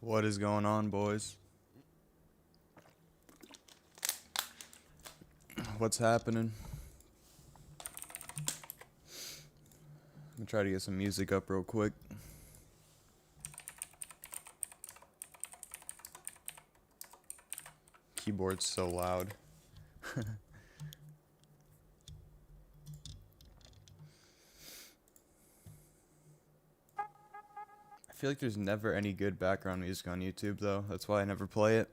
What is going on, boys? What's happening? I'm gonna try to get some music up real quick. Keyboard's so loud. I feel like there's never any good background music on YouTube, though. That's why I never play it.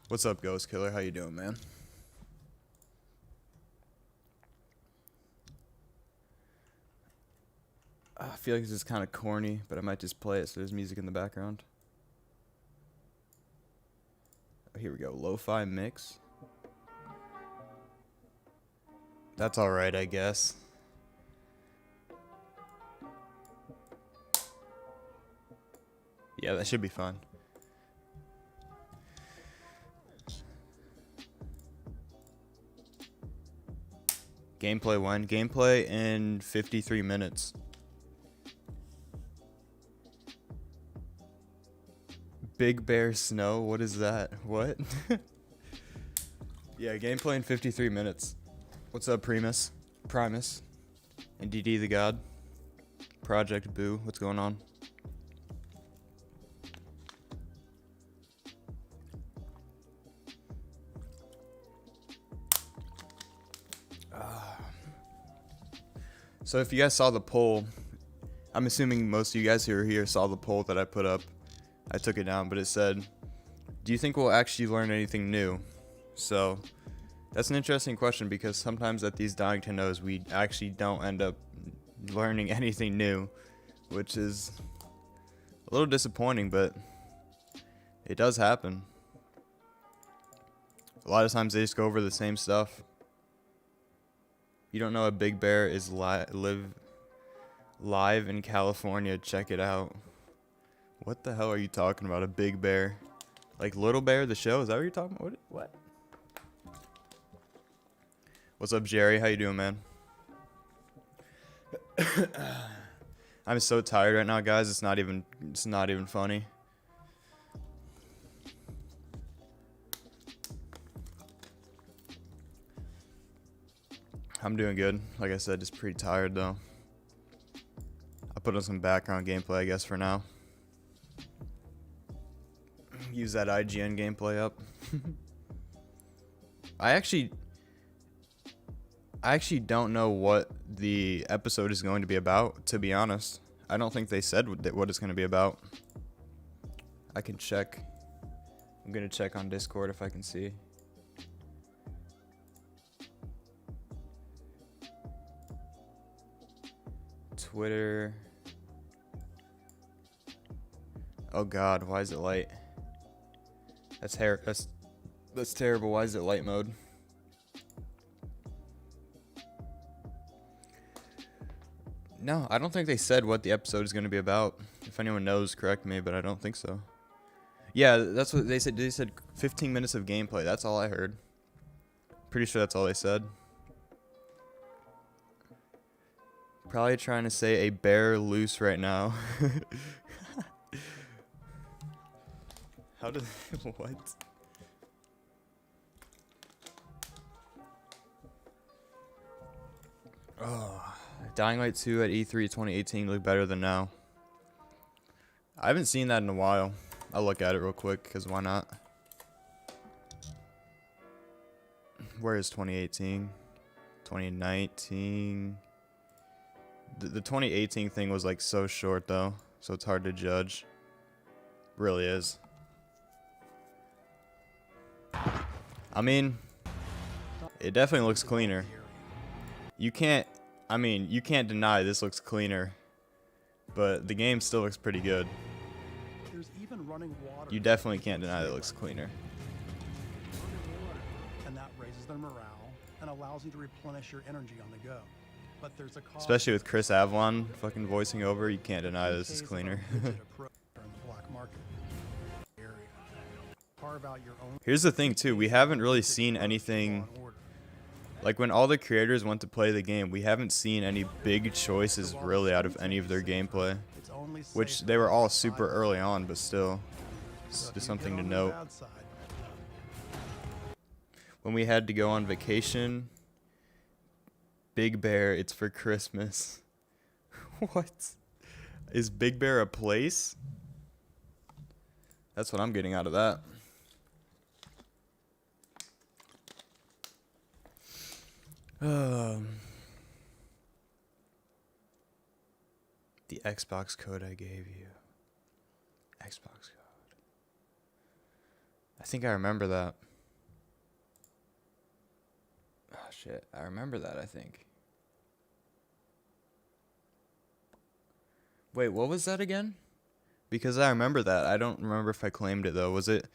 What's up, Ghost Killer? How you doing, man? I feel like this is kind of corny, but I might just play it so there's music in the background. Oh, here we go. Lo-fi mix. That's alright, I guess. Yeah, that should be fun. Gameplay when? Gameplay in 53 minutes. Big Bear Snow? What is that? What? Yeah, gameplay in 53 minutes. What's up, Primus? And DD the God? Project Boo? What's going on? So if you guys saw the poll, I'm assuming most of you guys who are here saw the poll that I put up. I took it down, but it said, do you think we'll actually learn anything new? So that's an interesting question because sometimes at these Dying to Knows, we actually don't end up learning anything new, which is a little disappointing, but it does happen. A lot of times they just go over the same stuff. You don't know a Big Bear is live in California. Check it out. What the hell are you talking about? A Big Bear? Like Little Bear, the show? Is that what you're talking about? What? What's up, Jerry? How you doing, man? I'm so tired right now, guys. It's not even funny. I'm doing good. Like I said, just pretty tired though. I'll put on some background gameplay, I guess, for now. Use that IGN gameplay up. I actually don't know what the episode is going to be about, to be honest. I don't think they said what it's going to be about. I can check. I'm going to check on Discord if I can see. Twitter. Oh God, why is it light? That's terrible. Why is it light mode? No, I don't think they said what the episode is going to be about. If anyone knows, correct me, but I don't think so. Yeah, that's what they said. They said 15 minutes of gameplay. That's all I heard. Pretty sure that's all they said. Probably trying to say a bear loose right now. How did... what? Oh, Dying Light 2 at E3 2018 looked better than now. I haven't seen that in a while. I'll look at it real quick, because why not? Where is 2018? 2019... The 2018 thing was like so short though, so it's hard to judge. Really is. I mean, it definitely looks cleaner. You can't deny this looks cleaner, but the game still looks pretty good. You definitely can't deny that it looks cleaner. And that raises their morale and allows you to replenish your energy on the go. But there's a cost. Especially with Chris Avalon fucking voicing over, you can't deny this is cleaner. Here's the thing too, we haven't really seen anything Like when all the creators went to play the game, we haven't seen any big choices really out of any of their gameplay, It's only which safe they were to all outside super the early zone. on, but still, So if just you something get to on the note. bad side, When we had to go on vacation, Big Bear, it's for Christmas. What? Is Big Bear a place? That's what I'm getting out of that. The Xbox code I gave you. Xbox code. I think I remember that. Oh shit, I remember that, I think. Wait, what was that again? Because I remember that. I don't remember if I claimed it though. Was it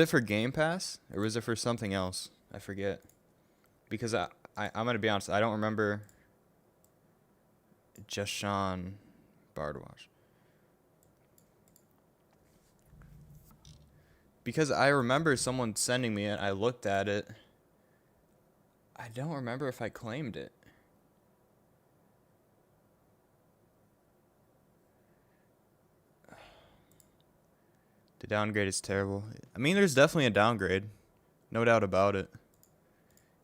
for Game Pass or was it for something else? I forget. Because I'm gonna be honest, I don't remember Just Sean Bardwash. Because I remember someone sending me it, I looked at it. I don't remember if I claimed it. The downgrade is terrible. I mean, there's definitely a downgrade. No doubt about it.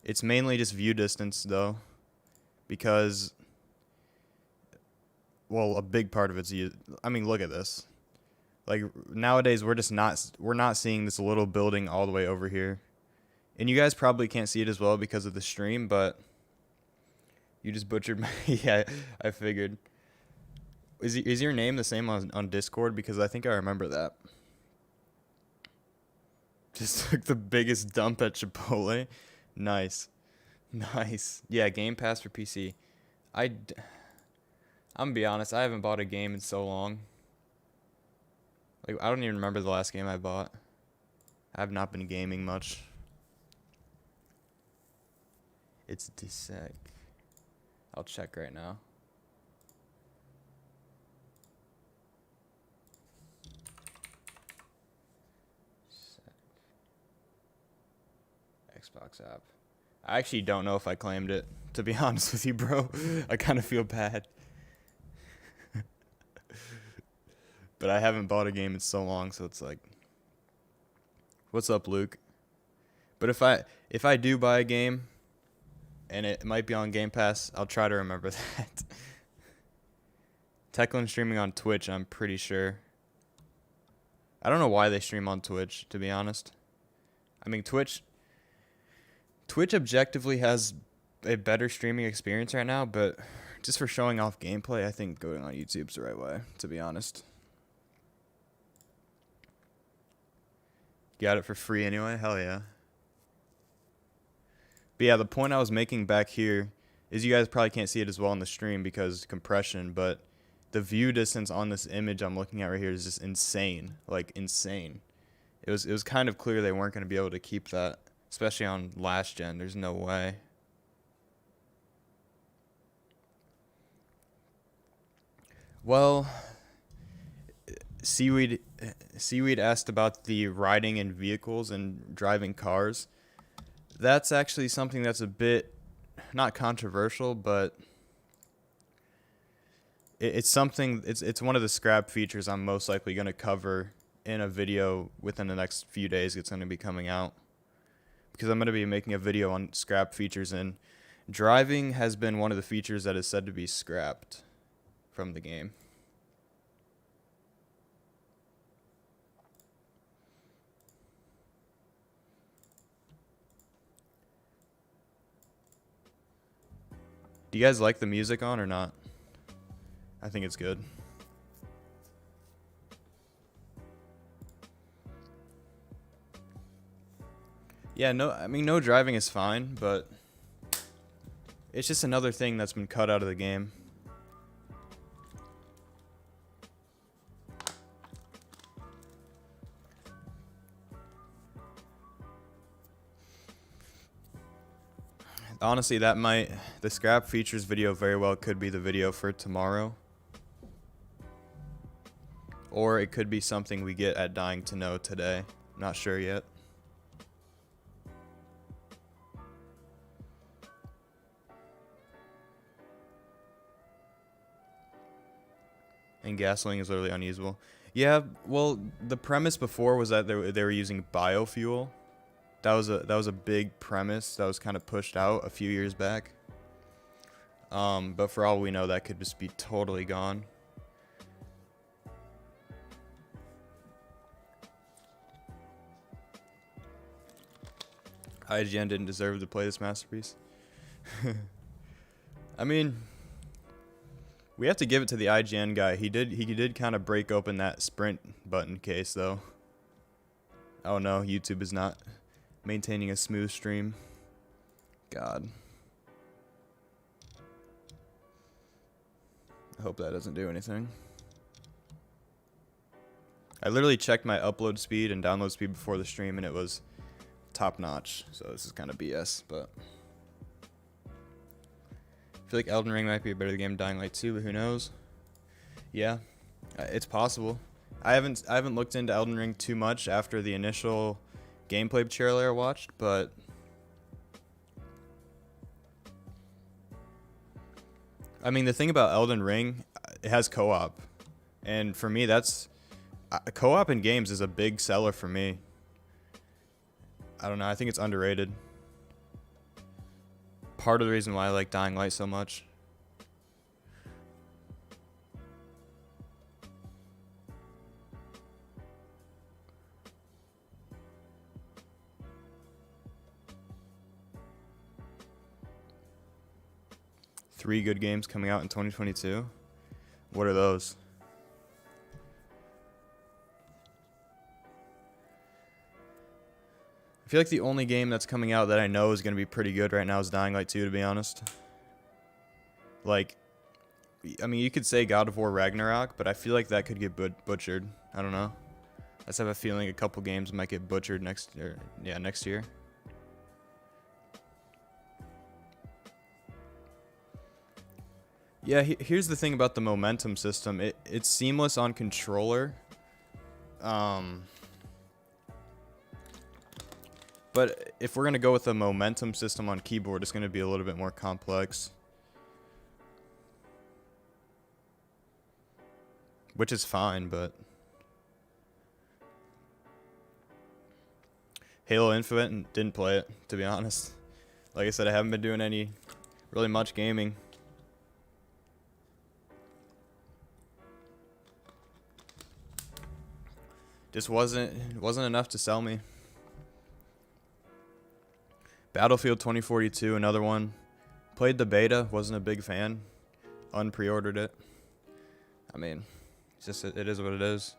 It's mainly just view distance, though. Because, well, a big part of it's you. I mean, look at this. Like, nowadays, we're not seeing this little building all the way over here. And you guys probably can't see it as well because of the stream, but you just butchered my... Yeah, I figured. Is your name the same on Discord? Because I think I remember that. Just took the biggest dump at Chipotle. Nice. Nice. Yeah, Game Pass for PC. I'm gonna be honest, I haven't bought a game in so long. Like, I don't even remember the last game I bought. I have not been gaming much. It's Dissec. I'll check right now. Xbox app. I actually don't know if I claimed it, to be honest with you, bro. I kind of feel bad. But I haven't bought a game in so long, so it's like, what's up, Luke? But if I do buy a game and it might be on Game Pass, I'll try to remember that. Techland streaming on Twitch, I'm pretty sure. I don't know why they stream on Twitch, to be honest. I mean, Twitch objectively has a better streaming experience right now, but just for showing off gameplay, I think going on YouTube's the right way, to be honest. Got it for free anyway? Hell yeah. But yeah, the point I was making back here is you guys probably can't see it as well on the stream because compression, but the view distance on this image I'm looking at right here is just insane. Like, insane. It was kind of clear they weren't going to be able to keep that, especially on last gen. There's no way. Well, Seaweed asked about the riding in vehicles and driving cars. That's actually something that's a bit not controversial, but it's something. It's one of the scrap features I'm most likely going to cover in a video within the next few days. It's going to be coming out because I'm going to be making a video on scrap features, and driving has been one of the features that is said to be scrapped from the game. Do you guys like the music on or not? I think it's good. Yeah, no driving is fine, but it's just another thing that's been cut out of the game. Honestly, the scrap features video very well could be the video for tomorrow. Or it could be something we get at Dying to Know today. Not sure yet. And gasoline is literally unusable. Yeah, well, the premise before was that they were using biofuel. That was a big premise that was kind of pushed out a few years back. But for all we know, that could just be totally gone. IGN didn't deserve to play this masterpiece. I mean, we have to give it to the IGN guy. He did kind of break open that sprint button case, though. Oh no, YouTube is not maintaining a smooth stream. God. I hope that doesn't do anything. I literally checked my upload speed and download speed before the stream, and it was top notch. So this is kind of BS, but I feel like Elden Ring might be a better game than Dying Light 2, but who knows? Yeah, it's possible. I haven't looked into Elden Ring too much after the initial gameplay trailer I watched, but I mean, the thing about Elden Ring, it has co-op, and for me, that's co-op in games is a big seller for me. I don't know. I think it's underrated. Part of the reason why I like Dying Light so much. Three good games coming out in 2022. What are those? I feel like the only game that's coming out that I know is going to be pretty good right now is Dying Light 2, to be honest. Like, I mean, you could say God of War Ragnarok, but I feel like that could get butchered. I don't know. I just have a feeling a couple games might get butchered next year. Yeah, next year. Yeah, here's the thing about the momentum system. It's seamless on controller. But if we're going to go with a momentum system on keyboard, it's going to be a little bit more complex. Which is fine, but Halo Infinite, didn't play it, to be honest. Like I said, I haven't been doing really much gaming. Just wasn't enough to sell me. Battlefield 2042, another one. Played the beta, wasn't a big fan. Unpre-ordered it. I mean, it is what it is.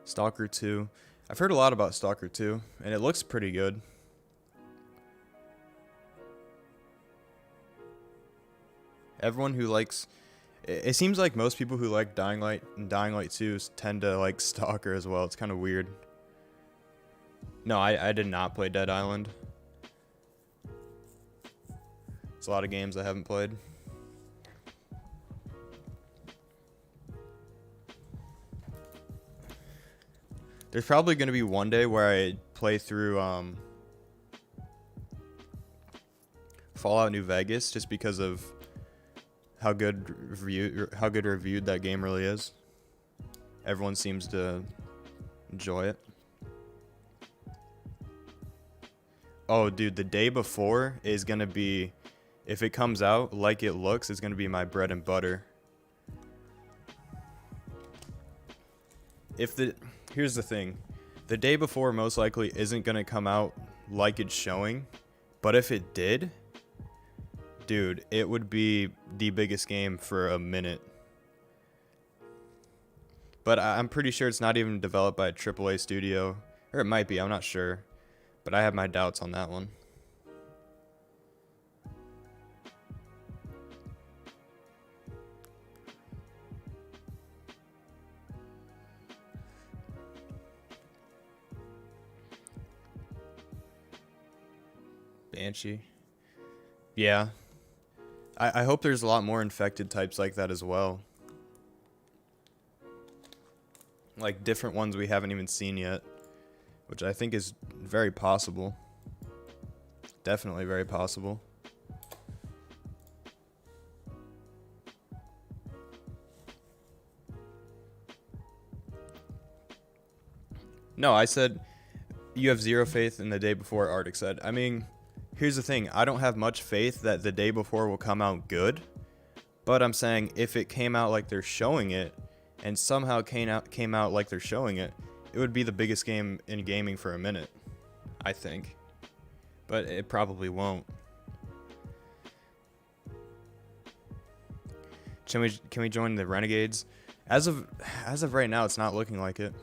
Stalker 2. I've heard a lot about Stalker 2, and it looks pretty good. Everyone who likes... It seems like most people who like Dying Light and Dying Light 2 tend to like Stalker as well. It's kind of weird. No, I did not play Dead Island. It's a lot of games I haven't played. There's probably going to be one day where I play through Fallout New Vegas just because of how good reviewed that game really is. Everyone seems to enjoy it. Oh, dude, the day before is going to be, if it comes out like it looks, it's going to be my bread and butter. Here's the thing. The day before most likely isn't going to come out like it's showing, but if it did, dude, it would be the biggest game for a minute. But I'm pretty sure it's not even developed by a AAA studio. Or it might be, I'm not sure. But I have my doubts on that one. Banshee. Yeah. I hope there's a lot more infected types like that as well. Like different ones we haven't even seen yet. Which I think is very possible. Definitely very possible. No, I said you have zero faith in the day before, Arctic said. I mean, here's the thing. I don't have much faith that the day before will come out good. But I'm saying if it came out like they're showing it, and somehow came out like they're showing it, it would be the biggest game in gaming for a minute, I think. But it probably won't. Can we join the Renegades? As of right now, it's not looking like it.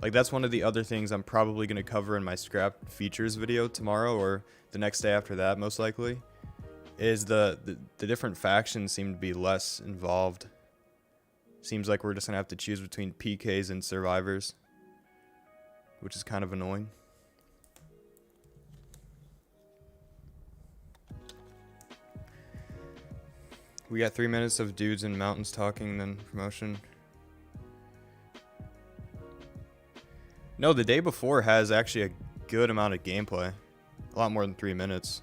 Like, that's one of the other things I'm probably going to cover in my scrap features video tomorrow or the next day after that, most likely, is the different factions seem to be less involved. Seems like we're just going to have to choose between PKs and survivors, which is kind of annoying. We got 3 minutes of dudes in mountains talking, then promotion. No, the day before has actually a good amount of gameplay. A lot more than 3 minutes.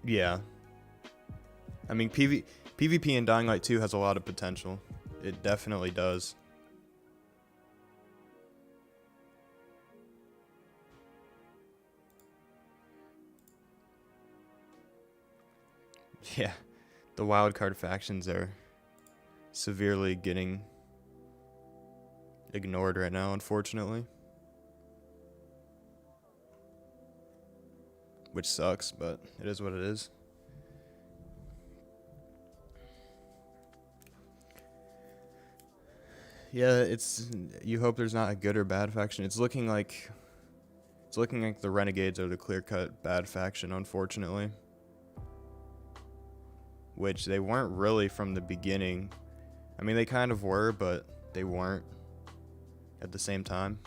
Yeah. I mean, PvP in Dying Light 2 has a lot of potential. It definitely does. Yeah, the wildcard factions are severely getting ignored right now, unfortunately. Which sucks, but it is what it is. Yeah, you hope there's not a good or bad faction. It's looking like the Renegades are the clear-cut bad faction, unfortunately. Which they weren't really from the beginning. I mean, they kind of were, but they weren't at the same time.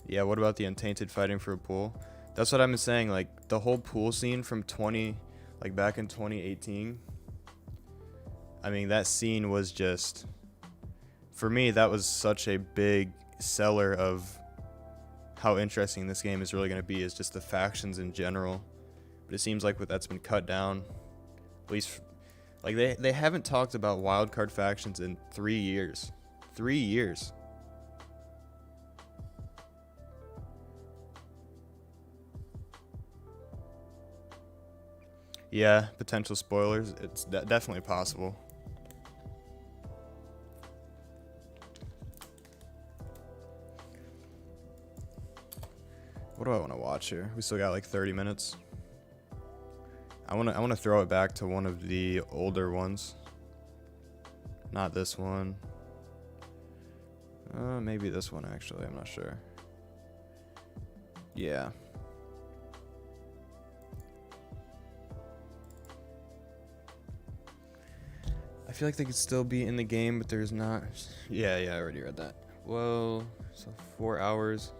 Yeah, what about the Untainted fighting for a pool? That's what I've been saying, like, the whole pool scene from back in 2018. I mean, that scene was just, for me, that was such a big seller of how interesting this game is really going to be, is just the factions in general. But it seems like that's been cut down. At least, like, they haven't talked about wildcard factions in 3 years. 3 years. Yeah, potential spoilers. It's definitely possible. What do I want to watch here? We still got like 30 minutes. I want to throw it back to one of the older ones. Not this one. Maybe this one actually. I'm not sure. Yeah. I feel like they could still be in the game, but there's not. Yeah, I already read that. Whoa. So 4 hours.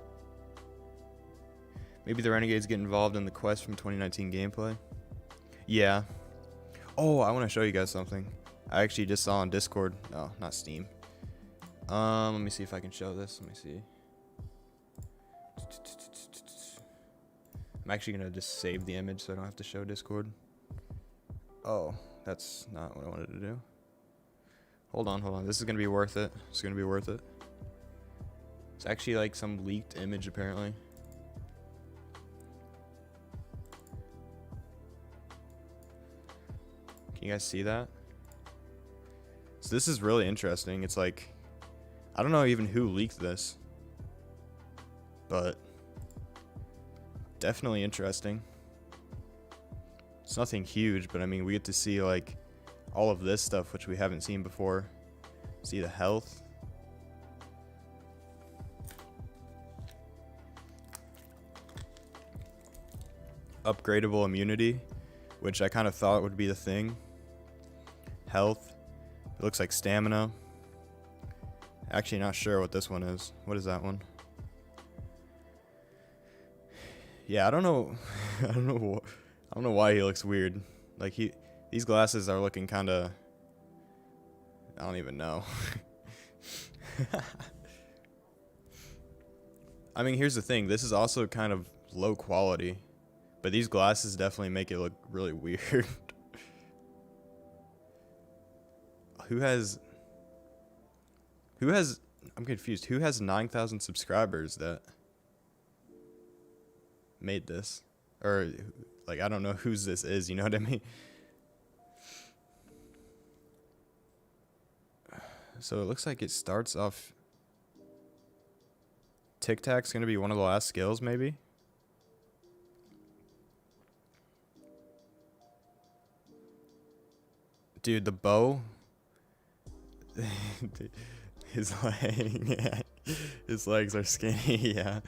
Maybe the Renegades get involved in the quest from 2019 gameplay. Yeah. Oh, I want to show you guys something. I actually just saw on Discord. No, not Steam. Let me see if I can show this. Let me see. I'm actually going to just save the image so I don't have to show Discord. Oh, that's not what I wanted to do. Hold on. This is going to be worth it. It's going to be worth it. It's actually like some leaked image apparently. Can you guys see that? So this is really interesting. It's like, I don't know even who leaked this, but definitely interesting. It's nothing huge, but I mean, we get to see like all of this stuff, which we haven't seen before. See the health. Upgradable immunity, which I kind of thought would be the thing. Health. It looks like stamina. Actually not sure what this one is. What is that one? Yeah, I don't know. I don't know why he looks weird. Like these glasses are looking kind of, I don't even know. I mean, here's the thing. This is also kind of low quality, But these glasses definitely make it look really weird. Who has I'm confused. Who has 9,000 subscribers that made this? Or like, I don't know whose this is, you know what I mean? So it looks like it starts off. Tic Tac's gonna be one of the last skills, maybe? Dude, the bow. His his legs are skinny, yeah.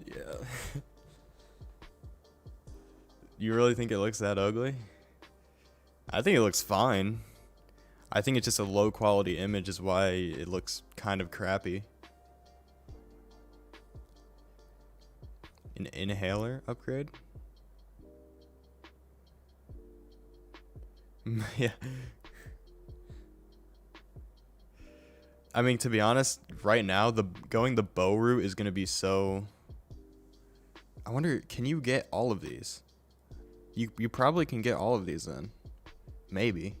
Yeah. You really think it looks that ugly? I think it looks fine. I think it's just a low quality image is why it looks kind of crappy. An inhaler upgrade? Yeah. I mean, to be honest, right now going the bow route is gonna be so. I wonder, can you get all of these? You probably can get all of these then. Maybe.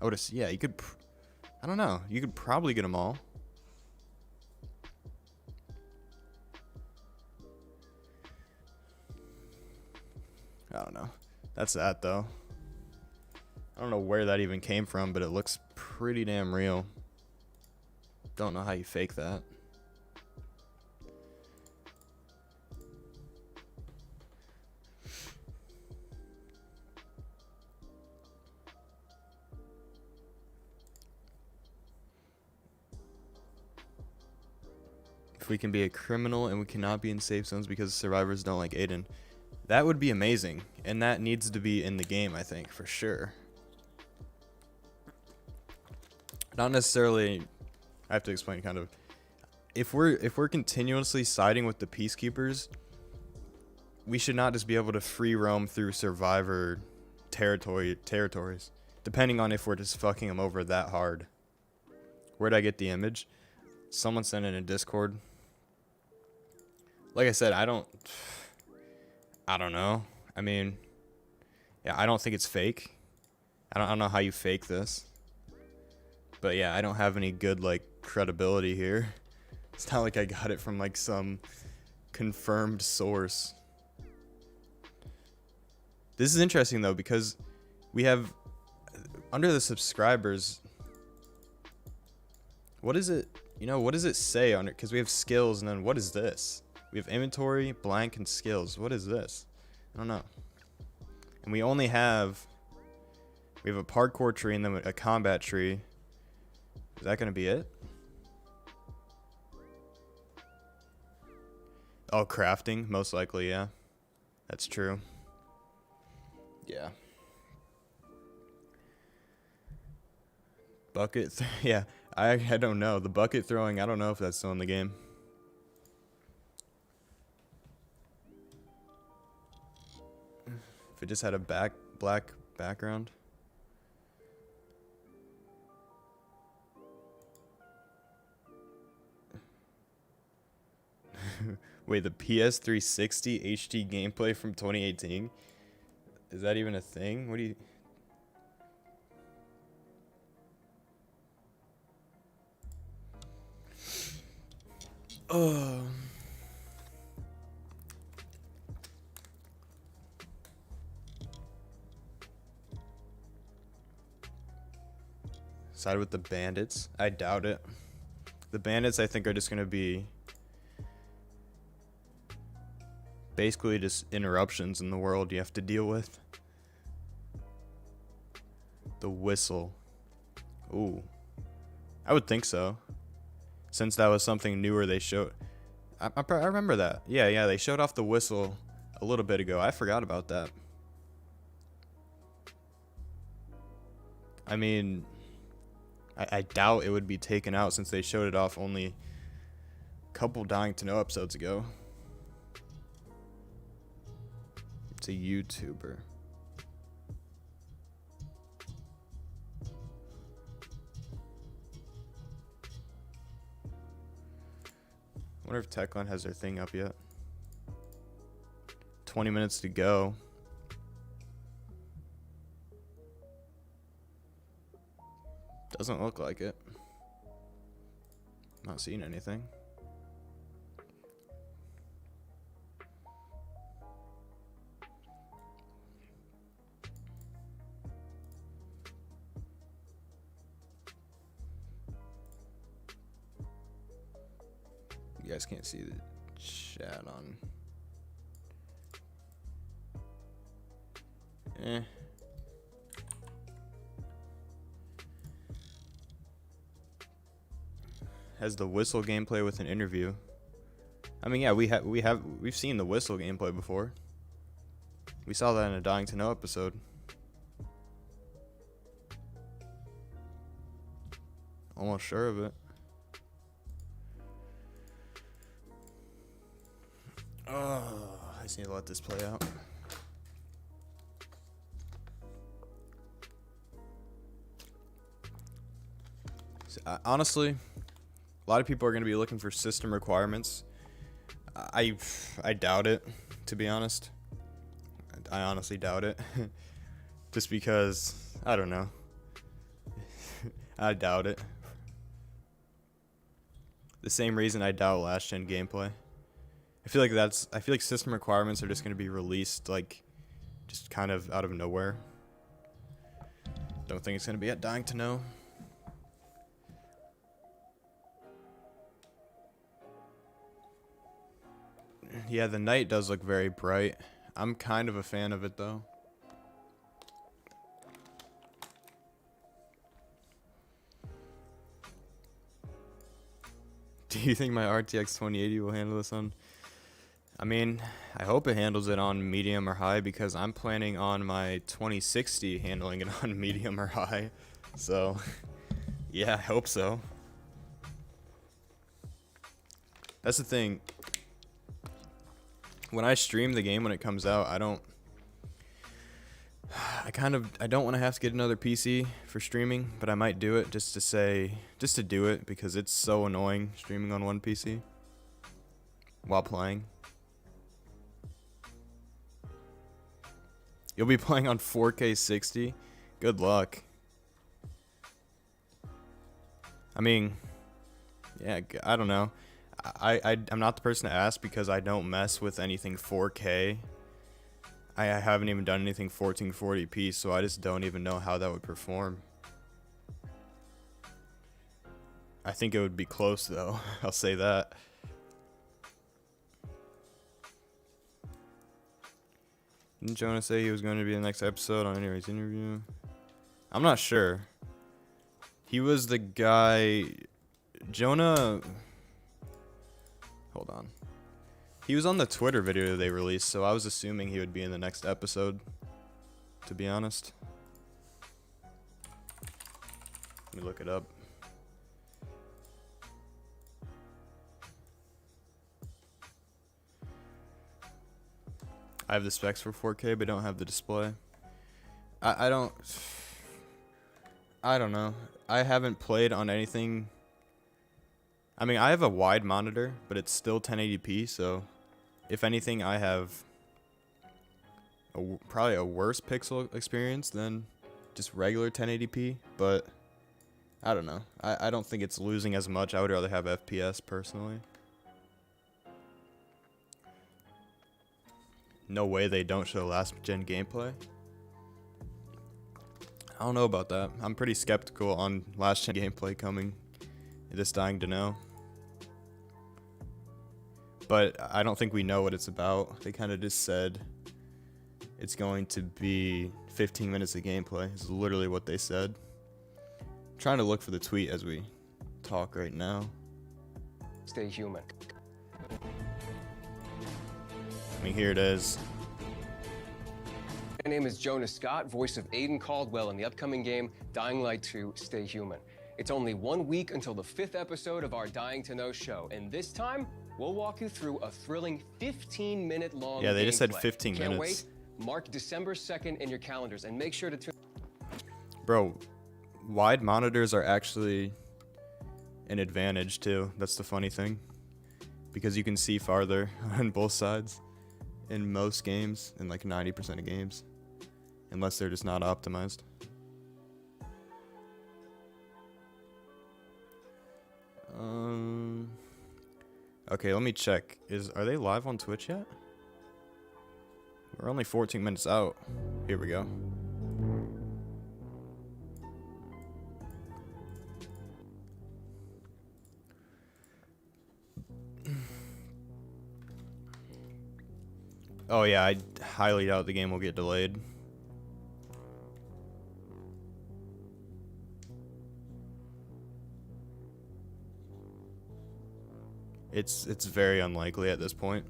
I would. Yeah, you could. I don't know. You could probably get them all. I don't know. That's that though. I don't know where that even came from, but it looks pretty damn real. Don't know how you fake that. If we can be a criminal and we cannot be in safe zones because survivors don't like Aiden. That would be amazing. And that needs to be in the game, I think, for sure. Not necessarily, I have to explain kind of. If we're continuously siding with the peacekeepers, we should not just be able to free roam through survivor territories, depending on if we're just fucking them over that hard. Where'd I get the image? Someone sent it in Discord. Like I said, I don't know. I mean, yeah, I don't think it's fake. I don't know how you fake this. But yeah, I don't have any good like credibility here. It's not like I got it from like some confirmed source. This is interesting though, because we have under the subscribers, what is it? You know, what does it say on it? Because we have skills, and then what is this? We have inventory, blank, and skills. What is this? I don't know. And we only have, we have a parkour tree and then a combat tree. Is that going to be it? Oh, crafting, most likely, yeah. That's true. Yeah. Bucket, yeah. I don't know. The bucket throwing, I don't know if that's still in the game. If it just had a black background. Wait, the PS360 HD gameplay from 2018? Is that even a thing? What do you... Oh. Side with the bandits? I doubt it. The bandits, I think, are just going to be basically just interruptions in the world you have to deal with. The whistle. Ooh. I would think so. Since that was something newer they showed. I remember that. Yeah, they showed off the whistle a little bit ago. I forgot about that. I mean, I doubt it would be taken out since they showed it off only a couple Dying to Know episodes ago. It's a YouTuber. wonder if Techland has their thing up yet. 20 minutes to go. Doesn't look like it. Not seeing anything. You guys can't see the chat on. Has the whistle gameplay with an interview. I mean, yeah, we've seen the whistle gameplay before. We saw that in a Dying to Know episode. Almost sure of it. Oh, I just need to let this play out. So, honestly, a lot of people are going to be looking for system requirements. I doubt it, to be honest. I honestly doubt it. Just because, I don't know. I doubt it. The same reason I doubt last gen gameplay. I feel like system requirements are just going to be released like just kind of out of nowhere. Don't think it's going to be at Dying to Know. Yeah, the night does look very bright. I'm kind of a fan of it though. Do you think my RTX 2080 will handle this on? I mean, I hope it handles it on medium or high because I'm planning on my 2060 handling it on medium or high. So, yeah, I hope so. That's the thing. When I stream the game when it comes out, I don't want to have to get another PC for streaming, but I might do it just to do it because it's so annoying streaming on one PC while playing. You'll be playing on 4K 60? Good luck. I mean, yeah, I don't know. I'm not the person to ask because I don't mess with anything 4K. I haven't even done anything 1440p, so I just don't even know how that would perform. I think it would be close though. I'll say that. Didn't Jonah say he was going to be in the next episode on anybody's interview? I'm not sure. He was the guy... Jonah... Hold on. He was on the Twitter video they released, so I was assuming he would be in the next episode, to be honest. Let me look it up. I have the specs for 4K, but don't have the display. I don't know. I haven't played on anything. I mean, I have a wide monitor, but it's still 1080p, so if anything, I have probably a worse pixel experience than just regular 1080p, but I don't know. I don't think it's losing as much. I would rather have FPS personally. No way they don't show last gen gameplay. I don't know about that. I'm pretty skeptical on last gen gameplay coming. Just Dying to Know. But I don't think we know what it's about. They kind of just said it's going to be 15 minutes of gameplay. It's literally what they said. I'm trying to look for the tweet as we talk right now. Stay human. I mean, here it is. My name is Jonah Scott, voice of Aiden Caldwell in the upcoming game, Dying Light 2, Stay Human. It's only 1 week until the 5th episode of our Dying to Know show, and this time, we'll walk you through a thrilling 15-minute long Yeah, they just said gameplay. 15 Can't minutes. Wait. Mark December 2nd in your calendars, and make sure to tune... Bro, wide monitors are actually an advantage, too. That's the funny thing. because you can see farther on both sides in most games, in like 90% of games, unless they're just not optimized. Okay, let me check. Are they live on Twitch yet? We're only 14 minutes out. Here we go. Oh yeah, I highly doubt the game will get delayed. It's very unlikely at this point.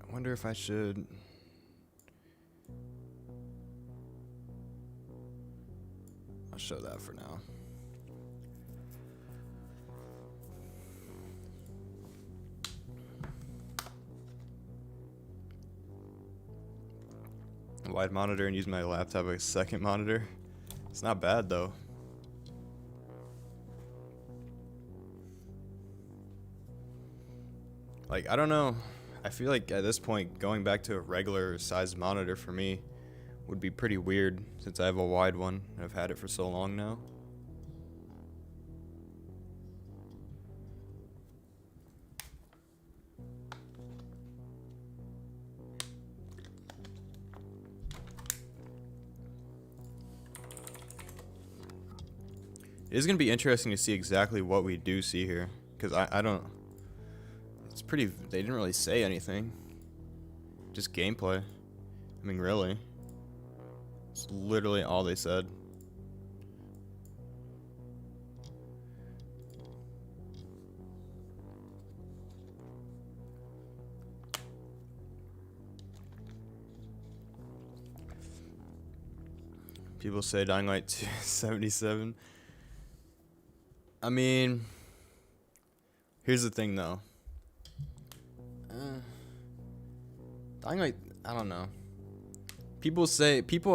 I wonder if I should. I'll show that for now. Wide monitor and use my laptop as a second monitor. It's not bad though. Like, I don't know. I feel like at this point going back to a regular sized monitor for me would be pretty weird since I have a wide one and I've had it for so long now. It is going to be interesting to see exactly what we do see here, because I don't, it's pretty, they didn't really say anything, just gameplay. I mean, really, it's literally all they said. People say Dying Light 2 77. I mean, here's the thing though. Dying Light, I don't know. People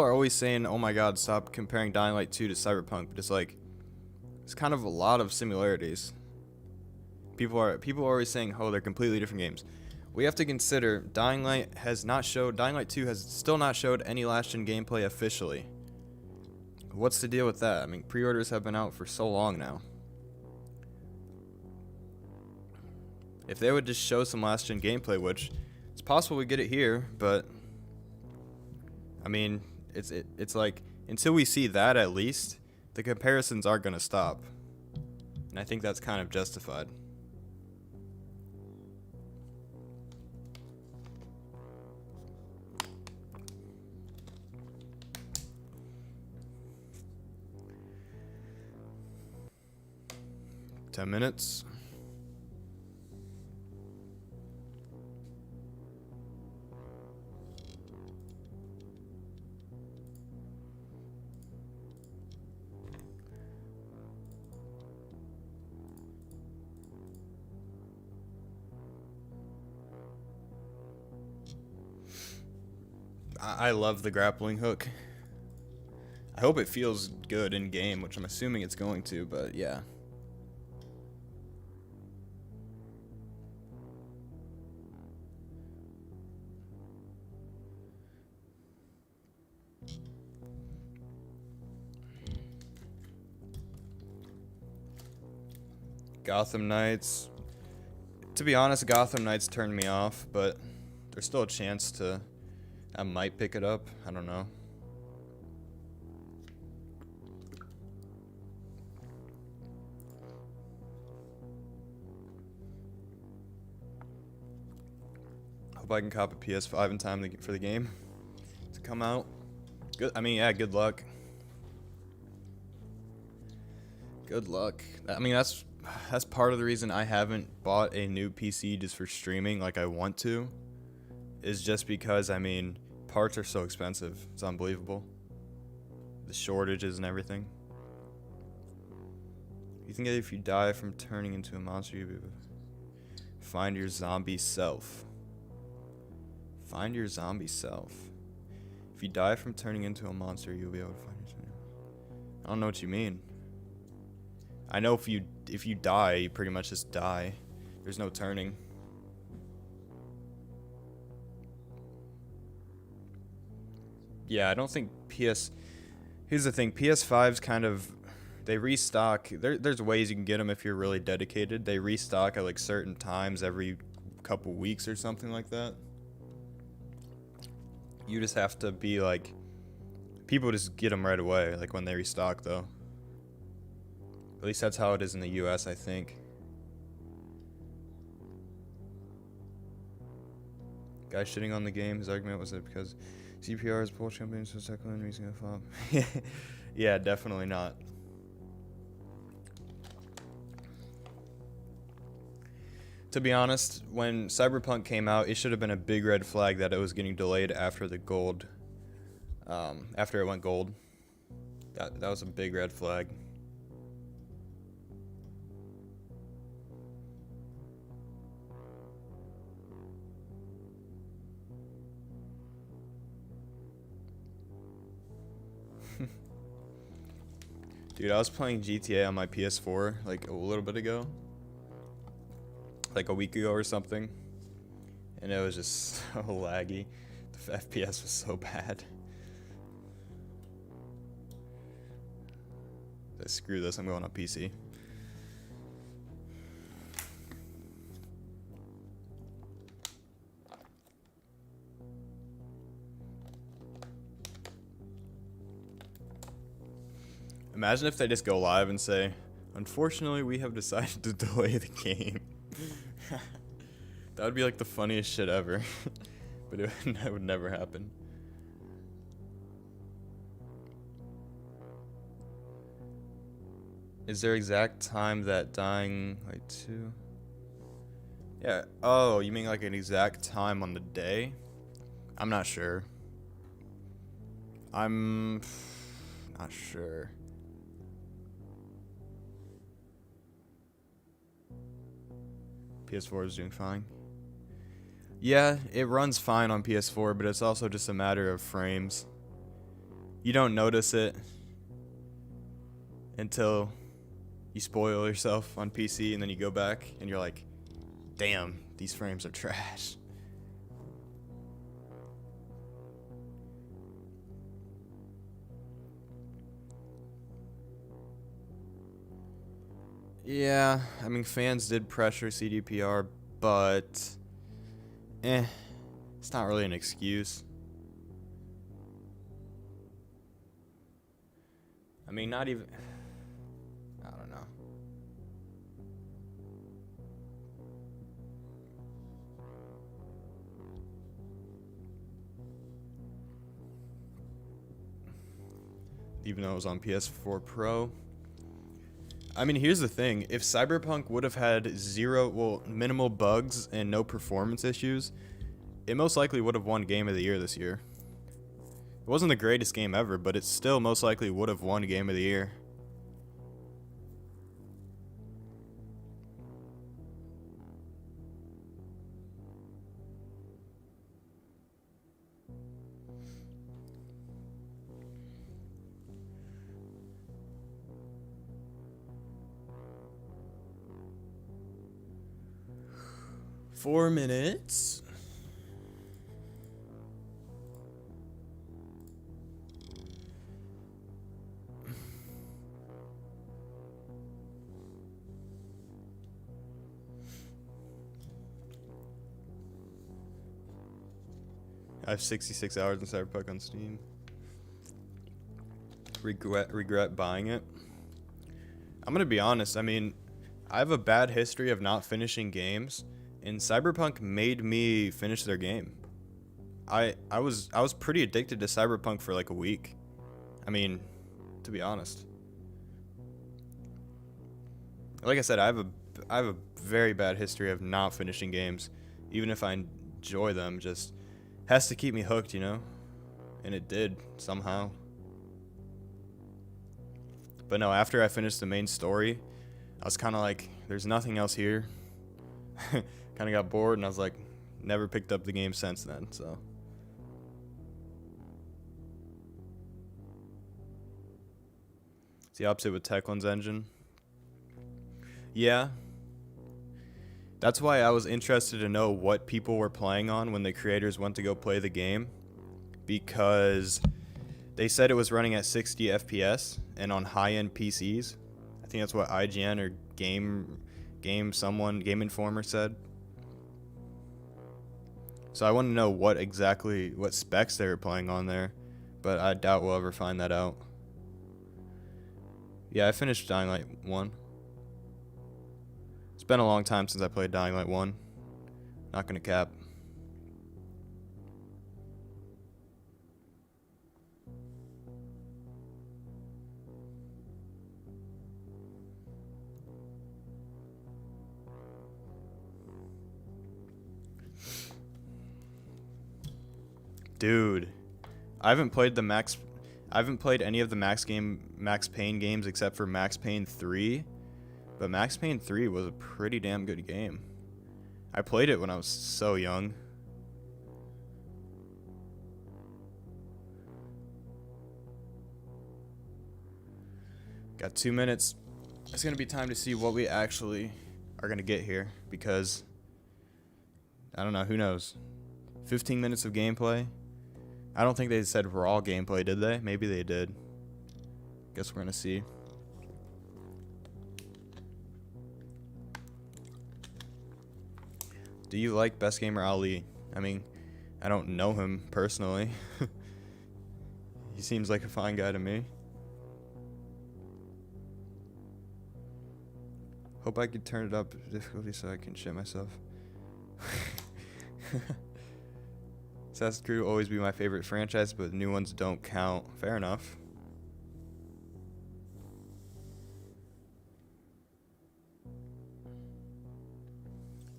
are always saying, "Oh my God, stop comparing Dying Light 2 to Cyberpunk," but it's like, it's kind of a lot of similarities. People are always saying, "Oh, they're completely different games." We have to consider Dying Light 2 has still not showed any last-gen gameplay officially. What's the deal with that? I mean, pre-orders have been out for so long now. If they would just show some last-gen gameplay, which it's possible we get it here, but I mean, it's like, until we see that at least, the comparisons aren't going to stop. And I think that's kind of justified. Ten minutes. I love the grappling hook. I hope it feels good in game, which I'm assuming it's going to, but yeah. Gotham Knights. To be honest, Gotham Knights turned me off, but there's still a chance I might pick it up. I don't know. Hope I can cop a PS5 in time for the game to come out. Good. I mean, yeah, good luck. Good luck. I mean, that's part of the reason I haven't bought a new PC just for streaming like I want to, is just because, I mean, parts are so expensive. It's unbelievable. The shortages and everything. You think that if you die from turning into a monster, you'll be able to find your zombie self. Find your zombie self. If you die from turning into a monster, you'll be able to find yourself. I don't know what you mean. I know if you die, you pretty much just die. There's no turning. Yeah, I don't think Here's the thing, PS5's kind of, they restock. There's ways you can get them if you're really dedicated. They restock at like certain times every couple weeks or something like that. You just have to be like, people just get them right away, like when they restock though. At least that's how it is in the US, I think. Guy shitting on the game, his argument was that because CPR is Polish company, so Techland using a fob. Yeah, definitely not. To be honest, when Cyberpunk came out, it should have been a big red flag that it was getting delayed after the gold. After it went gold. That was a big red flag. Dude, I was playing GTA on my PS4 like a little bit ago. Like a week ago or something. And it was just so laggy. The FPS was so bad. Screw this, I'm going on PC. Imagine if they just go live and say, unfortunately, we have decided to delay the game. That would be like the funniest shit ever. But that would never happen. Is there exact time that dying, like 2? Yeah, oh, you mean like an exact time on the day? I'm not sure. I'm not sure. PS4 is doing fine. Yeah, it runs fine on PS4, but it's also just a matter of frames. You don't notice it until you spoil yourself on PC, and then you go back and you're like, damn, these frames are trash. Yeah, I mean, fans did pressure CDPR, but it's not really an excuse. I mean, not even, I don't know. Even though it was on PS4 Pro. I mean, here's the thing. If Cyberpunk would have had minimal bugs and no performance issues, it most likely would have won Game of the Year this year. It wasn't the greatest game ever, but it still most likely would have won Game of the Year. Four minutes. I have 66 hours in Cyberpunk on Steam. Regret buying it. I'm gonna be honest. I mean, I have a bad history of not finishing games, and Cyberpunk made me finish their game. I was pretty addicted to Cyberpunk for like a week. I mean, to be honest. Like I said, I have a very bad history of not finishing games, even if I enjoy them. Just has to keep me hooked, you know? And it did somehow. But no, after I finished the main story, I was kind of like, there's nothing else here. Kind of got bored, and I was like, never picked up the game since then, so. It's the opposite with Techland's engine. Yeah. That's why I was interested to know what people were playing on when the creators went to go play the game. Because they said it was running at 60 FPS and on high-end PCs. I think that's what IGN or Game Informer said. So I want to know what specs they were playing on there, but I doubt we'll ever find that out. Yeah, I finished Dying Light 1. It's been a long time since I played Dying Light 1. Not gonna cap. Dude, I haven't played any of the Max Payne games except for Max Payne 3, but Max Payne 3 was a pretty damn good game. I played it when I was so young. Got 2 minutes. It's gonna be time to see what we actually are gonna get here, because I don't know, who knows. 15 minutes of gameplay. I don't think they said raw gameplay, did they? Maybe they did. Guess we're gonna see. Do you like Best Gamer Ali? I mean, I don't know him personally. He seems like a fine guy to me. Hope I could turn it up difficulty so I can shit myself. Assassin's Creed will always be my favorite franchise, but new ones don't count. Fair enough.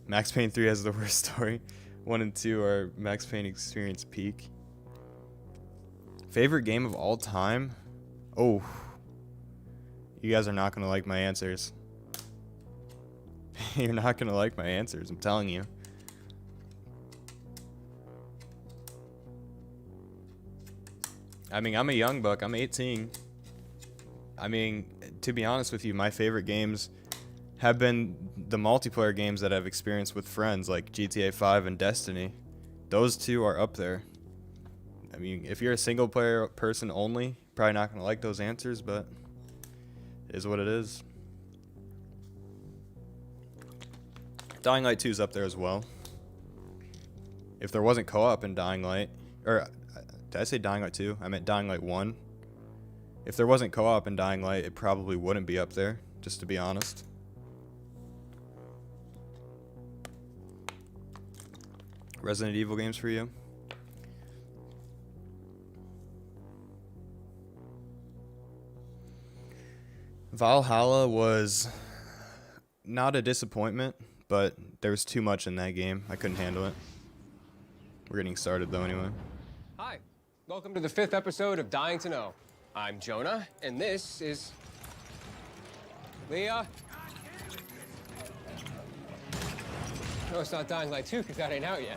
Max Payne 3 has the worst story. 1 and 2 are Max Payne Experience Peak. Favorite game of all time? Oh. You guys are not going to like my answers. You're not going to like my answers, I'm telling you. I mean, I'm a young buck. I'm 18. I mean, to be honest with you, my favorite games have been the multiplayer games that I've experienced with friends, like GTA 5 and Destiny. Those two are up there. I mean, if you're a single player person only, probably not going to like those answers, but it is what it is. Dying Light 2 is up there as well. If there wasn't co-op in Dying Light, or did I say Dying Light 2? I meant Dying Light 1. If there wasn't co-op in Dying Light, it probably wouldn't be up there, just to be honest. Resident Evil games for you? Valhalla was not a disappointment, but there was too much in that game. I couldn't handle it. We're getting started though anyway. Hi, welcome to the 5th episode of Dying to Know. I'm Jonah, and this is Leah. No, it's not Dying Light 2, because that ain't out yet.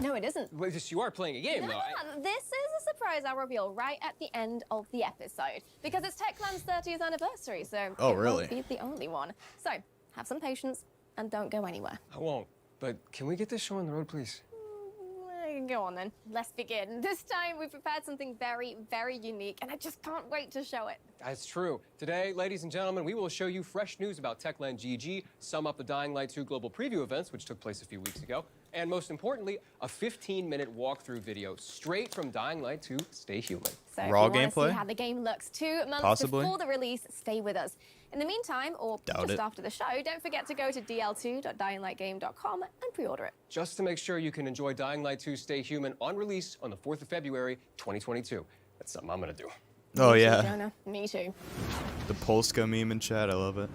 No, it isn't. But just, you are playing a game, though. This is a surprise I'll reveal right at the end of the episode, because it's Techland's 30th anniversary, so it won't be the only one. So, have some patience, and don't go anywhere. I won't. But can we get this show on the road, please? Go on then, let's begin. This time we've prepared something very, very unique, and I just can't wait to show it. That's true. Today, ladies and gentlemen, we will show you fresh news about Techland GG, sum up the Dying Light 2 global preview events, which took place a few weeks ago, and most importantly, a 15-minute walkthrough video straight from Dying Light 2 Stay Human. So raw if you gameplay? Want to see how the game looks 2 months before the release, stay with us. In the meantime, or just after the show, don't forget to go to dl2.dyinglightgame.com and pre-order it. Just to make sure you can enjoy Dying Light 2 Stay Human on release on the 4th of February, 2022. That's something I'm gonna do. Oh, Me yeah. too, Jonah. Me too. The Polska meme in chat, I love it.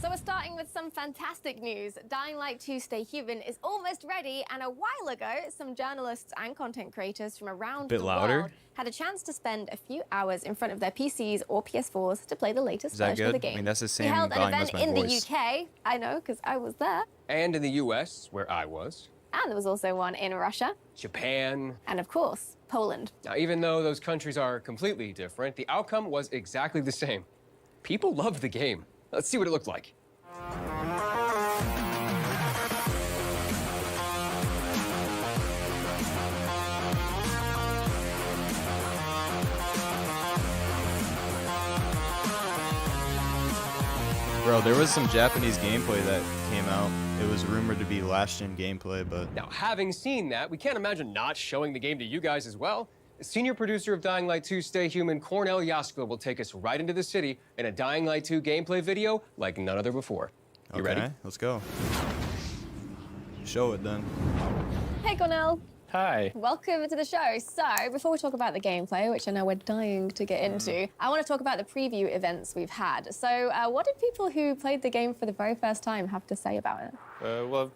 So we're starting with some fantastic news. Dying Light 2 Stay Human is almost ready, and a while ago, some journalists and content creators from around the world had a chance to spend a few hours in front of their PCs or PS4s to play the latest version of the game. I mean, that's the same we held an volume event as my in voice. the UK, I know, because I was there. And in the US, where I was. And there was also one in Russia. Japan. And of course, Poland. Now, even though those countries are completely different, the outcome was exactly the same. People loved the game. Let's see what it looked like. Bro, there was some Japanese gameplay that came out. It was rumored to be last-gen gameplay, but... Now, having seen that, we can't imagine not showing the game to you guys as well. The senior producer of Dying Light 2 Stay Human, Cornell Yaskla, will take us right into the city in a Dying Light 2 gameplay video like none other before. You ready? Let's go. Show it then. Hey, Cornell. Hi. Welcome to the show. So, before we talk about the gameplay, which I know we're dying to get into, I want to talk about the preview events we've had. So, what did people who played the game for the very first time have to say about it? Well,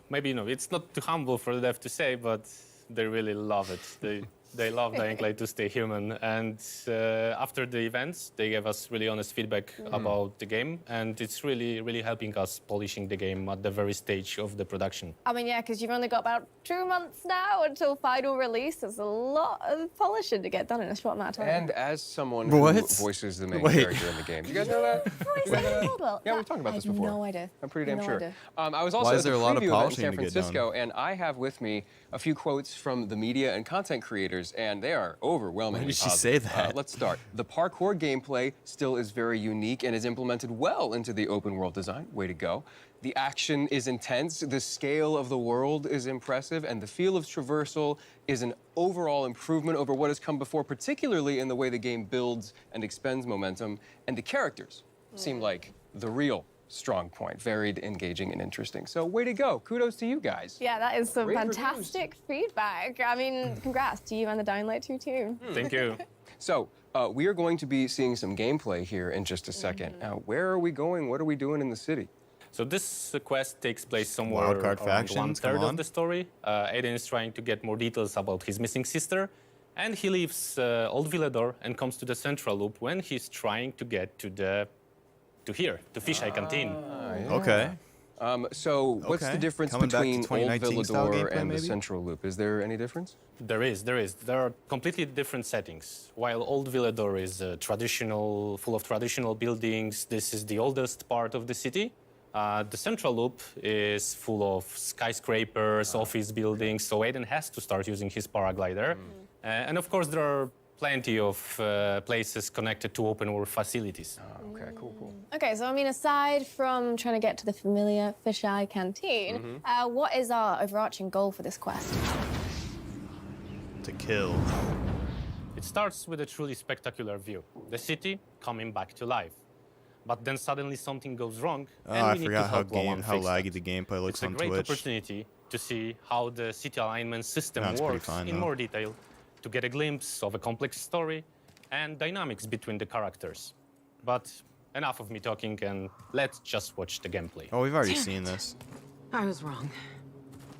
maybe, it's not too humble for them to say, but they really love it. They love Dying Light to Stay Human. And after the events, they gave us really honest feedback about the game. And it's really, really helping us polishing the game at the very stage of the production. I mean, yeah, because you've only got about 2 months now until final release. There's a lot of polishing to get done in a short amount of time. And as someone who voices the main character in the game. Do you guys know that? Yeah, we've talked about this before. I have no idea. I'm pretty damn sure. I was also at the preview event in San Francisco, and I have with me a few quotes from the media and content creators, and they are overwhelmingly positive. Why did she say that? Let's start. The parkour gameplay still is very unique and is implemented well into the open world design. Way to go. The action is intense, the scale of the world is impressive, and the feel of traversal is an overall improvement over what has come before, particularly in the way the game builds and expends momentum. And the characters seem like the real strong point. Varied, engaging, and interesting. So way to go. Kudos to you guys. Yeah, that is some fantastic feedback. I mean, congrats to you and the Dying Light 2 team. Thank you. So we are going to be seeing some gameplay here in just a second. Now, where are we going? What are we doing in the city? So this quest takes place somewhere Wildcard around factions, 1/3 of the story. Aiden is trying to get more details about his missing sister, and he leaves Old Villador and comes to the Central Loop when he's trying to get to Fisheye Canteen. Yeah. Okay. So what's the difference Coming back to between Old 2019 style Villador gameplay, and the maybe? Central Loop? Is there any difference? There is. There are completely different settings. While Old Villador is traditional, full of traditional buildings, this is the oldest part of the city. The Central Loop is full of skyscrapers, office buildings, so Aiden has to start using his paraglider. And of course, there are plenty of places connected to open world facilities. Okay, cool. Okay, so I mean, aside from trying to get to the familiar Fisheye Canteen, what is our overarching goal for this quest? To kill. It starts with a truly spectacular view. The city coming back to life. But then suddenly something goes wrong, and I we need to forgot help Lawan how fix laggy that. the gameplay looks on It's a great Twitch. opportunity to see how the city alignment system That's pretty works fine, in though. more detail, to get a glimpse of a complex story and dynamics between the characters. But enough of me talking, and let's just watch the gameplay. Oh, we've already seen this. I was wrong.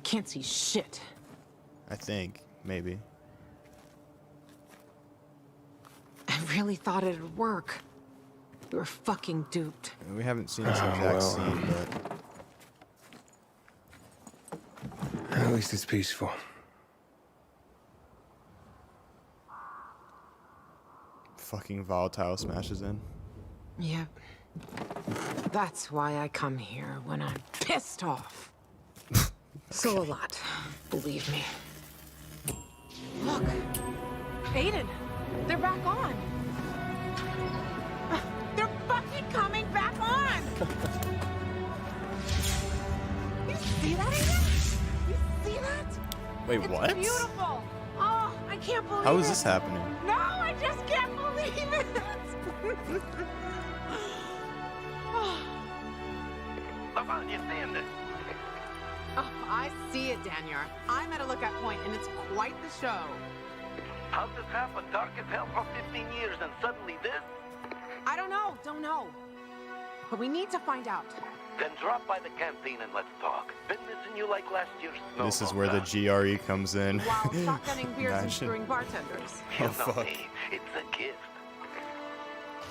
Can't see shit. I think, maybe. I really thought it'd work. We were fucking duped. We haven't seen this exact scene, but... At least it's peaceful. Fucking volatile smashes in. Yep. That's why I come here when I'm pissed off. So a lot, believe me. Look, Aiden, they're back on. They're fucking coming back on. You see that, Aiden? You see that? Wait, It's what? beautiful. Oh, I can't believe it. How is this happening? No, I just can't believe it. Lavon, you seeing this? Oh, I see it, Daniel. I'm at a lookout point, and it's quite the show. How'd this happen? Dark as hell for 15 years, and suddenly this? I don't know. but we need to find out. Then drop by the canteen and let's talk. Been missing you like last year's snow. This is where the GRE comes in. While shotgunning beers and Imagine. screwing bartenders. Oh, fuck. It's a gift.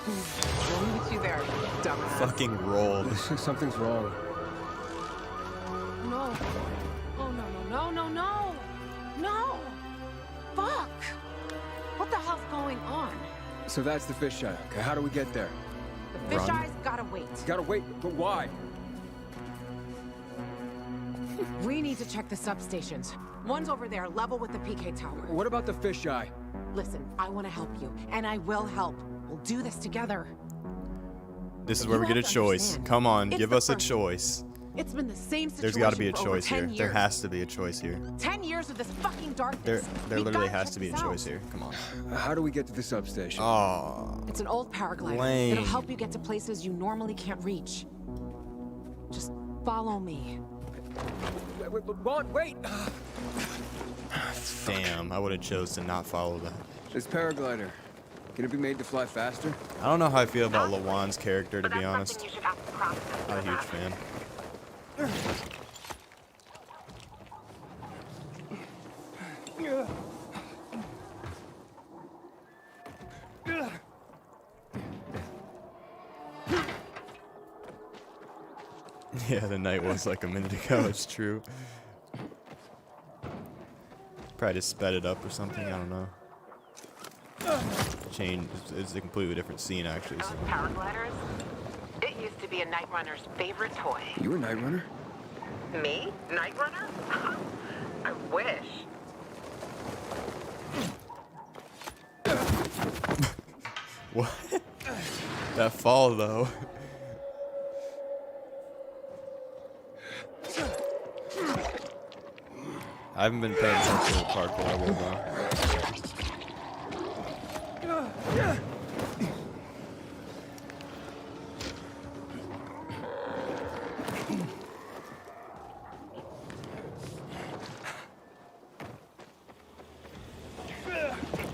We'll meet you there, dumbass. Fucking rolled. Something's wrong. No. Oh, no. No! Fuck! What the hell's going on? So that's the fisheye. Okay, how do we get there? The Run. fisheye's gotta wait. Gotta wait, but why? We need to check the substations. One's over there, level with the PK tower. What about the fisheye? Listen, I want to help you, and I will help. We'll do this together. This is You where we get a have to choice. understand. Come on, It's give the us a first- choice. It's been the same situation. There's got to be a for over choice 10 here. There years. has to be a choice here. 10 years of this fucking darkness. There We literally gotta has check to be a this choice out. here. Come on. How do we get to the substation? Oh, It's an old paraglider. Lame. It'll help you get to places you normally can't reach. Just follow me. Wait! damn. I would have chose to not follow that. This paraglider, can it be made to fly faster? I don't know how I feel about Lawan's character, to be honest. You should ask the process. Not a huge fan. Yeah, the night was like a minute ago, it's true. Probably just sped it up or something, I don't know. Change, it's a completely different scene actually. So. Paragliders? It used to be a Night Runner's favorite toy. You a night runner? Me? Night Runner? I wish. What? That fall though. I haven't been paying attention to the parkour, I will though.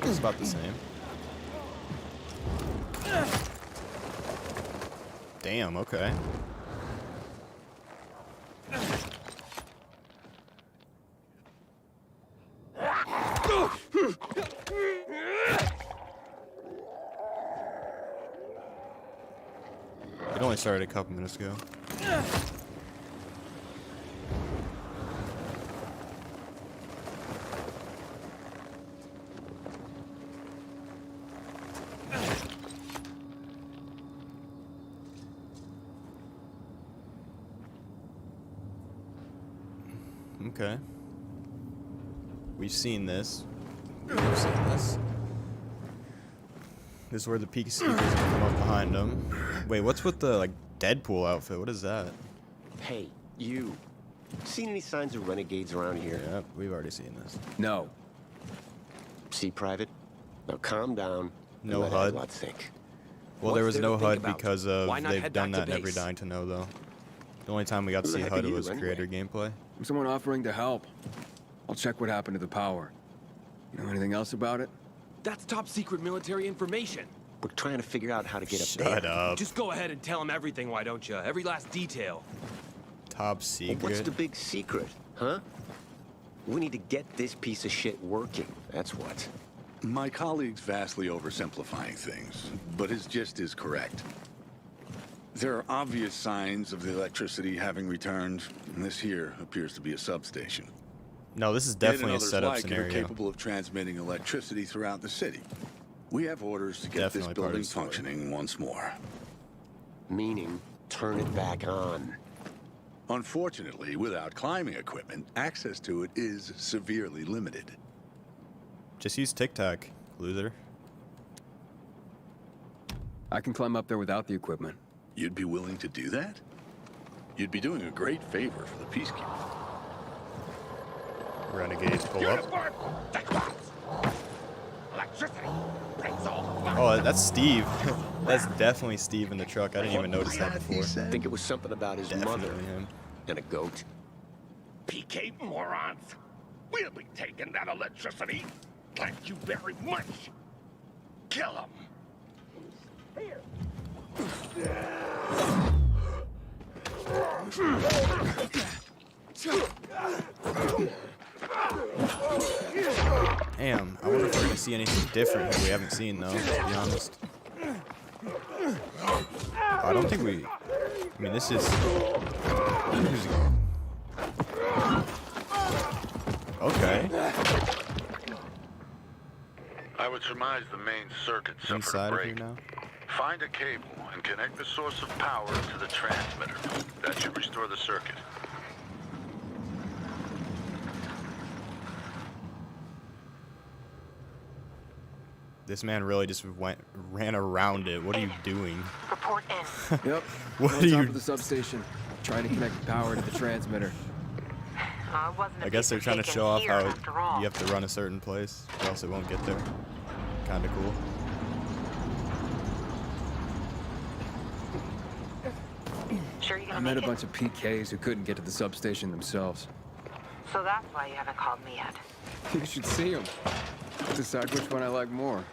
It's about the same. Damn, okay. It only started a couple minutes ago. Okay. We've seen this. We've seen this. This is where the peacekeepers come up behind them. Wait, what's with the like Deadpool outfit? What is that? Hey, you. Seen any signs of renegades around here? Yep, we've already seen this. No. See, Private? Now calm down. and No let HUD. Adlot think. Well, there What's was there no to think HUD about? because of Why not they've head done back that to in every base? Dying to Know though. The only time we got to Who the see heck HUD are you, was anyway? creator gameplay. Someone offering to help. I'll check what happened to the power. You know anything else about it? That's top secret military information. We're trying to figure out how to get up Shut there. up. Just go ahead and tell him everything, why don't you? Every last detail. Top Well, secret. what's the big secret, huh? We need to get this piece of shit working. That's what. My colleague's vastly oversimplifying things, but his gist is correct. There are obvious signs of the electricity having returned, and this here appears to be a substation. No, this is It and definitely a others setup like it are scenario. capable of transmitting electricity throughout the city. We have orders to get Definitely this part of building the story. functioning once more. Meaning, turn it back on. Unfortunately, without climbing equipment, access to it is severely limited. Just use Tic Tac, loser. I can climb up there without the equipment. You'd be willing to do that? You'd be doing a great favor for the Peacekeepers. Renegades pull up. Electricity brings all. Oh, that's Steve. That's definitely Steve in the truck. I didn't even notice that before. I think it was something about his mother Definitely him. and a goat. PK morons. We'll be taking that electricity. Thank you very much. Kill him. Here. Damn, I wonder if we're gonna see anything different here we haven't seen though, to be honest. I don't think we... I mean, this is... Okay. I would surmise the main circuit suffered Inside a of here break. now. Find a cable and connect the source of power to the transmitter. That should restore the circuit. This man really just ran around it. What are you doing? Report in. Yep. What on are top you... of the substation, trying to connect the power to the transmitter. I guess they're trying to show off how you have to run a certain place, or else it won't get there. Kinda cool. Sure you I gonna met a make it? bunch of PKs who couldn't get to the substation themselves. So that's why you haven't called me yet. You should see them. Decide which one I like more.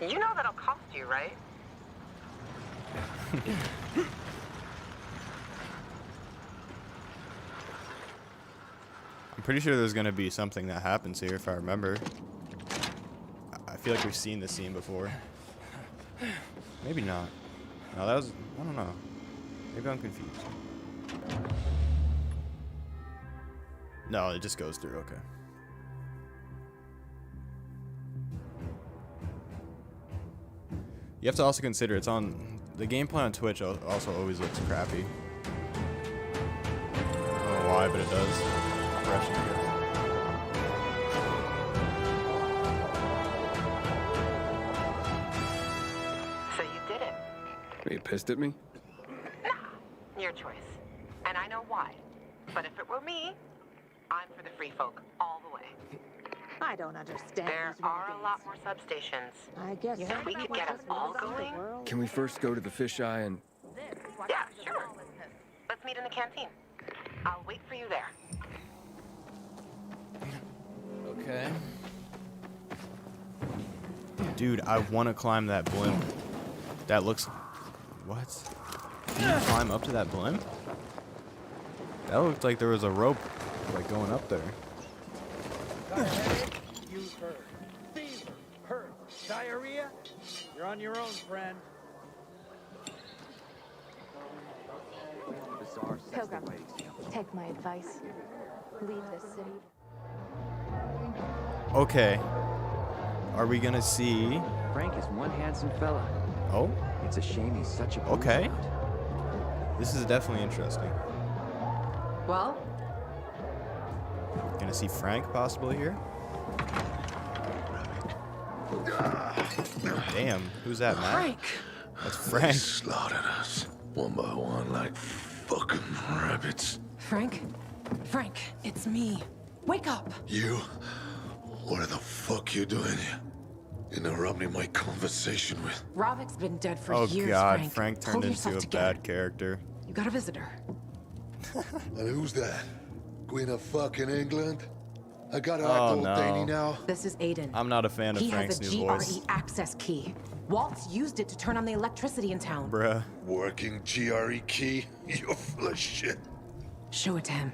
You know that'll cost you, right? I'm pretty sure there's gonna be something that happens here, if I remember. I feel like we've seen this scene before. Maybe not. No, that was... I don't know. Maybe I'm confused. No, it just goes through, okay. You have to also consider it's on... The gameplay on Twitch also always looks crappy. I don't know why, but it does. Refreshing, I guess. So you did it. Are you pissed at me? Nah, your choice. And I know why. But if it were me, I'm for the free folk all the way. I don't understand. There are a lot more substations. I guess You think we could get us all going? Can we first go to the fisheye and... Yeah, sure. Let's meet in the canteen. I'll wait for you there. Okay. Dude, I want to climb that blimp. That looks... What? Can you climb up to that blimp? That looked like there was a rope, like, going up there. You've heard. Fever, hurt, diarrhea? You're on your own, friend. Pilgrim, take my advice. Leave this city. Okay. Are we gonna see... Frank is one handsome fella. Oh? It's a shame he's such a... Okay. This is definitely interesting. Well? Gonna see Frank possibly here? Damn, who's that, Matt? Frank! That's Frank. They slaughtered us, one by one, like fucking rabbits. Frank? Frank, it's me. Wake up! You? What the fuck you doing here? Interrupting my conversation with... Rovik's been dead for Oh years, god, Frank turned Pull into yourself a together. bad character. You got a visitor. And who's that? Queen of fucking England? I gotta act Oh old Danny no. now. This is Aiden. I'm not a fan of He Frank's has a new GRE voice. access key. Waltz used it to turn on the electricity in town. Bruh. Working GRE key? You're full of shit. Show it to him.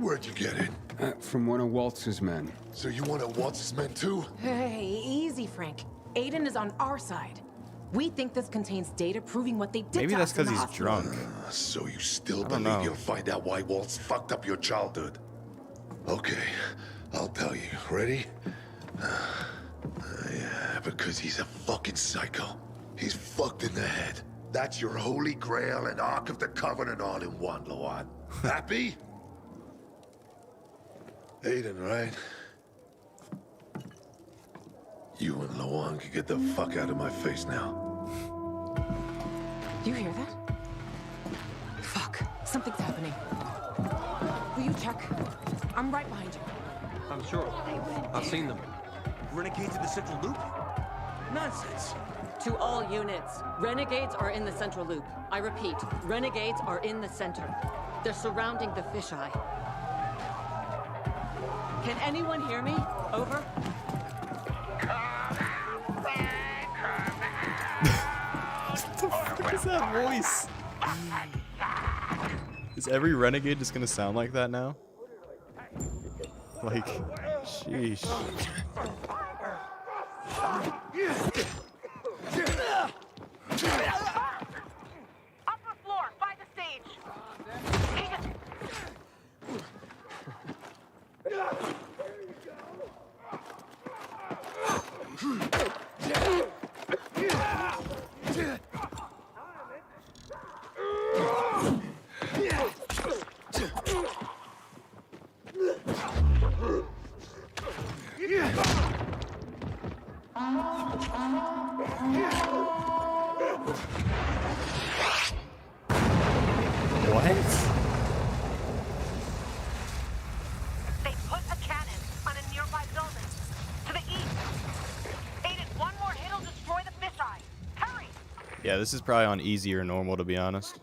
Where'd you get it? From one of Waltz's men. So you want to Waltz's men too? Hey, easy, Frank. Aiden is on our side. We think this contains data proving what they did Maybe to that's us in because the he's hospital. drunk. So you still I don't believe know. you'll find out why Waltz fucked up your childhood? Okay, I'll tell you. Ready? Yeah, because he's a fucking psycho. He's fucked in the head. That's your Holy Grail and Ark of the Covenant all in one, Lawan. Happy? Aiden, right? You and Lawan can get the fuck out of my face now. You hear that? Fuck, something's happening. Will you check? I'm right behind you. I'm sure. I've seen them. Renegades in the Central Loop? Nonsense. To all units, renegades are in the central loop. I repeat, renegades are in the center. They're surrounding the fisheye. Can anyone hear me? Over. is that voice? Is every renegade just gonna sound like that now? Like, sheesh. Upper floor, by the stage. What? They put a cannon on a nearby building. To the east. Aiden, one more hit'll destroy the fisheye. Hurry! Yeah, this is probably on easy or normal, to be honest.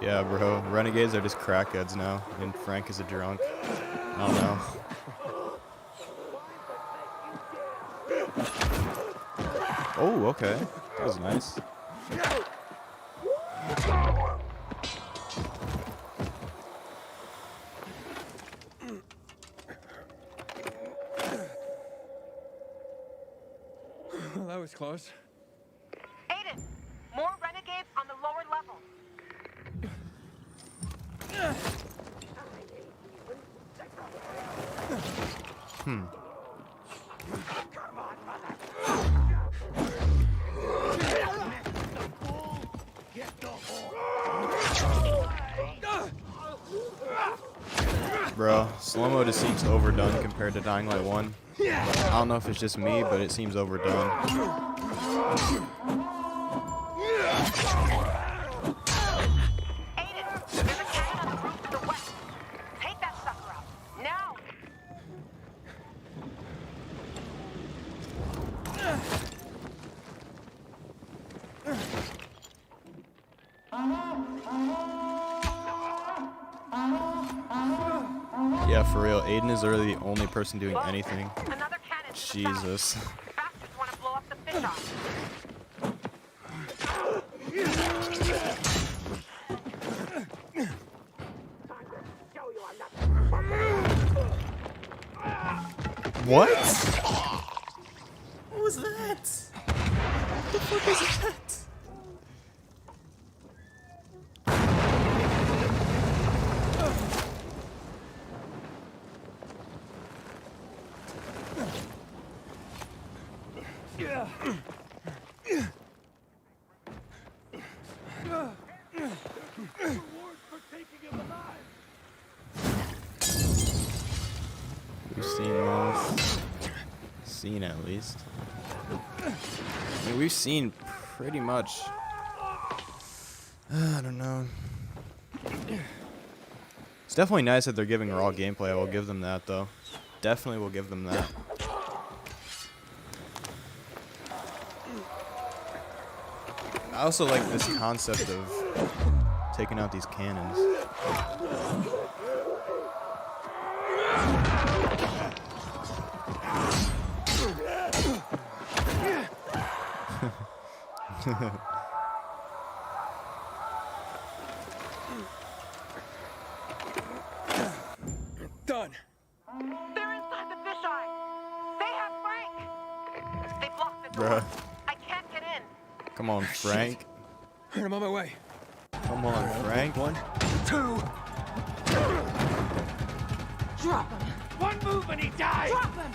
Yeah, bro. Renegades are just crackheads now, and Frank is a drunk. I don't know. Oh, okay. That was nice. Well, that was close. Aiden, more renegades on the lower level. Bro, slow-mo just seems overdone compared to Dying Light 1. I don't know if it's just me, but it seems overdone. Aiden, there's a cannon on the roof to the west. Take that sucker out. Now! Yeah, for real, Aiden is really the only person doing anything. Another cannon to the Jesus. south. Bastards want to blow up the fisheye. What? What was that? What the fuck was that? We've seen those. Seen at least. I mean, we've seen pretty much. I don't know. It's definitely nice that they're giving raw gameplay. I will give them that, though. Definitely will give them that. I also like this concept of taking out these cannons. Done. They're inside the fisheye. They have Frank. They blocked the door. Bruh. I can't get in. Come on, Frank. I'm on my way. Come on, Frank. 1, 2. Drop him. One move and he dies! Drop him.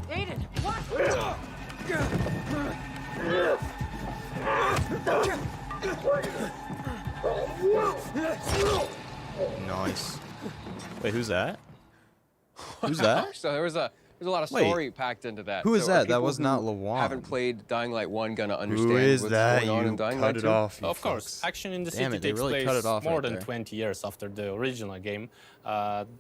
Aiden, what? Nice. Wait, who's that? Who's that? So there was a There's a lot of Wait, story packed into that. who is So are that? That people was not who Lawan. Haven't played Dying Light 1 gonna understand Who is what's that? going on You in Dying cut Light it 2? off, you Of course, fucks. action in the Damn city it, they takes really place cut it off more right than there. 20 years after the original game.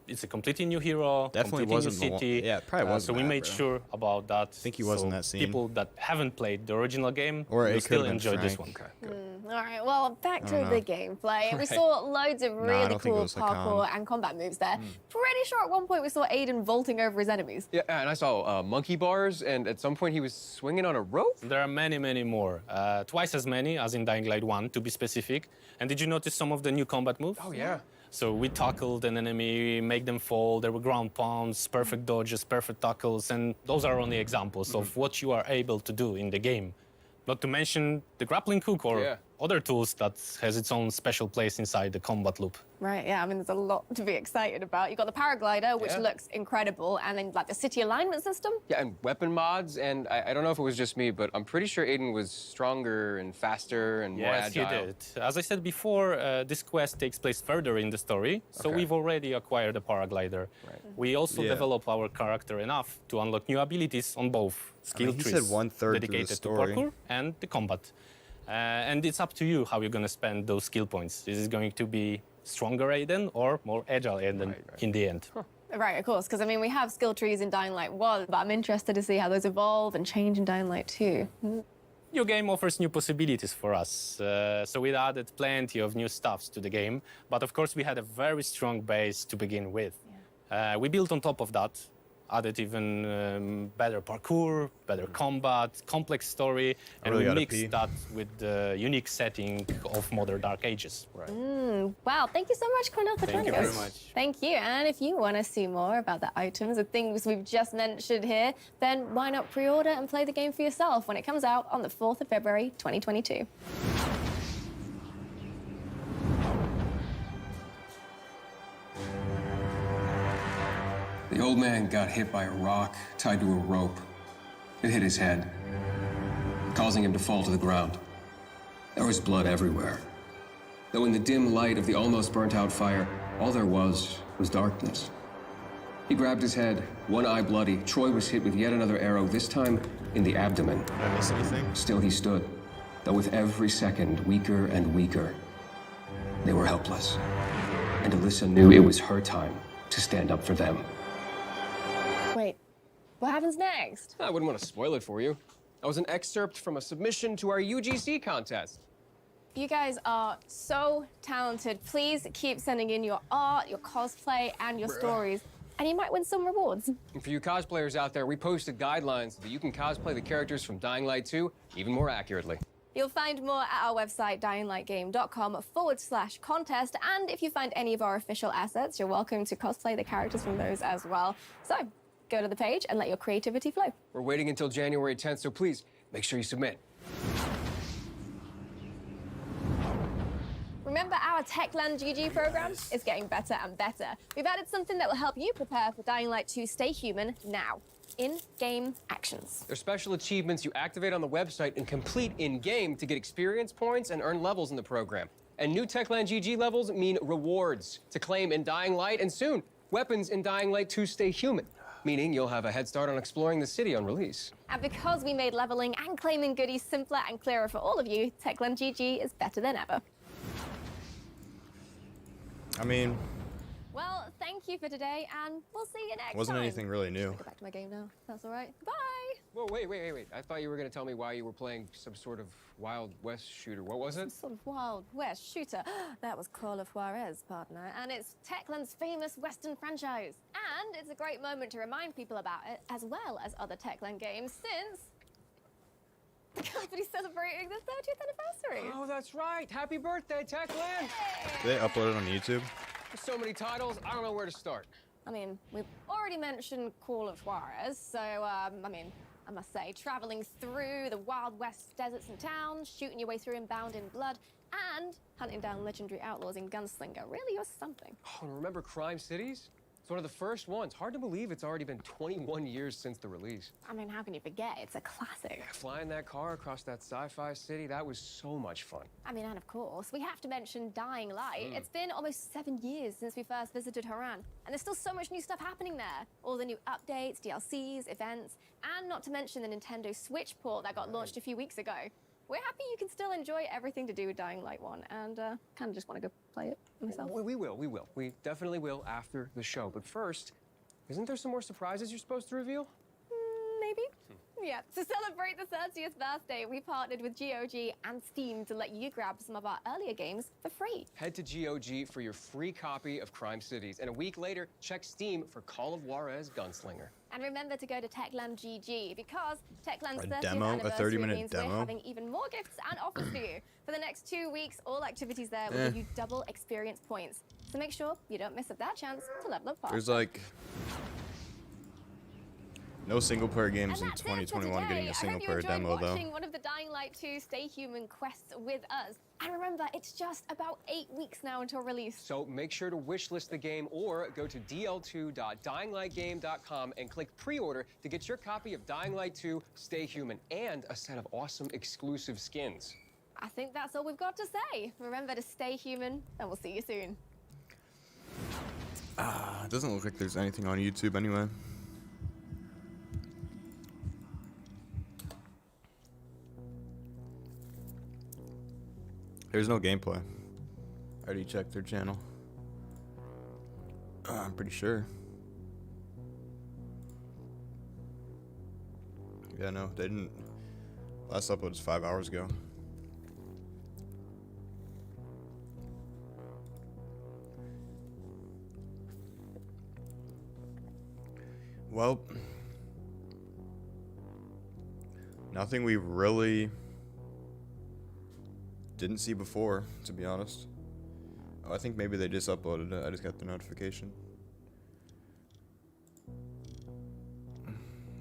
It's a completely new hero, Definitely completely wasn't the new one- city. yeah, it probably wasn't So we that, made bro. sure about that. I think he was in that scene. People that haven't played the original game Or it will could still have been enjoy this one. Frank. All right, well, back I to don't the know. gameplay. We Right. saw loads of Nah, I really don't think it cool was parkour Hakan. and combat moves there. Pretty sure at one point we saw Aiden vaulting over his enemies. Yeah, and I saw monkey bars, and at some point he was swinging on a rope. There are many, many more. Twice as many as in Dying Light 1, to be specific. And did you notice some of the new combat moves? Oh, yeah. So we tackled an enemy, make them fall. There were ground pounds, perfect dodges, perfect tackles, and those are only examples of what you are able to do in the game. Not to mention the grappling hook or other tools that has its own special place inside the combat loop. Right, yeah, I mean, there's a lot to be excited about. You've got the paraglider, which Yeah. looks incredible, and then, like, the city alignment system. Yeah, and weapon mods, and I don't know if it was just me, but I'm pretty sure Aiden was stronger and faster and more Yes, agile. he did. As I said before, this quest takes place further in the story, so Okay. we've already acquired a paraglider. We also Yeah. develop our character enough to unlock new abilities on both skill he trees said 1/3 through the dedicated to story. parkour and the combat. And it's up to you how you're going to spend those skill points. Is it going to be stronger Aiden or more agile Aiden in the end? Right, of course, because, I mean, we have skill trees in Dying Light 1, but I'm interested to see how those evolve and change in Dying Light 2. Your game offers new possibilities for us, so we added plenty of new stuffs to the game, but of course we had a very strong base to begin with. We built on top of that, added even better parkour, better combat, complex story, and really we gotta mixed pee. that with the unique setting of modern Dark Ages. Wow, thank you so much, Cornell, for Thank joining you us. very much. Thank you. And if you want to see more about the items and things we've just mentioned here, then why not pre-order and play the game for yourself when it comes out on the 4th of February, 2022. The old man got hit by a rock tied to a rope. It hit his head, causing him to fall to the ground. There was blood everywhere. Though in the dim light of the almost burnt-out fire, all there was darkness. He grabbed his head, one eye bloody. Troy was hit with yet another arrow, this time in the abdomen. Did I miss anything? Still he stood, though with every second weaker and weaker. They were helpless. And Alyssa knew it was her time to stand up for them. Wait, what happens next? I wouldn't want to spoil it for you. That was an excerpt from a submission to our UGC contest. You guys are so talented. Please keep sending in your art, your cosplay, and your stories, and you might win some rewards. And for you cosplayers out there, we posted guidelines so that you can cosplay the characters from Dying Light 2 even more accurately. You'll find more at our website, dyinglightgame.com/contest. And if you find any of our official assets, you're welcome to cosplay the characters from those as well. So go to the page and let your creativity flow. We're waiting until January 10th, so please make sure you submit. Remember our Techland GG program? It's getting better and better. We've added something that will help you prepare for Dying Light 2 Stay Human now. In-game actions. There's special achievements you activate on the website and complete in-game to get experience points and earn levels in the program. And new Techland GG levels mean rewards to claim in Dying Light, and soon, weapons in Dying Light 2 Stay Human, meaning you'll have a head start on exploring the city on release. And because we made leveling and claiming goodies simpler and clearer for all of you, Techland GG is better than ever. I mean, Well, thank you for today, and we'll see you next wasn't time. anything really new. Go back to my game now. That's all right. Bye. Whoa, wait. I thought you were going to tell me why you were playing some sort of Wild West shooter. What was it? Sort of Wild West shooter. That was Carla Juarez, partner, and it's Techland's famous Western franchise. And it's a great moment to remind people about it, as well as other Techland games, since the company's celebrating the 30th anniversary. Oh, that's right. Happy birthday, Techland! Did they upload it on YouTube? There's so many titles, I don't know where to start. I mean, we've already mentioned Call of Juarez, so, I mean, I must say, traveling through the Wild West deserts and towns, shooting your way through them bound in blood, and hunting down legendary outlaws in Gunslinger really was something. Oh, and remember Crime Cities? It's one of the first ones. Hard to believe it's already been 21 years since the release. I mean, how can you forget? It's a classic. Flying that car across that sci-fi city, that was so much fun. I mean, and of course, we have to mention Dying Light. It's been almost 7 years since we first visited Haran, and there's still so much new stuff happening there. All the new updates, DLCs, events, and not to mention the Nintendo Switch port that got launched a few weeks ago. We're happy you can still enjoy everything to do with Dying Light 1, and kind of just want to go play it myself. We will. We definitely will after the show. But first, isn't there some more surprises you're supposed to reveal? Maybe? Yeah, to celebrate the 30th birthday, we partnered with GOG and Steam to let you grab some of our earlier games for free. Head to GOG for your free copy of Crime Cities, and a week later, check Steam for Call of Juarez Gunslinger. And remember to go to Techland GG because Techland's 30th demo, a anniversary 30-minute means demo? we're having even more gifts and offers for you. For the next 2 weeks, all activities there will give you double experience points. So make sure you don't miss up that chance to level up fast. There's like no single-player games in 2021 getting a single-player demo though. Watching one of the Dying Light 2 Stay Human quests with us. And remember, it's just about 8 weeks now until release. So make sure to wishlist the game or go to dl2.dyinglightgame.com and click pre-order to get your copy of Dying Light 2 Stay Human and a set of awesome exclusive skins. I think that's all we've got to say. Remember to stay human, and we'll see you soon. It doesn't look like there's anything on YouTube anyway. There's no gameplay. I already checked their channel. I'm pretty sure. Yeah, no, they didn't. Last upload was 5 hours ago. Well, nothing we really didn't see before, to be honest. Oh, I think maybe they just uploaded it. I just got the notification.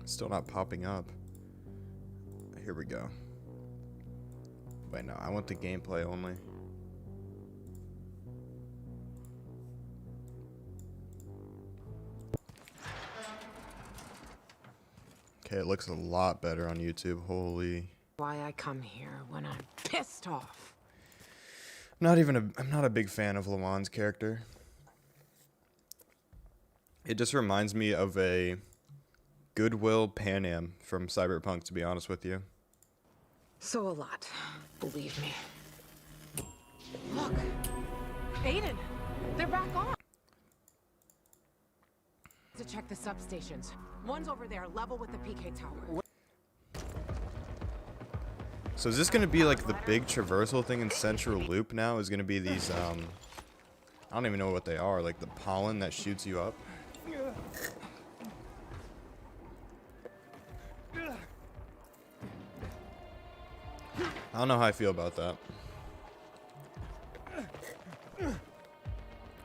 It's still not popping up. Here we go. Wait, no, I want the gameplay only. Okay, it looks a lot better on YouTube. Holy. Why I come here when I'm pissed off. I'm not a big fan of Lawan's character. It just reminds me of a Goodwill Pan Am from Cyberpunk, to be honest with you. So a lot, believe me. Look, Aiden, they're back on. To check the substations. One's over there, level with the PK tower. So is this going to be like the big traversal thing in Central Loop now? Is going to be these, I don't even know what they are, like the pollen that shoots you up? I don't know how I feel about that.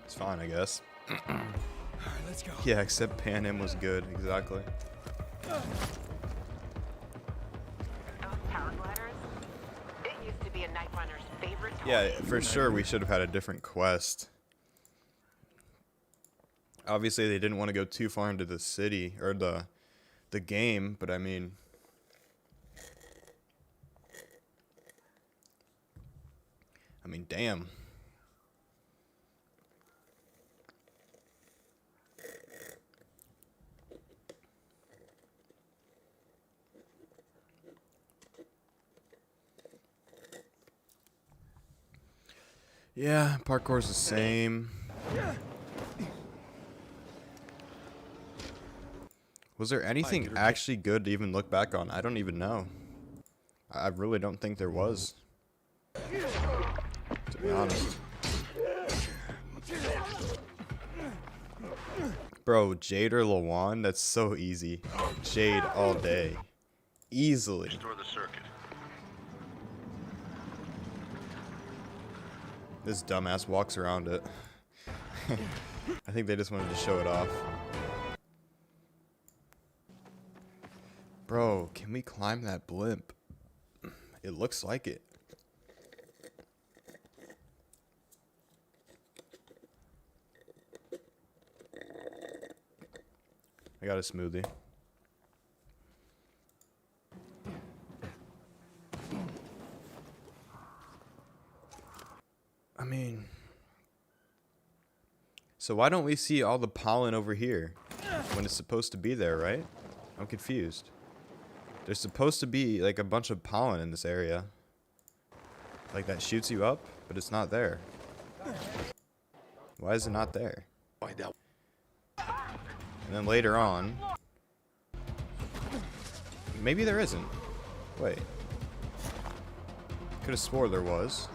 It's fine, I guess. Alright, let's go. Yeah, except Pan Am was good, exactly. Those power gliders, it used to be a Night Runner's favorite toy. Yeah, for sure we should have had a different quest. Obviously they didn't want to go too far into the city, or the game, but I mean... damn. Yeah, parkour's the same. Was there anything actually good to even look back on? I don't even know. I really don't think there was. To be honest. Bro, Jade or Lawan? That's so easy. Jade all day. Easily. Restore the circuit. This dumbass walks around it. I think they just wanted to show it off. Bro, can we climb that blimp? It looks like it. I got a smoothie. I mean, so why don't we see all the pollen over here when it's supposed to be there, right? I'm confused. There's supposed to be like a bunch of pollen in this area. Like that shoots you up, but it's not there. Why is it not there? And then later on, maybe there isn't. Wait. Could have swore there was.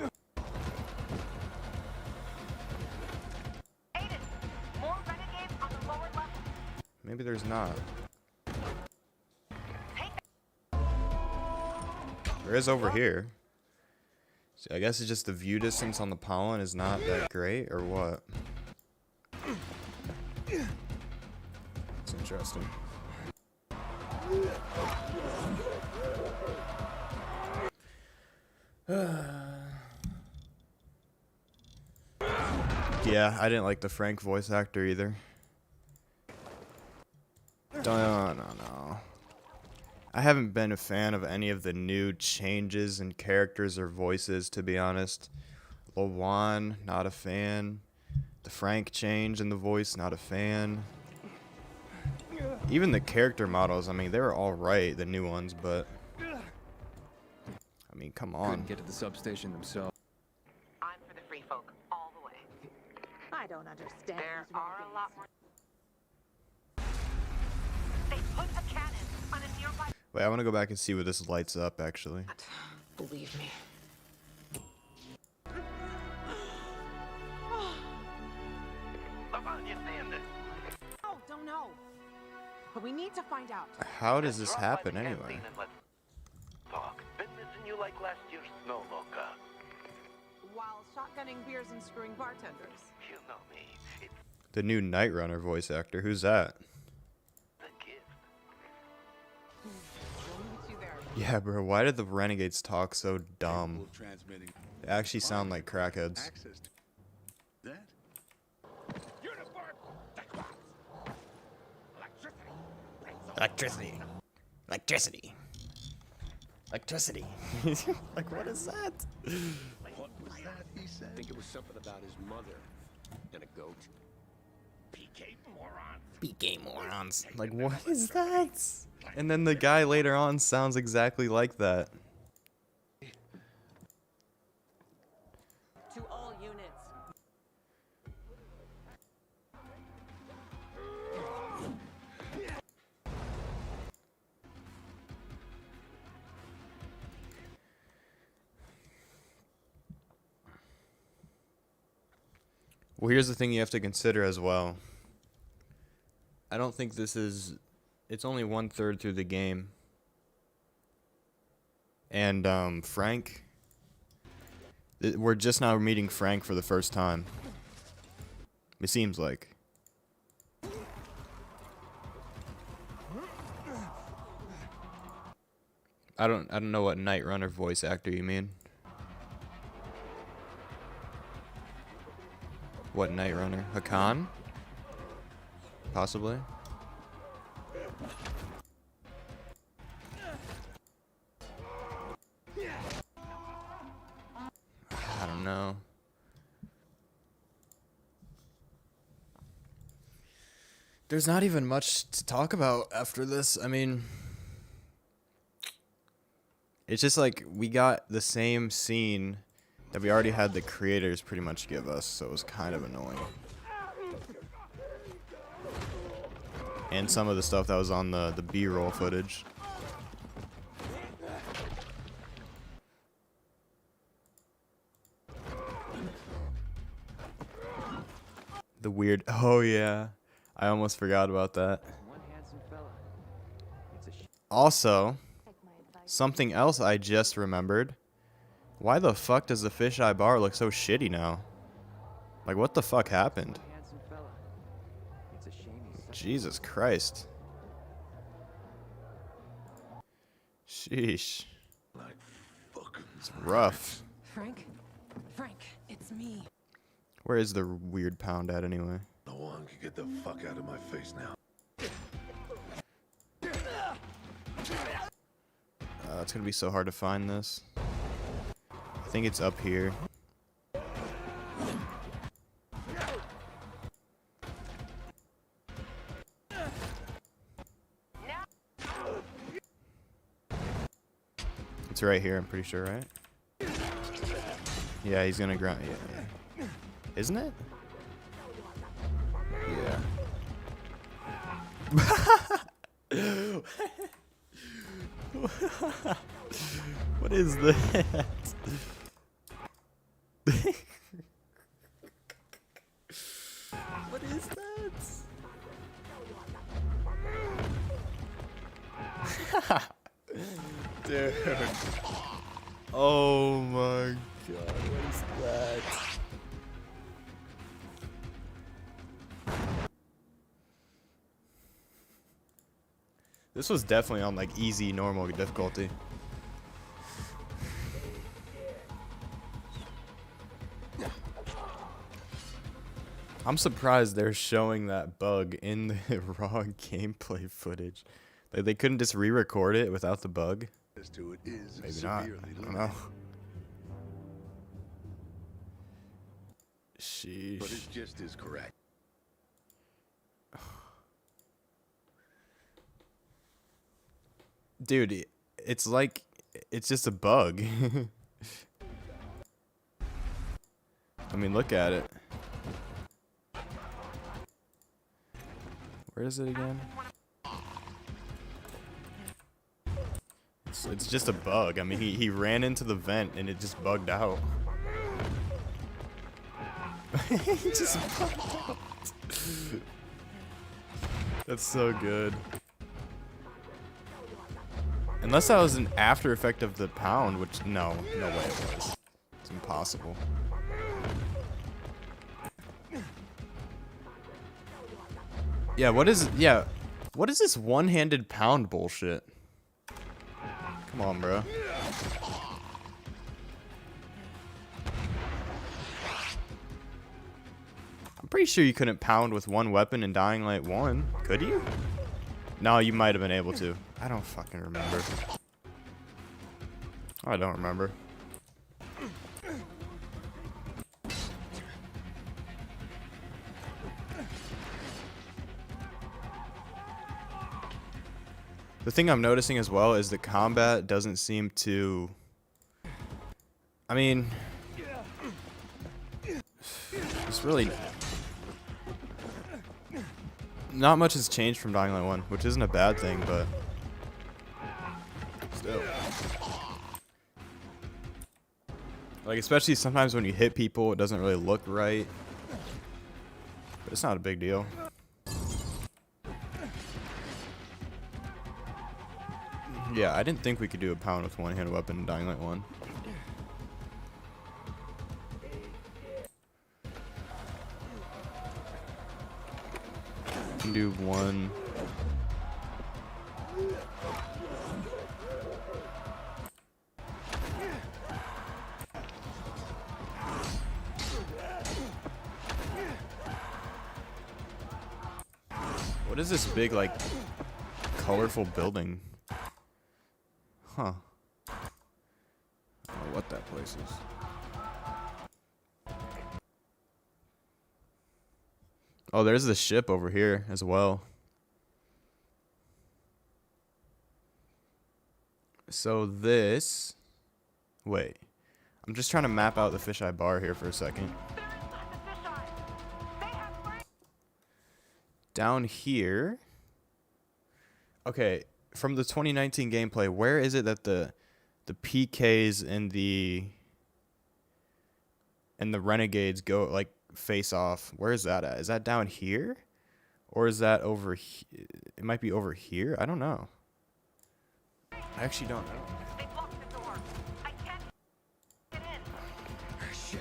Maybe there's not. There is over here. So I guess it's just the view distance on the pollen is not that great, or what? It's interesting. Yeah, I didn't like the Frank voice actor either. No. I haven't been a fan of any of the new changes in characters or voices, to be honest. Lawan, not a fan. The Frank change in the voice, not a fan. Even the character models, I mean, they were alright, the new ones, but... I mean, come on. Couldn't get to the substation themselves. I'm for the free folk all the way. I don't understand. There are a lot more. They put a cannon on a nearby. Wait, I want to go back and see what this lights up, actually. Believe me. Oh, don't know. But we need to find out. How does this happen, anyway? Talk. Been missing you like last year's snow loca. While shotgunning beers and screwing bartenders. You know me. It's The new Night Runner voice actor, who's that? the gift. Yeah, bro, why did the Renegades talk so dumb? They actually sound like crackheads. That? Electricity. Electricity. Electricity. Like, what is that? What was that he said? I think it was something about his mother and a goat. PK morons. BK morons. Like, what is that? And then the guy later on sounds exactly like that. To all units. Well, here's the thing you have to consider as well. I don't think this is... It's only 1/3 through the game. And, Frank... We're just now meeting Frank for the first time. It seems like. I don't know what Night Runner voice actor you mean. What Night Runner? Hakan? Possibly. I don't know. There's not even much to talk about after this. I mean, it's just like we got the same scene that we already had the creators pretty much give us, so it was kind of annoying. And some of the stuff that was on the B-roll footage. The weird... Oh, yeah. I almost forgot about that. Also, something else I just remembered. Why the fuck does the fisheye bar look so shitty now? Like, what the fuck happened? Jesus Christ. Sheesh. It's rough. Frank? Frank, it's me. Where is the weird pound at anyway? No one can get the fuck out of my face now. It's gonna be so hard to find this. I think it's up here. It's right here, I'm pretty sure, right? Yeah, he's gonna grind. Yeah. Isn't it? Yeah. What is that? What is that? Dude. Oh my god, what is that? This was definitely on like easy, normal difficulty. I'm surprised they're showing that bug in the raw gameplay footage. Like they couldn't just re-record it without the bug. Maybe not. I don't know. Sheesh. But it's just as correct. Dude, it's like it's just a bug. I mean, look at it. Where is it again? It's just a bug. I mean, he ran into the vent and it just bugged out. He just bugged out. That's so good. Unless that was an after effect of the pound, which no way it was. It's impossible. Yeah, what is this one-handed pound bullshit? Come on, bro. I'm pretty sure you couldn't pound with one weapon in Dying Light 1. Could you? No, you might have been able to. I don't fucking remember. I don't remember. The thing I'm noticing as well is the combat doesn't seem to... I mean... It's really... Not much has changed from Dying Light 1, which isn't a bad thing, but... Still. Like, especially sometimes when you hit people, it doesn't really look right. But it's not a big deal. Yeah, I didn't think we could do a pound with one-handed weapon in Dying Light 1. Can do one. What is this big, like, colorful building? Huh. I don't know what that place is. Oh, there's the ship over here as well. So this... Wait. I'm just trying to map out the fisheye bar here for a second. Down here... Okay, from the 2019 gameplay, where is it that the PKs and the Renegades go, like, face off? Where is that at? Is that down here? Or is that over here? It might be over here? I don't know. I actually don't know. Shit.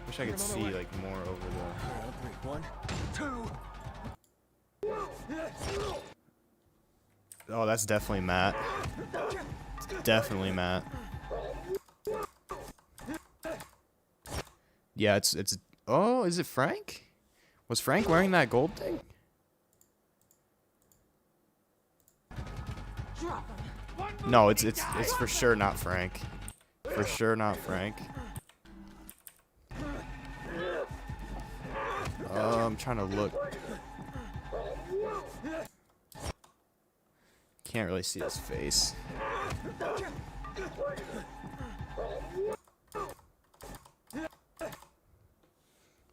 Wish I could see, like, more over the... 1, 2. Oh, that's definitely Matt. Definitely Matt. Yeah, it's... Oh, is it Frank? Was Frank wearing that gold thing? Drop him. 1 No, it's for sure not Frank. For sure not Frank. I'm trying to look. Can't really see his face.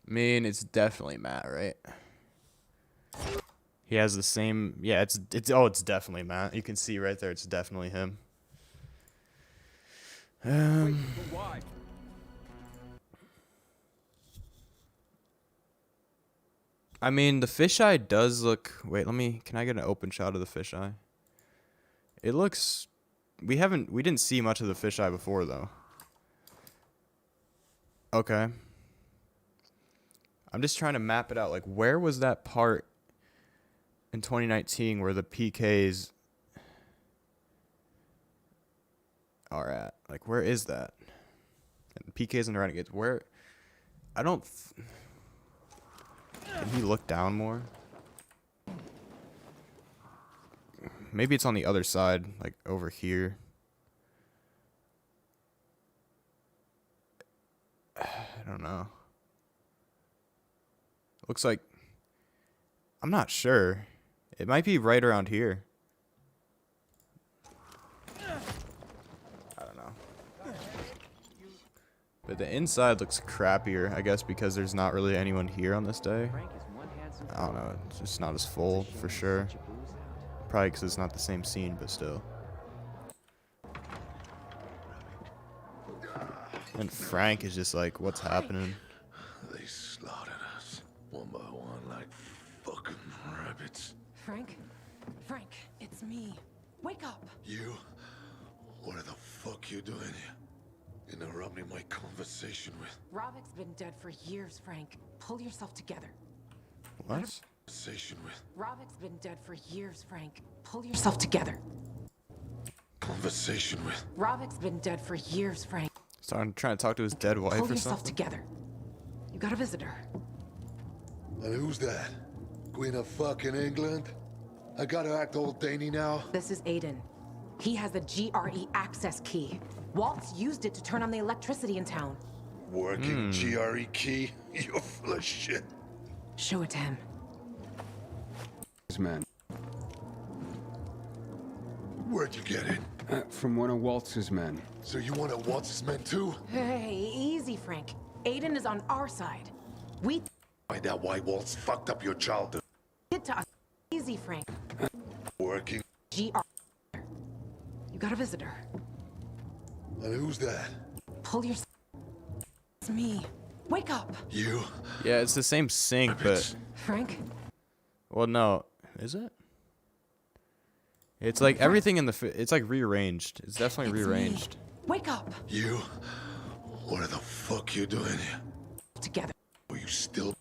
I mean, it's definitely Matt, right? He has the same. Yeah, it's definitely Matt. You can see right there. It's definitely him. Why? I mean, the fisheye does look. Wait, can I get an open shot of the fisheye? It looks. We didn't see much of the fisheye before though. Okay. I'm just trying to map it out. Like, where was that part in 2019 where the PKs are at? Like, where is that? And PKs and the Renegades. Where? I don't. Can he look down more? Maybe it's on the other side, like over here. I don't know. Looks like, I'm not sure. It might be right around here. I don't know. But the inside looks crappier, I guess, because there's not really anyone here on this day. I don't know. It's just not as full, for sure. Probably because it's not the same scene, but still. And Frank is just like, what's happening? They slaughtered us one by one like fucking rabbits. Frank? Frank, it's me. Wake up! You? What the fuck you doing here? Interrupting my conversation with... Rovik's been dead for years, Frank. Pull yourself together. What? Conversation with... Rovik's been dead for years, Frank. Pull yourself together. Conversation with... Rovik's been dead for years, Frank. So I'm trying to talk to his dead wife Pull or yourself something? together. You got a visitor. And who's that? Queen of fucking England? I gotta act old Danny now? This is Aiden. He has the GRE access key. Waltz used it to turn on the electricity in town. Working GRE key? You're full of shit. Show it to him. His man. Where'd you get it? From one of Waltz's men. So you want to Waltz's men too? Hey, easy, Frank. Aiden is on our side. We Find out why Waltz fucked up your childhood. did to us. Easy, Frank. Working. GR. You got a visitor. And who's that? Pull your. It's me. Wake up. You? Yeah, it's the same sync, but... Frank? Well, no. Is it? It's like everything in the... It's like rearranged. It's definitely rearranged. Wake up. You? What the fuck you doing here? Together. Are you still...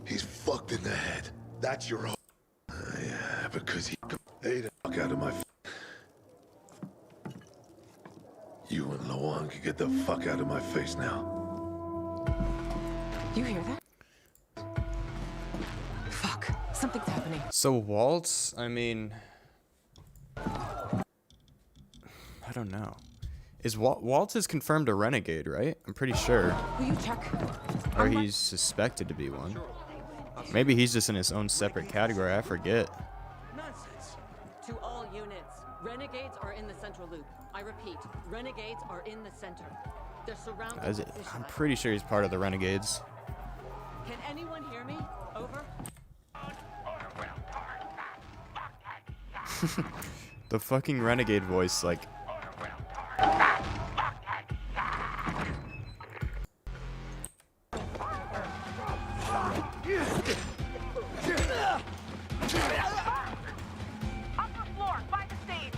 He's fucked in the head. That's your own... yeah, because he... Hey, the fuck out of my... You and Lawan can get the fuck out of my face now. You hear that? Fuck. Something's happening. So Waltz, I mean... I don't know. Is Waltz is confirmed a renegade, right? I'm pretty sure. Will you check? Or he's suspected to be one. Maybe he's just in his own separate category. I forget. Nonsense. To all units, renegades are in the central loop. I repeat, renegades are in the center. They're surrounded. I'm pretty sure he's part of the renegades. Can anyone hear me? Over. The fucking renegade voice, like... Upper floor, by the stage.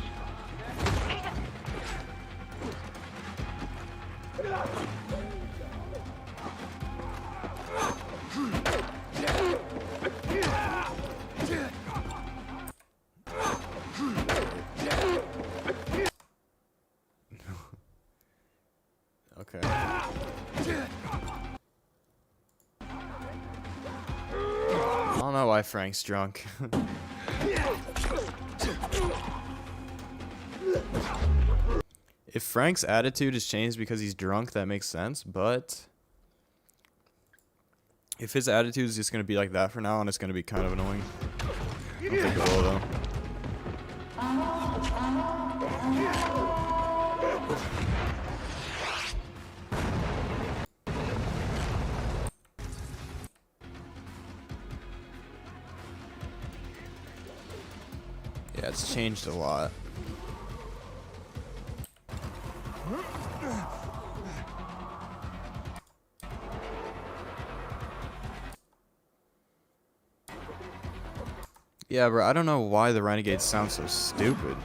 Okay. I don't know why Frank's drunk. If Frank's attitude has changed because he's drunk, that makes sense, but if his attitude is just going to be like that for now on, it's going to be kind of annoying. I don't think it will, though. Yeah, it's changed a lot. Yeah, bro, I don't know why the Renegades sound so stupid.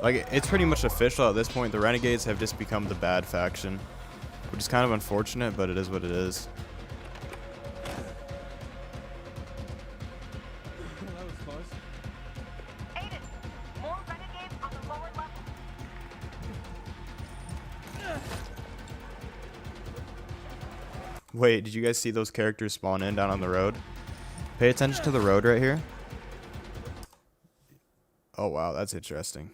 Like, it's pretty much official at this point. The Renegades have just become the bad faction. Which is kind of unfortunate, but it is what it is. That was close. Aiden, more renegades on the lower level. Wait, did you guys see those characters spawn in down on the road? Pay attention to the road right here. Oh, wow, that's interesting.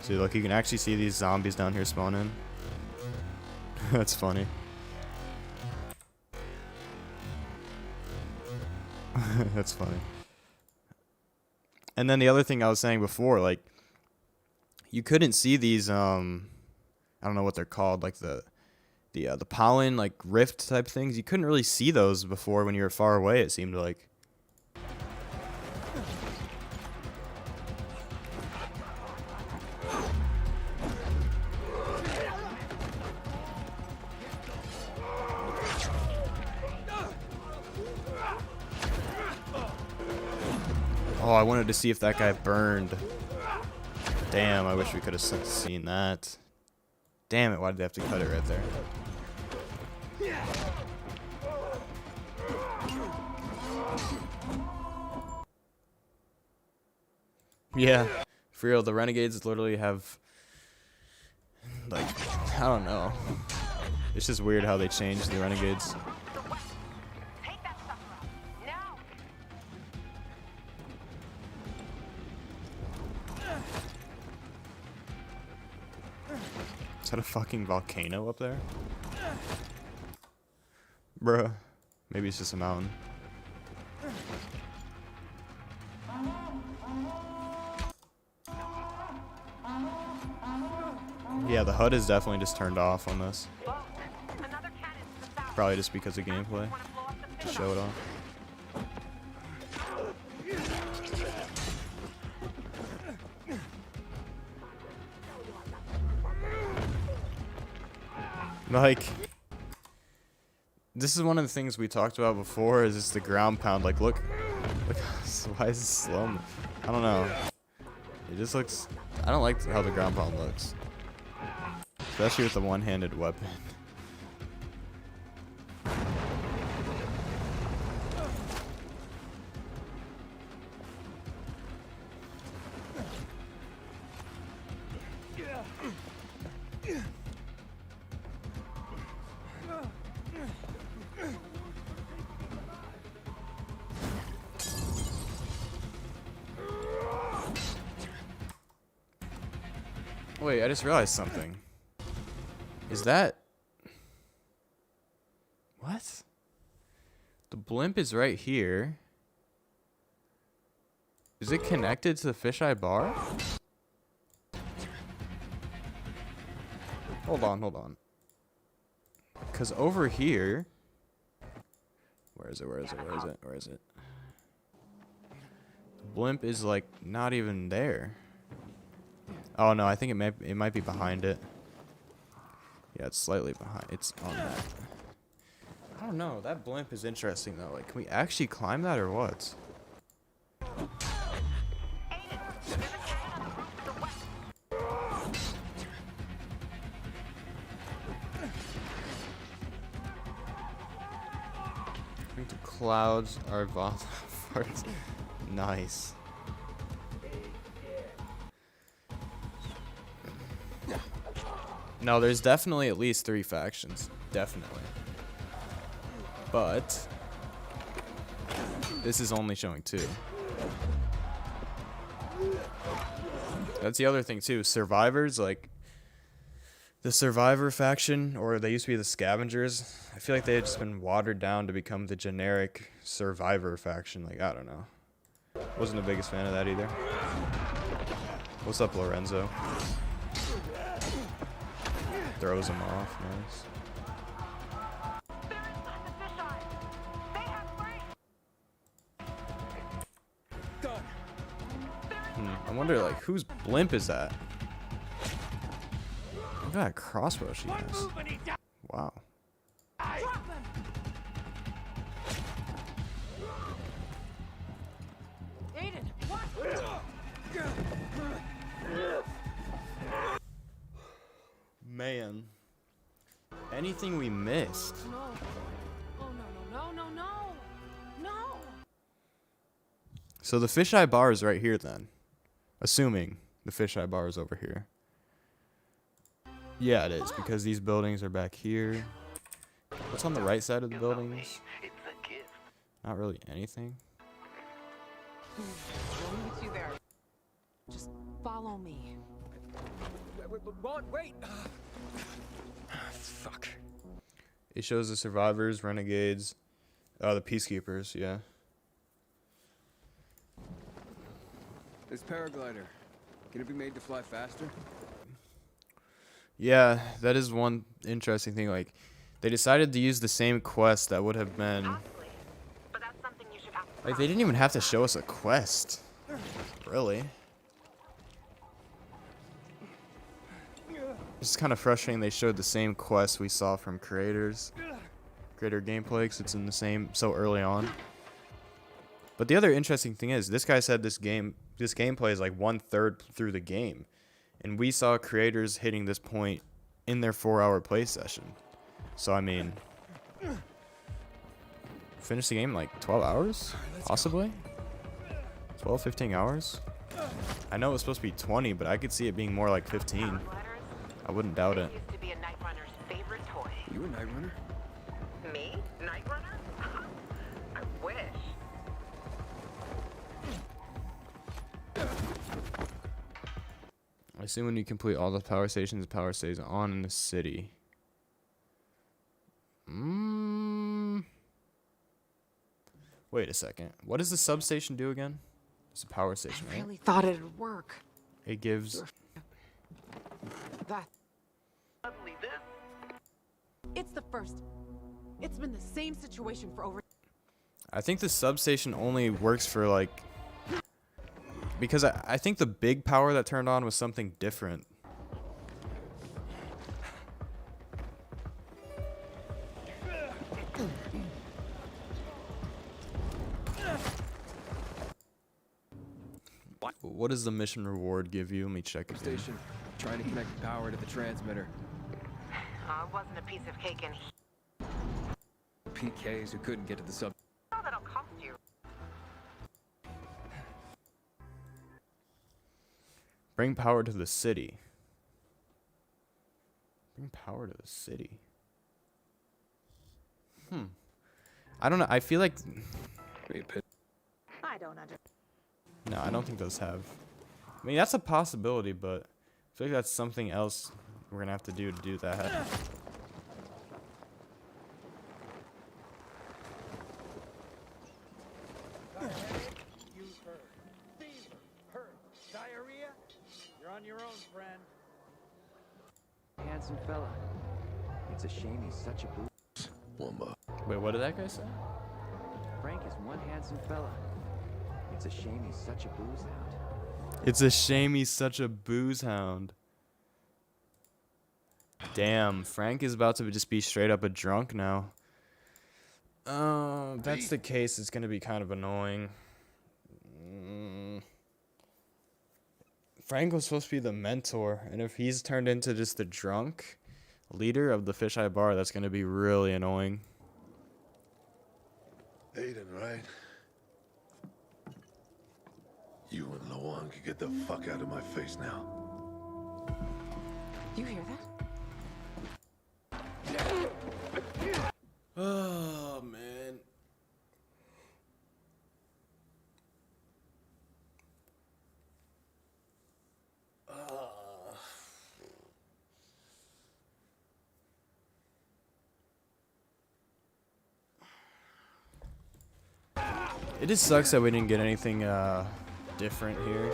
See, look, you can actually see these zombies down here spawn in. That's funny. That's funny. And then the other thing I was saying before, like, you couldn't see these, I don't know what they're called, like the pollen, like, rift type things. You couldn't really see those before when you were far away, it seemed like. Oh, I wanted to see if that guy burned. Damn, I wish we could have seen that. Damn it, why did they have to cut it right there? Yeah, for real, the Renegades literally have, like, I don't know. It's just weird how they changed the Renegades. Is that a fucking volcano up there? Bruh. Maybe it's just a mountain. Yeah, the HUD is definitely just turned off on this. Probably just because of gameplay. To show it off. Like, this is one of the things we talked about before, is just the ground pound. Like, look, why is it slow? I don't know. It just looks, I don't like how the ground pound looks. Especially with the one-handed weapon. Wait, I just realized something. Is that... What? The blimp is right here. Is it connected to the fisheye bar? Hold on, hold on. Because over here... Where is it, where is it, where is it, where is it? The blimp is, like, not even there. Oh no, I think it might be behind it. Yeah, it's slightly behind. It's on that. I don't know. That blimp is interesting though. Like, can we actually climb that or what? I think the clouds are farts. Nice. No, there's definitely at least 3 factions. Definitely. But this is only showing 2. That's the other thing too. Survivors, like the Survivor faction, or they used to be the Scavengers. I feel like they had just been watered down to become the generic Survivor faction. Like, I don't know. Wasn't the biggest fan of that either. What's up, Lorenzo? Throws him off. Nice. I wonder, like, whose blimp is that? Look at that crossbow she has. Wow. Aiden, what? Man. Anything we missed? No. Oh, no. No. So the fisheye bar is right here then. Assuming the fisheye bar is over here. Yeah, it is, because these buildings are back here. What's on the right side of the buildings? Not really anything. We'll meet you there. Just follow me. Wait. Fuck. It shows the survivors, renegades, the peacekeepers, yeah. This paraglider, can it be made to fly faster? Yeah, that is one interesting thing. Like, they decided to use the same quest that would have been... Like, they didn't even have to show us a quest. Really. It's kind of frustrating they showed the same quest we saw from creator gameplay, because it's in the same so early on. But the other interesting thing is, this guy said this gameplay is like 1/3 through the game, and we saw creators hitting this point in their 4-hour play session. So I mean, finish the game in like 12 hours, possibly 12, 15 hours. I know it was supposed to be 20, but I could see it being more like 15. I wouldn't doubt it. Used to be a Night Runner's favorite toy. You a Night Runner? Me? Night Runner? I wish. I assume when you complete all the power stations, the power stays on in the city. Wait a second. What does the substation do again? It's a power station, I right? really thought it'd work. It gives... That. It's the first. It's been the same situation for over. I think the substation only works for, like... Because I think the big power that turned on was something different. What does the mission reward give you? Let me check it. Station, trying to connect the power to the transmitter. It wasn't a piece of cake and PKs who couldn't get to the sub. how that'll cost you. Bring power to the city. Bring power to the city. I don't know. I feel like... I don't understand. No, I don't think those have... I mean, that's a possibility, but I feel like that's something else we're going to have to do that. You heard. Fever, hurt, diarrhea? You're on your own, friend. Handsome fella. It's a shame he's such a boob. Wait, what did that guy say? Frank is one handsome fella. It's a shame he's such a booze hound. It's a shame he's such a booze hound. Damn, Frank is about to just be straight up a drunk now. If that's the case, it's going to be kind of annoying. Frank was supposed to be the mentor, and if he's turned into just the drunk leader of the fisheye bar, that's going to be really annoying. Aiden, right? You and Luan can get the fuck out of my face now. You hear that? It just sucks that we didn't get anything different here.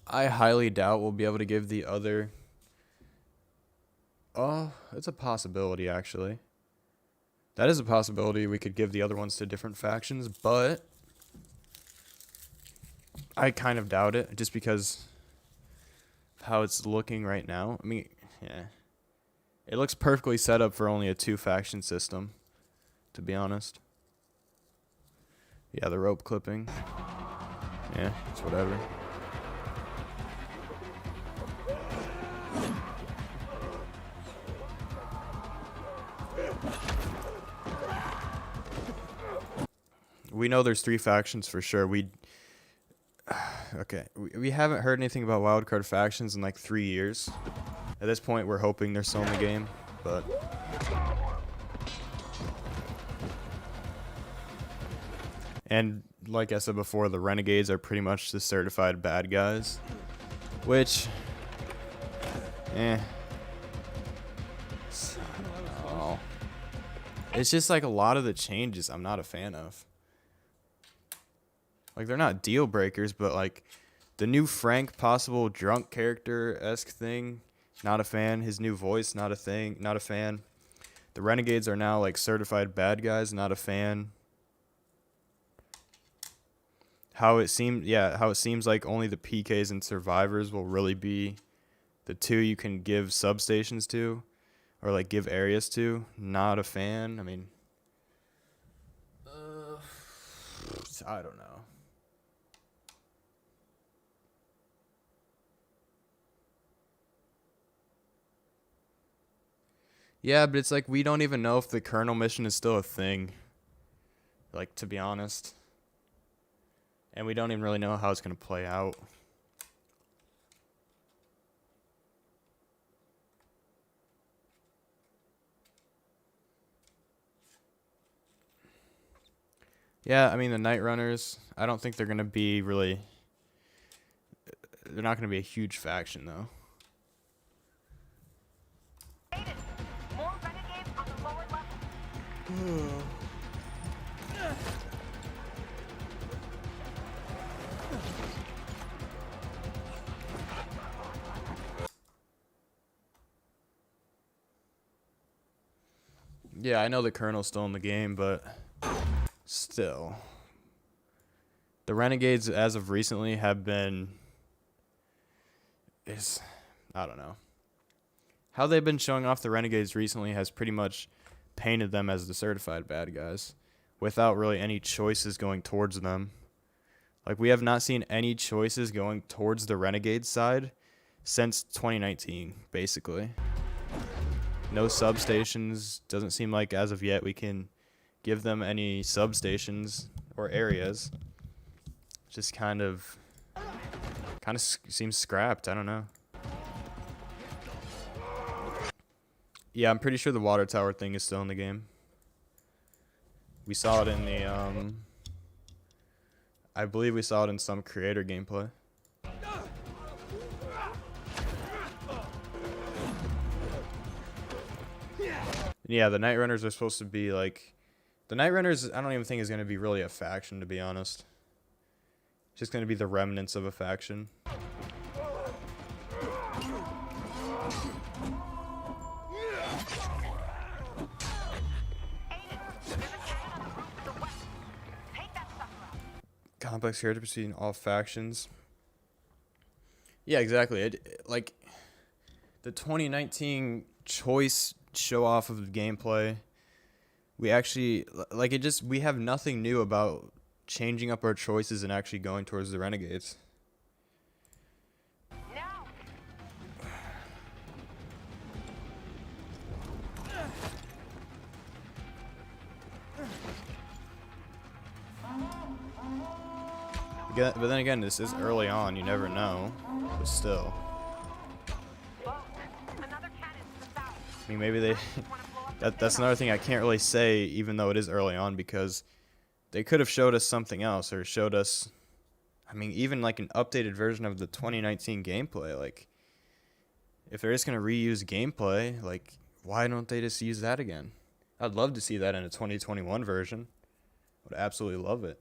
I highly doubt we'll be able to give the other... Oh, it's a possibility, actually. That is a possibility we could give the other ones to different factions, but... I kind of doubt it, just because of how it's looking right now. I mean, yeah. It looks perfectly set up for only a 2-faction system, to be honest. Yeah, the rope clipping. Yeah, it's whatever. We know there's 3 factions for sure. Okay, we haven't heard anything about wildcard factions in like 3 years. At this point, we're hoping they're still in the game, but... And like I said before, the Renegades are pretty much the certified bad guys, which... Oh. It's just like a lot of the changes I'm not a fan of. Like, they're not deal breakers, but like the new Frank possible drunk character-esque thing, not a fan. His new voice, not a thing, not a fan. The Renegades are now like certified bad guys, not a fan. How it seems like only the PKs and survivors will really be the 2 you can give substations to, or like give areas to. Not a fan. I mean, I don't know. Yeah, but it's like we don't even know if the Colonel mission is still a thing. Like, to be honest. And we don't even really know how it's going to play out. Yeah, I mean, the Night Runners, I don't think they're going to be really... They're not going to be a huge faction, though. More renegades on the lower level. Yeah, I know the Colonel's still in the game, but still. The Renegades, as of recently, have been... I don't know. How they've been showing off the Renegades recently has pretty much painted them as the certified bad guys, without really any choices going towards them. Like, we have not seen any choices going towards the Renegades side since 2019, basically. No substations. Doesn't seem like as of yet we can give them any substations or areas. Just kind of seems scrapped. I don't know. Yeah, I'm pretty sure the water tower thing is still in the game. We saw it in the I believe we saw it in some creator gameplay. Yeah, the Night Runners are supposed to be like... The Night Runners, I don't even think is going to be really a faction, to be honest. It's just going to be the remnants of a faction. Complex character between all factions. Yeah, exactly. Like, the 2019 choice show off of the gameplay, we actually like it. Just we have nothing new about changing up our choices and actually going towards the Renegades. But then again, this is early on. You never know. But still. I mean, maybe That's another thing I can't really say, even though it is early on, because they could have showed us something else, or showed us, I mean, even like an updated version of the 2019 gameplay. Like, if they're just going to reuse gameplay, like, why don't they just use that again? I'd love to see that in a 2021 version. Would absolutely love it.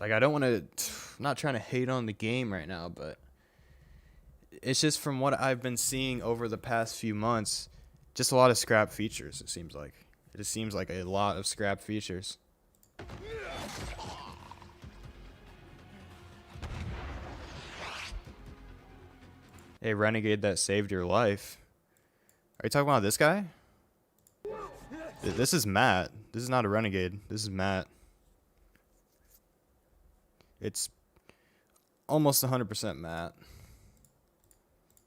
Like, I don't want to, I'm not trying to hate on the game right now, but it's just from what I've been seeing over the past few months, just a lot of scrap features, it seems like. It just seems like a lot of scrap features. Hey, renegade that saved your life. Are you talking about this guy? This is Matt. This is not a renegade. This is Matt. It's almost 100% Matt.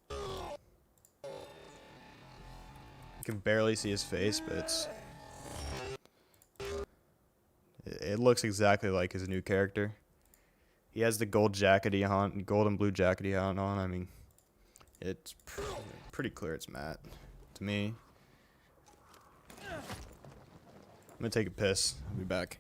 You can barely see his face, but it looks exactly like his new character. He has the gold jackety on, gold and blue jackety on. I mean, it's pretty clear it's Matt to me. I'm gonna take a piss. I'll be back.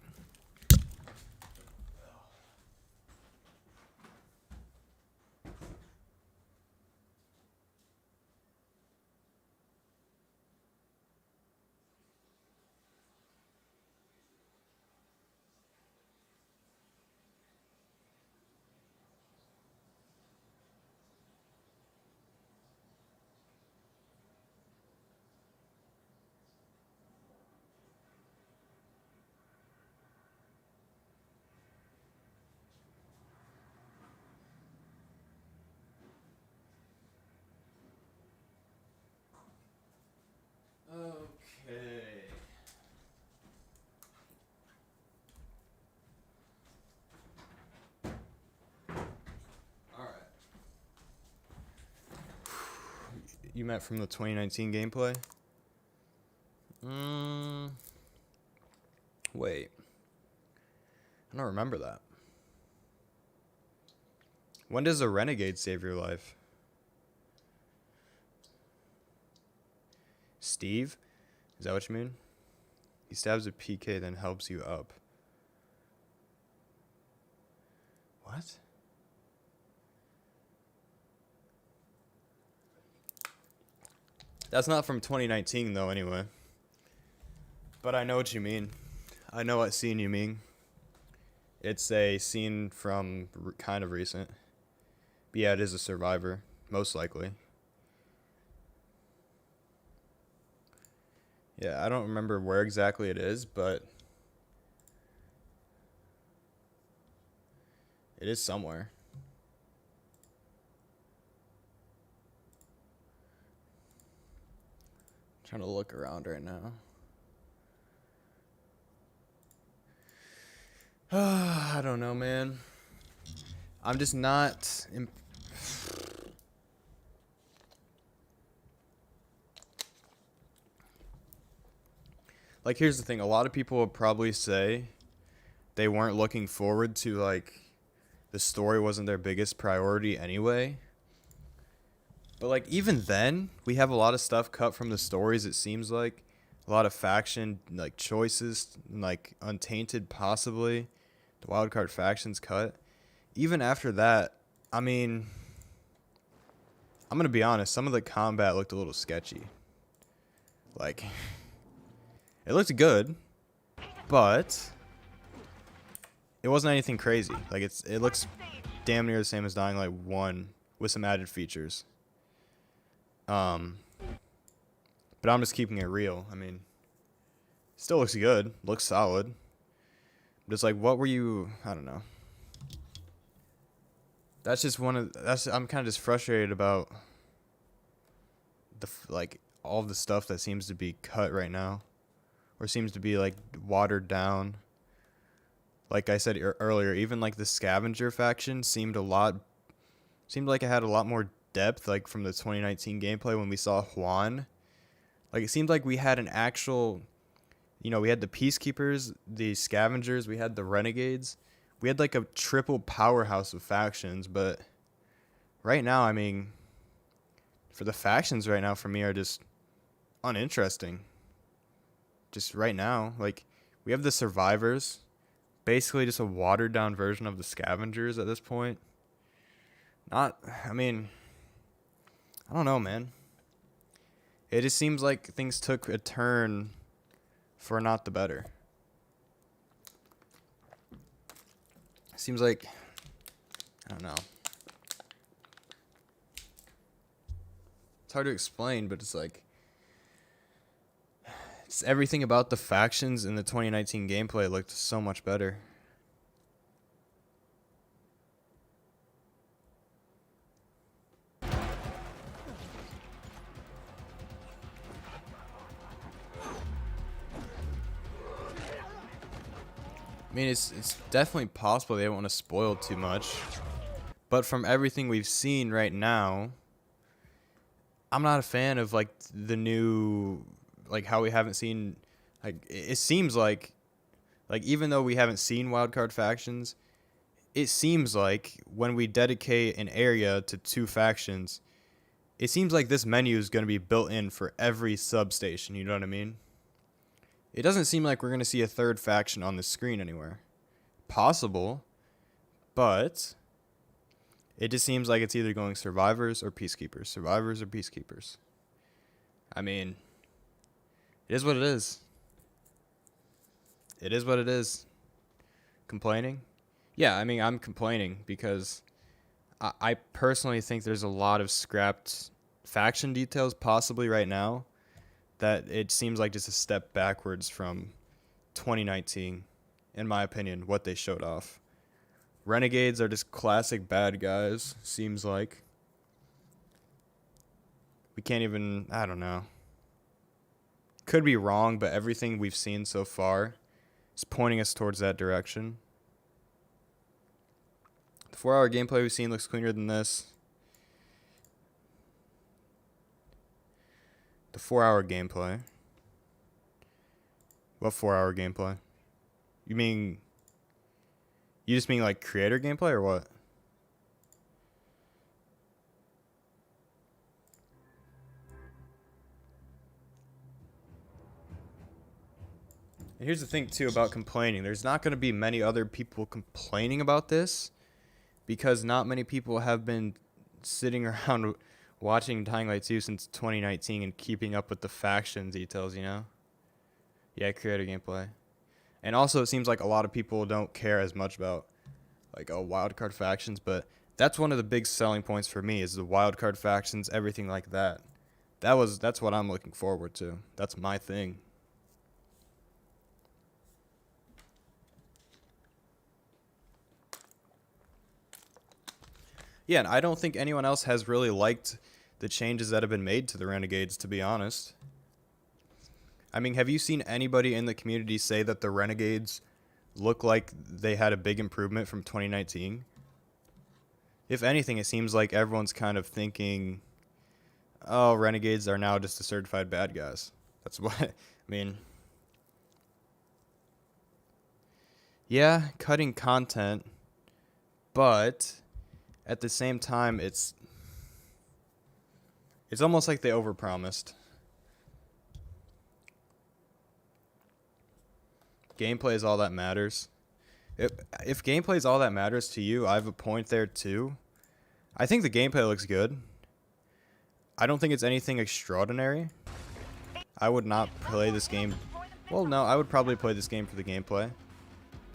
Okay. All right. You meant from the 2019 gameplay? Wait. I don't remember that. When does a renegade save your life? Steve? Is that what you mean? He stabs a PK, then helps you up. What? That's not from 2019 though, anyway. But I know what you mean. I know what scene you mean. It's a scene from kind of recent. But yeah, it is a survivor, most likely. Yeah, I don't remember where exactly it is, but it is somewhere. I'm trying to look around right now. I don't know, man. I'm just not... Like, here's the thing. A lot of people would probably say they weren't looking forward to, like, the story wasn't their biggest priority anyway. But, like, even then, we have a lot of stuff cut from the stories, it seems like. A lot of faction, like, choices, like, untainted, possibly. The wildcard factions cut. Even after that, I mean, I'm going to be honest. Some of the combat looked a little sketchy. Like... It looked good, but it wasn't anything crazy. Like it looks damn near the same as Dying Light 1 with some added features. But I'm just keeping it real. I mean, still looks good, looks solid. But it's like, what were you? I don't know. That's just I'm kind of just frustrated about like all of the stuff that seems to be cut right now. Or seems to be like watered down. Like I said earlier, even like the scavenger faction seemed like it had a lot more depth, like from the 2019 gameplay when we saw Juan. Like, it seemed like we had an actual, you know, we had the Peacekeepers, the Scavengers, we had the Renegades. We had like a triple powerhouse of factions, but right now, I mean, for the factions right now for me are just uninteresting. Just right now, like, we have the Survivors, basically just a watered down version of the Scavengers at this point. I mean, I don't know, man. It just seems like things took a turn for not the better. Seems like, I don't know. It's hard to explain, but it's like, it's everything about the factions in the 2019 gameplay looked so much better. I mean, it's definitely possible they don't want to spoil too much, but from everything we've seen right now, I'm not a fan of like the new, like how we haven't seen, like it seems like even though we haven't seen wildcard factions, it seems like when we dedicate an area to 2 factions, it seems like this menu is going to be built in for every substation, you know what I mean? It doesn't seem like we're going to see a 3rd faction on the screen anywhere. Possible, but it just seems like it's either going Survivors or Peacekeepers. Survivors or Peacekeepers. I mean, it is what it is. It is what it is. Complaining? Yeah, I mean, I'm complaining because I personally think there's a lot of scrapped faction details possibly right now that it seems like just a step backwards from 2019, in my opinion, what they showed off. Renegades are just classic bad guys, seems like. We can't even, I don't know. Could be wrong, but everything we've seen so far is pointing us towards that direction. The 4-hour gameplay we've seen looks cleaner than this. The 4-hour gameplay. What 4-hour gameplay? You just mean like creator gameplay or what? And here's the thing too about complaining. There's not going to be many other people complaining about this because not many people have been sitting around watching Dying Light 2 since 2019 and keeping up with the faction details, you know? Yeah, creator gameplay. And also, it seems like a lot of people don't care as much about, like, wildcard factions, but that's one of the big selling points for me is the wildcard factions, everything like that. That's what I'm looking forward to. That's my thing. Yeah, and I don't think anyone else has really liked the changes that have been made to the Renegades, to be honest. I mean, have you seen anybody in the community say that the Renegades look like they had a big improvement from 2019? If anything, it seems like everyone's kind of thinking, oh, Renegades are now just the certified bad guys. That's what, I mean. Yeah, cutting content, but at the same time, it's almost like they overpromised. Gameplay is all that matters. If gameplay is all that matters to you, I have a point there too. I think the gameplay looks good. I don't think it's anything extraordinary. I would not play this game. Well, no, I would probably play this game for the gameplay.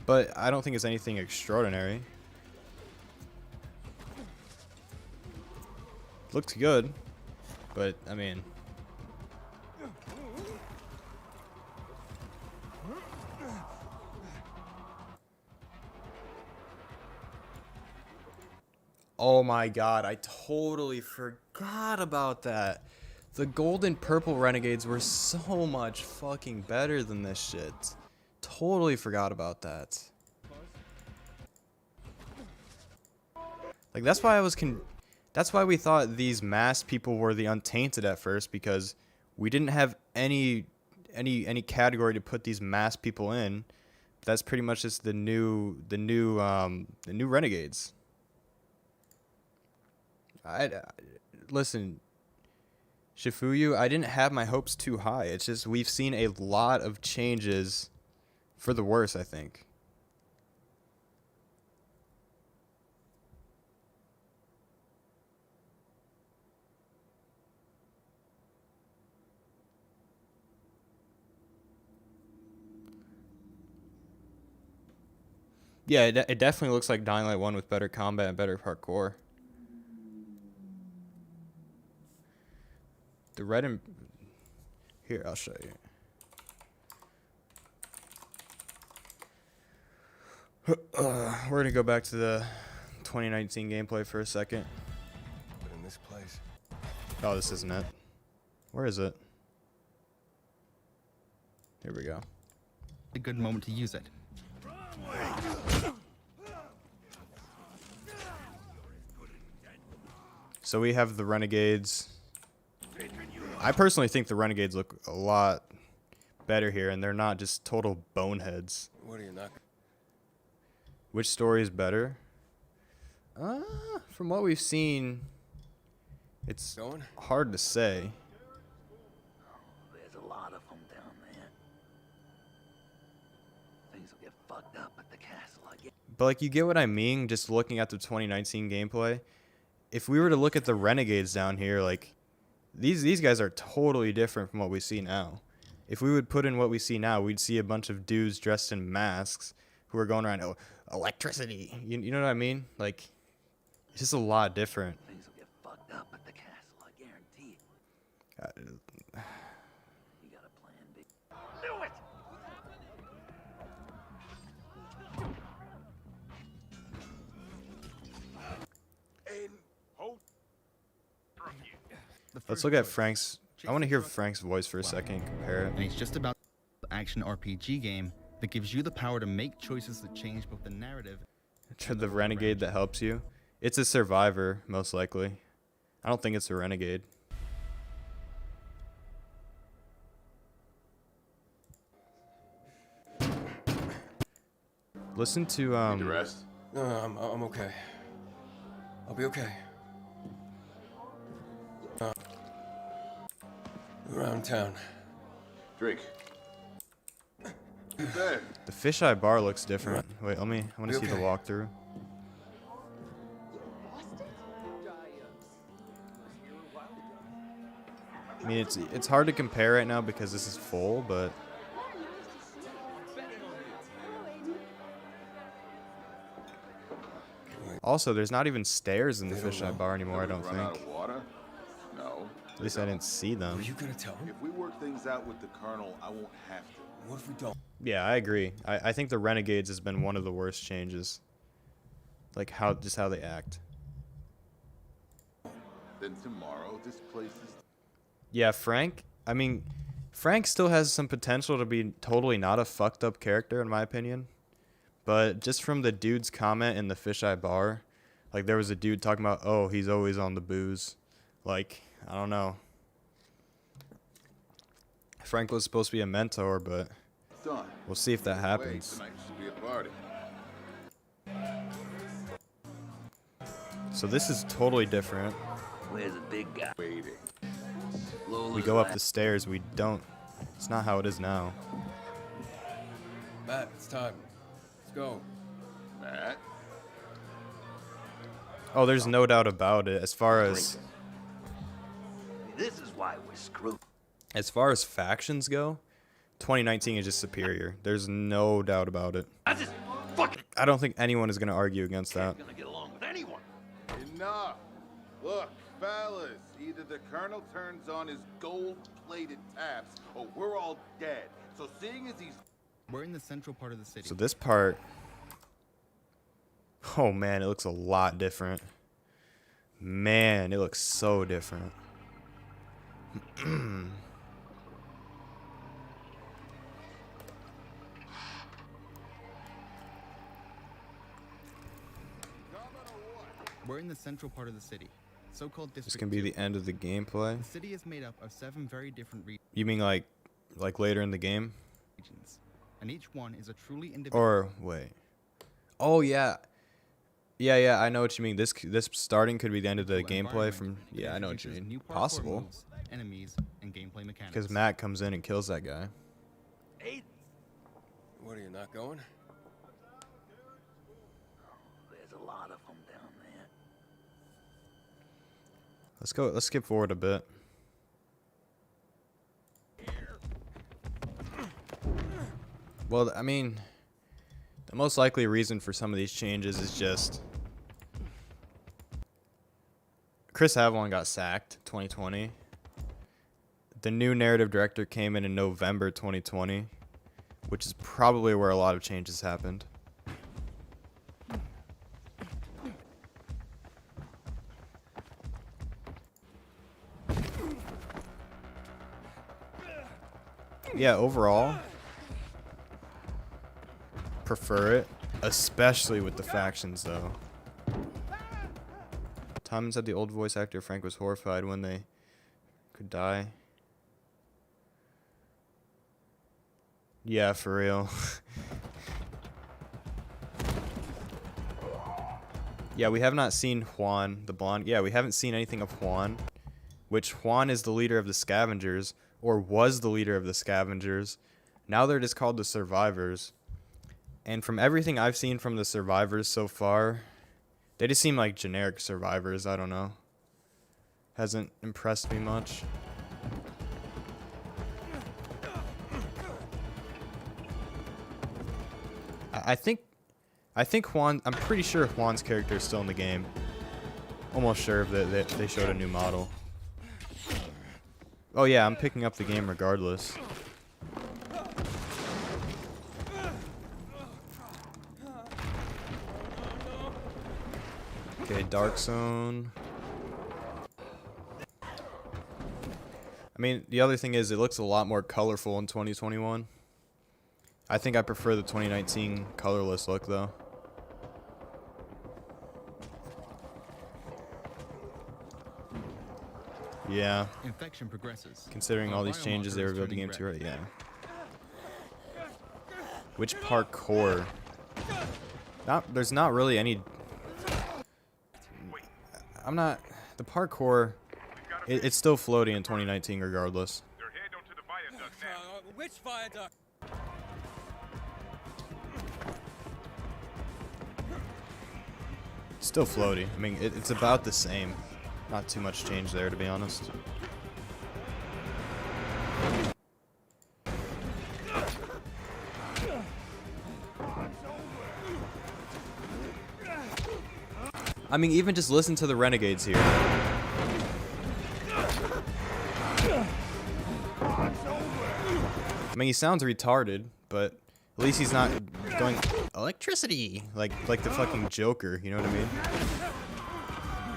But I don't think it's anything extraordinary. Looks good. But, I mean... Oh my god, I totally forgot about that. The gold and purple Renegades were so much fucking better than this shit. Totally forgot about that. Like, that's why I was That's why we thought these masked people were the untainted at first, because we didn't have any category to put these masked people in. That's pretty much just the new renegades. Listen, Shifuyu, I didn't have my hopes too high. It's just we've seen a lot of changes for the worse, I think. Yeah, it definitely looks like Dying Light 1 with better combat and better parkour. The red and... Here, I'll show you. We're going to go back to the 2019 gameplay for a second. But in this place... Oh, this isn't it. Where is it? Here we go. A good moment to use it. So we have the Renegades. I personally think the Renegades look a lot better here, and they're not just total boneheads. What are you not? Which story is better? From what we've seen, it's hard to say. There's a lot of them down there. Things will get fucked up at the castle, I guess. But like, you get what I mean, just looking at the 2019 gameplay. If we were to look at the Renegades down here, like, these guys are totally different from what we see now. If we would put in what we see now, we'd see a bunch of dudes dressed in masks who are going around, oh, electricity. You know what I mean? Like, it's just a lot different. Things will get fucked up at the castle, I guarantee it. You got a plan, B? Do it! Let's look at Frank's. I want to hear Frank's voice for a second, compare it. And it's just about the action RPG game that gives you the power to make choices that change both the narrative. The renegade that helps you. It's a survivor, most likely. I don't think it's a renegade. Listen to No, I'm okay. I'll be okay. Around town. Drake. The fisheye bar looks different. Wait, I want to see the walkthrough. I mean, it's hard to compare right now because this is full, but also there's not even stairs in the fisheye bar anymore. I don't think. Water? No. At least I didn't see them. Are you gonna tell him? If we work things out with the Colonel, I won't have to. What if we don't? Yeah, I agree. I think the Renegades has been one of the worst changes. Like how they act. Then tomorrow, this place is... Yeah, Frank. I mean, Frank still has some potential to be totally not a fucked up character, in my opinion. But just from the dude's comment in the fisheye bar, like there was a dude talking about, oh, he's always on the booze. Like, I don't know. Frank was supposed to be a mentor, but we'll see if that happens. Tonight should be a party. So this is totally different. Where's the big guy? Waiting. We go up the stairs. We don't. It's not how it is now. Matt, it's time. Let's go. Matt? Oh, there's no doubt about it. As far as This is why we're screwed. As far as factions go, 2019 is just superior. There's no doubt about it. I don't think anyone is going to argue against that. Gonna get along with anyone. Enough. Look, fellas, either the Colonel turns on his gold-plated taps, or we're all dead. So seeing as he's... We're in the central part of the city. So this part, oh man, it looks a lot different. Man, it looks so different. We're in the central part of the city. So-called This District can be 2. the end of the gameplay. The city is made up of 7 very different You mean like later in the game? regions, and each one is a truly individual. Or wait. Oh yeah. Yeah, I know what you mean. This starting could be the end of the gameplay from I know what you mean. Possible. Moves, enemies, and gameplay mechanics. Because Matt comes in and kills that guy. Aiden! What, are you not going? There's a lot of them down there. Let's skip forward a bit. Well, I mean, the most likely reason for some of these changes is just Chris Avlon got sacked 2020. The new narrative director came in November 2020, which is probably where a lot of changes happened. Yeah, overall, prefer it, especially with the factions though. Tom said the old voice actor Frank was horrified when they could die. Yeah, for real. Yeah, we have not seen Juan, the blonde. Yeah, we haven't seen anything of Juan, which Juan is the leader of the scavengers, or was the leader of the scavengers. Now they're just called the survivors. And from everything I've seen from the survivors so far, they just seem like generic survivors. I don't know. Hasn't impressed me much. I think Juan, I'm pretty sure Juan's character is still in the game. Almost sure that they showed a new model. Oh yeah, I'm picking up the game regardless. Okay, Dark Zone. I mean, the other thing is it looks a lot more colorful in 2021. I think I prefer the 2019 colorless look though. Yeah. Infection progresses. Considering all these changes they were building into it, yeah. Which parkour? There's not really any. The parkour. It's still floating in 2019 regardless. Which viaduct? It's still floaty. I mean, it's about the same. Not too much change there, to be honest. I mean, even just listen to the renegades here. I mean, he sounds retarded, but at least he's not going electricity like the fucking Joker. You know what I mean?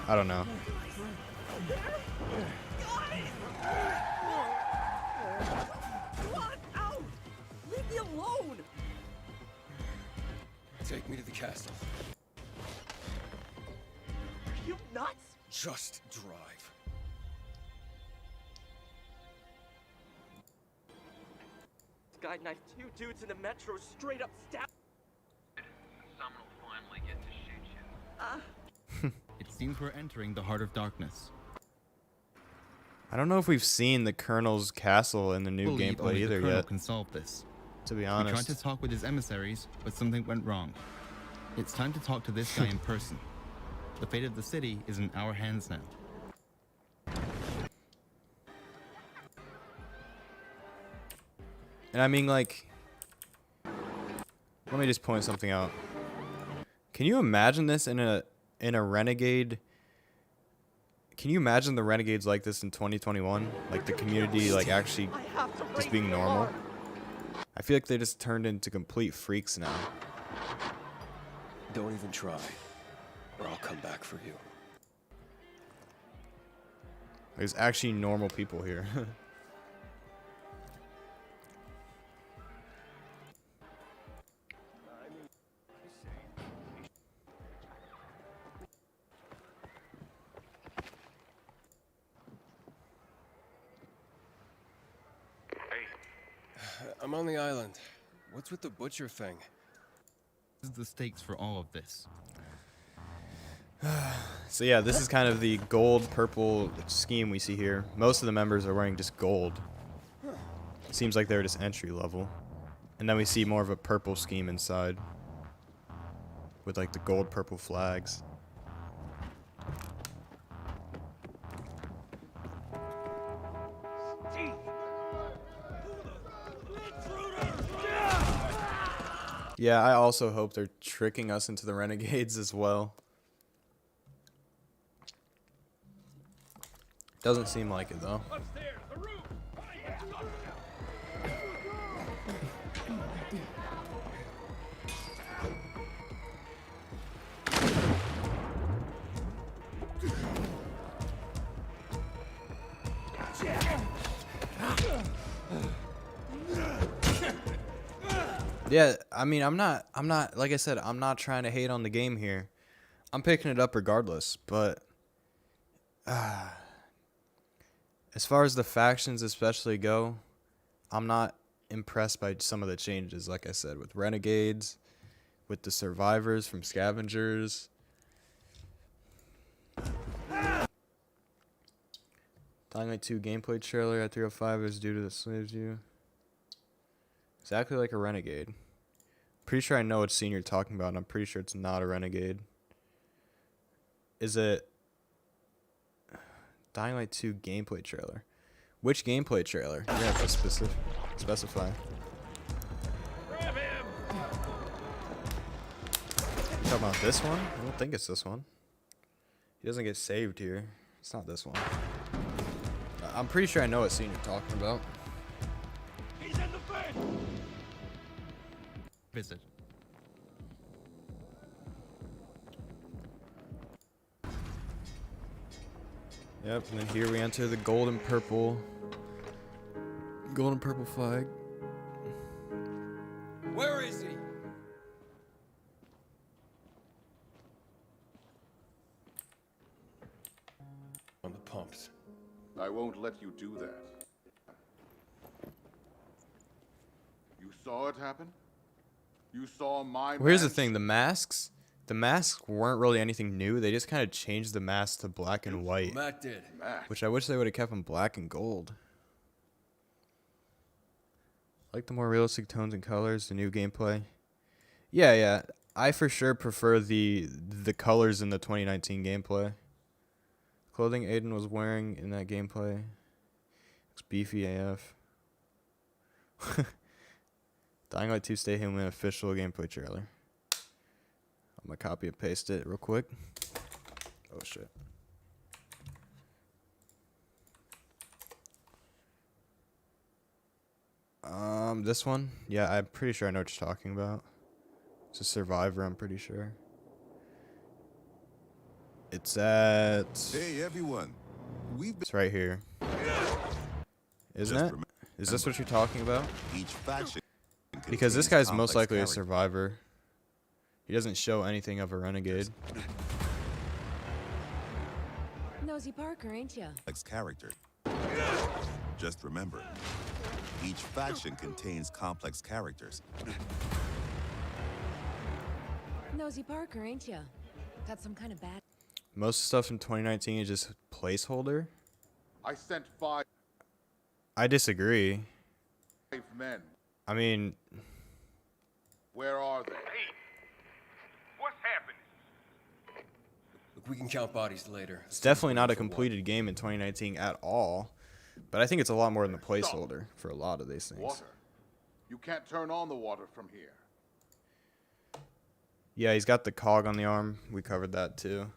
I don't know. Leave me alone! Take me to the castle. Are you nuts? Just drive. This guy knifed 2 dudes in the metro, straight up stabbed. Someone will finally get to shoot you. It seems we're entering the heart of darkness. I don't know if we've seen the Colonel's castle in the new Believe gameplay only the either Colonel yet. can solve this. To be We honest. tried to talk with his emissaries, but something went wrong. It's time to talk to this guy in person. The fate of the city is in our hands now. And I mean, like, let me just point something out. Can you imagine this in a Renegade? Can you imagine the Renegades like this in 2021? Like the community, like actually just being normal? I feel like they just turned into complete freaks now. Don't even try, or I'll come back for you. There's actually normal people here. I'm on the island. What's with the butcher thing? This is the stakes for all of this. So yeah, this is kind of the gold purple scheme we see here. Most of the members are wearing just gold. Seems like they're just entry level. And then we see more of a purple scheme inside. With like the gold purple flags. Yeah, I also hope they're tricking us into the Renegades as well. Doesn't seem like it though. Yeah, I mean, I'm not, like I said, I'm not trying to hate on the game here. I'm picking it up regardless, but as far as the factions especially go, I'm not impressed by some of the changes, like I said, with Renegades, with the survivors from Scavengers. Dying Light 2 gameplay trailer at 3:05 is due to the slaves you. Exactly like a Renegade. Pretty sure I know what scene you're talking about, and I'm pretty sure it's not a Renegade. Is it Dying Light 2 gameplay trailer? Which gameplay trailer? You have to specify. Grab him! You talking about this one? I don't think it's this one. He doesn't get saved here. It's not this one. I'm pretty sure I know what scene you're talking about. He's in the face! Visit. Yep, and then here we enter the golden purple flag. Where is he? On the pumps. I won't let you do that. You saw it happen? You saw my Well, here's the man thing, the masks weren't really anything new. They just kind of changed the masks to black and white. Matt did. Which I wish they would have kept them black and gold. I like the more realistic tones and colors, the new gameplay. Yeah. I for sure prefer the colors in the 2019 gameplay. Clothing Aiden was wearing in that gameplay. Looks beefy AF. Dying Light 2 Stay Human official gameplay trailer. I'm gonna copy and paste it real quick. Oh shit. This one? Yeah, I'm pretty sure I know what you're talking about. It's a Survivor, I'm pretty sure. It's at... Hey everyone. It's right here. Isn't it? Is this what you're talking about? Each faction because this guy's most complex likely a character. survivor. He doesn't show anything of a renegade. Nosy Parker, ain't ya? Complex character. Just remember, each faction contains complex characters. Nosy Parker, ain't ya? Got some kind of bad. Most stuff in 2019 is just placeholder. I sent 5 I disagree. men. I mean, Where are they? Hey, what's happening? Look, we can count bodies later. it's definitely not a completed game in 2019 at all. But I think it's a lot more than the placeholder for a lot of these things. Water. You can't turn on the water from here. Yeah, he's got the cog on the arm. We covered that too.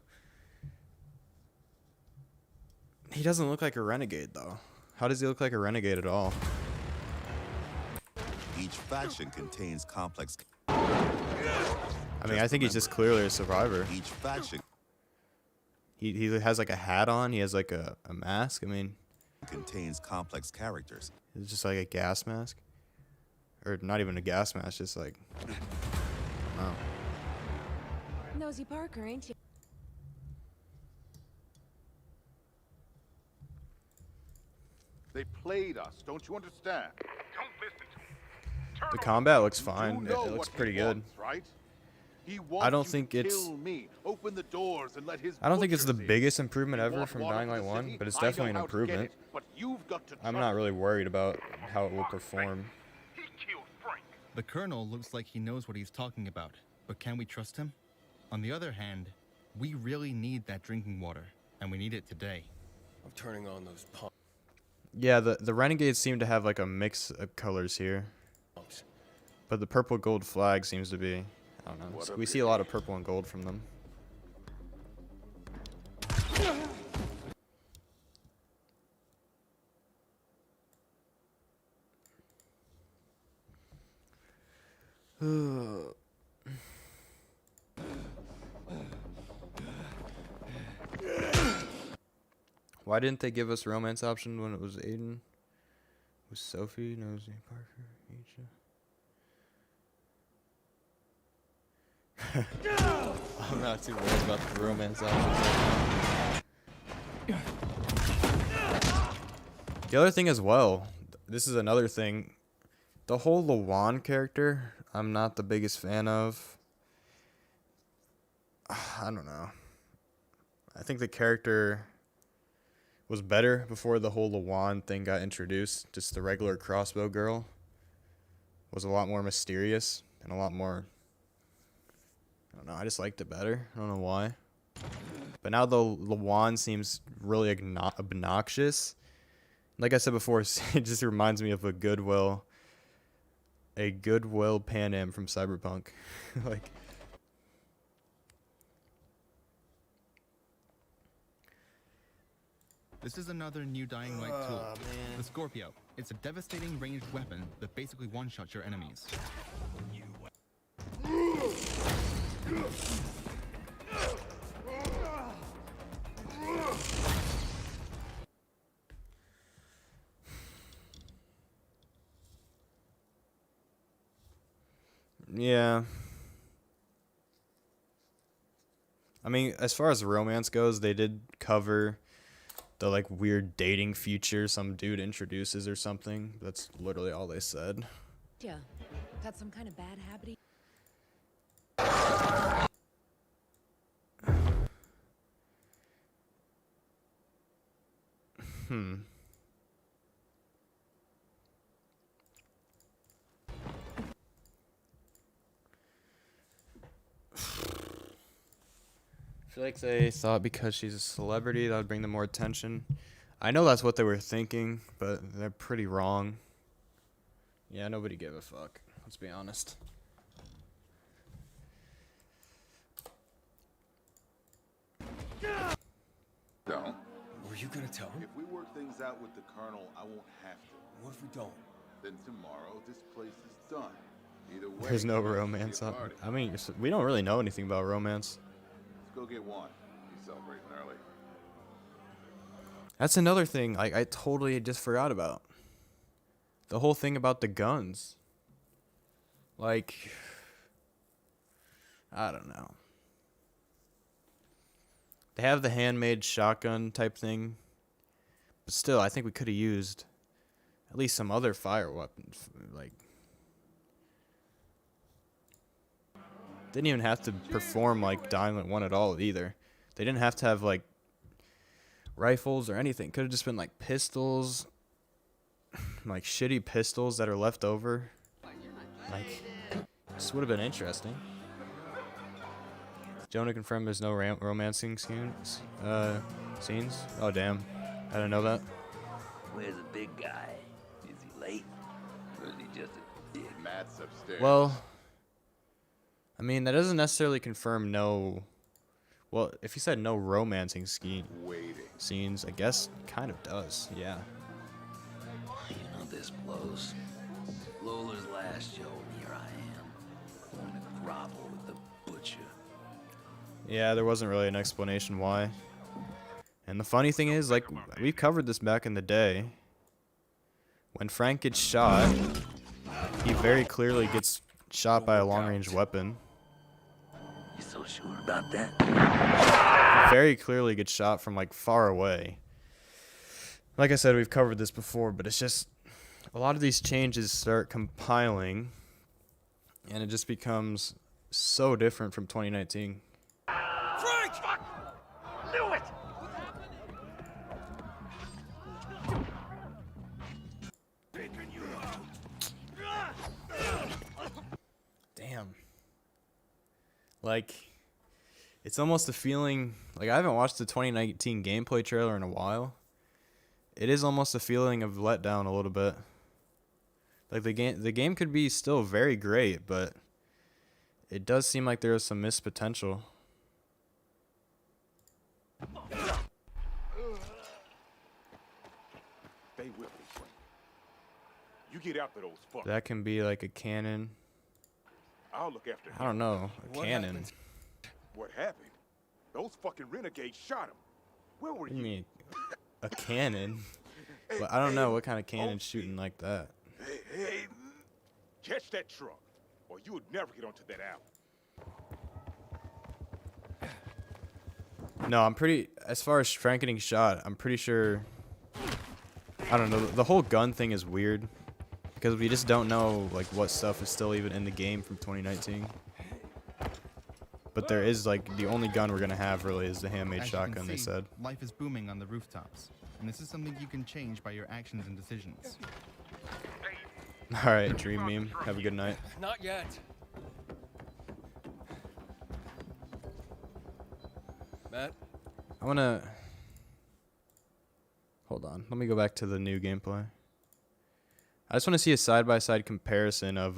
He doesn't look like a renegade though. How does he look like a renegade at all? Each faction contains complex. I mean, I think he's just clearly a survivor. Each faction He has like a hat on. He has like a mask. I mean, contains complex characters. it's just like a gas mask, or not even a gas mask. Just like, oh, Nosy Parker, ain't ya? They played us, don't you understand? Don't listen to him. The combat looks fine. It looks pretty good. Right? He I don't wants you think to it's kill me. Open the doors and let his I don't think it's the butchers in. biggest improvement You ever want from water Dying for Light the 1, city? but it's I know definitely an how to get improvement. it, but you've got to I'm trust not really worried about how it will perform. The Colonel looks like he knows what he's talking about, but can we trust him? On the other hand, we really need that drinking water, and we need it today. I'm turning on those pumps. Yeah, the Renegades seem to have like a mix of colors here. But the purple gold flag seems to be, I don't know. We see a lot of purple and gold from them. Why didn't they give us romance option when it was Aiden? Was Sophie, Nosy, Parker, Aisha? I'm not too worried about the romance options right now. The other thing as well, this is another thing, the whole Lawan character, I'm not the biggest fan of. I don't know. I think the character was better before the whole Lawan thing got introduced. Just the regular crossbow girl was a lot more mysterious and a lot more, I don't know, I just liked it better. I don't know why. But now the Lawan seems really obnoxious. Like I said before, it just reminds me of a Goodwill Pan Am from Cyberpunk. Like, This is another new Dying Light tool, the Scorpio. It's a devastating ranged weapon that basically one-shots your enemies. yeah. I mean, as far as romance goes, they did cover the like weird dating feature some dude introduces or something. That's literally all they said. Yeah. Got some kind of bad habit? I feel like they thought because she's a celebrity that would bring them more attention. I know that's what they were thinking, but they're pretty wrong. Yeah, nobody gave a fuck. Let's be honest. Don't. Were you gonna tell him? If we work things out with the Colonel, I won't have to. What if we don't? Then tomorrow, this place is done. Either way, There's no it's gonna be a romance on. party. I mean, we don't really know anything about romance. Let's go get one. He's celebrating early. That's another thing I totally just forgot about. The whole thing about the guns. Like, I don't know. They have the handmade shotgun type thing. But still, I think we could have used at least some other fire weapons. Like, didn't even have to perform like Dying Light 1 at all either. They didn't have to have like rifles or anything. Could have just been like pistols, like shitty pistols that are left over. Like, this would have been interesting. Jonah confirmed there's no romancing scenes. Oh damn, I didn't know that. Where's the big guy? Is he late? Or is he just a dick? Matt's upstairs. Well, I mean that doesn't necessarily confirm no. Well, if you said no romancing scenes, I guess kind of does. Yeah. You know this blows. Lola's last show, and here I am, going to grovel with the butcher. Yeah, there wasn't really an explanation why. And the funny thing is, like, we covered this back in the day. When Frank gets shot, he very clearly gets shot by a long-range weapon. You so sure about that? He very clearly gets shot from, like, far away. Like I said, we've covered this before, but it's just, a lot of these changes start compiling, and it just becomes so different from 2019. Frank! Fuck! Knew it! Damn. Like, it's almost a feeling, like I haven't watched the 2019 gameplay trailer in a while. It is almost a feeling of letdown a little bit. Like the game could be still very great, but it does seem like there is some missed potential. Stay with me, Frank. You get after those fuckers. That can be like a cannon. I'll look after him. I don't know, a cannon. Happened? What happened? Those fucking renegades shot him. Where were What do you? you mean, a cannon? But I don't know what kind of cannon shooting like that. Hey, catch that truck, or you would never get onto that alley. No, I'm pretty, as far as Frank getting shot, I'm pretty sure, I don't know, the whole gun thing is weird, because we just don't know, like, what stuff is still even in the game from 2019. But there is, like, the only gun we're going to have, really, is the handmade As you can shotgun, they see, said. Life is booming on the rooftops, and this is something you can change by your actions and decisions. Alright, Dream Meme, have a good night. Not yet. Matt? I want to, hold on, let me go back to the new gameplay. I just want to see a side-by-side comparison of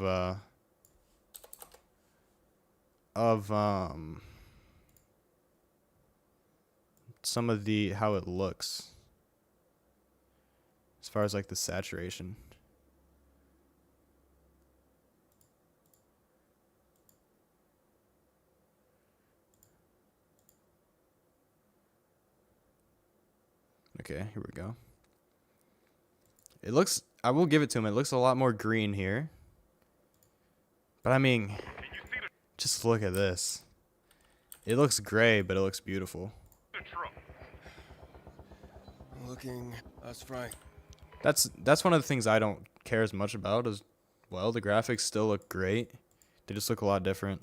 some of the, how it looks. As far as like the saturation. Okay, here we go. It looks, I will give it to him, it looks a lot more green here. But I mean, just look at this. It looks gray, but it looks beautiful. Looking, that's Frank. That's one of the things I don't care as much about as well. The graphics still look great. They just look a lot different.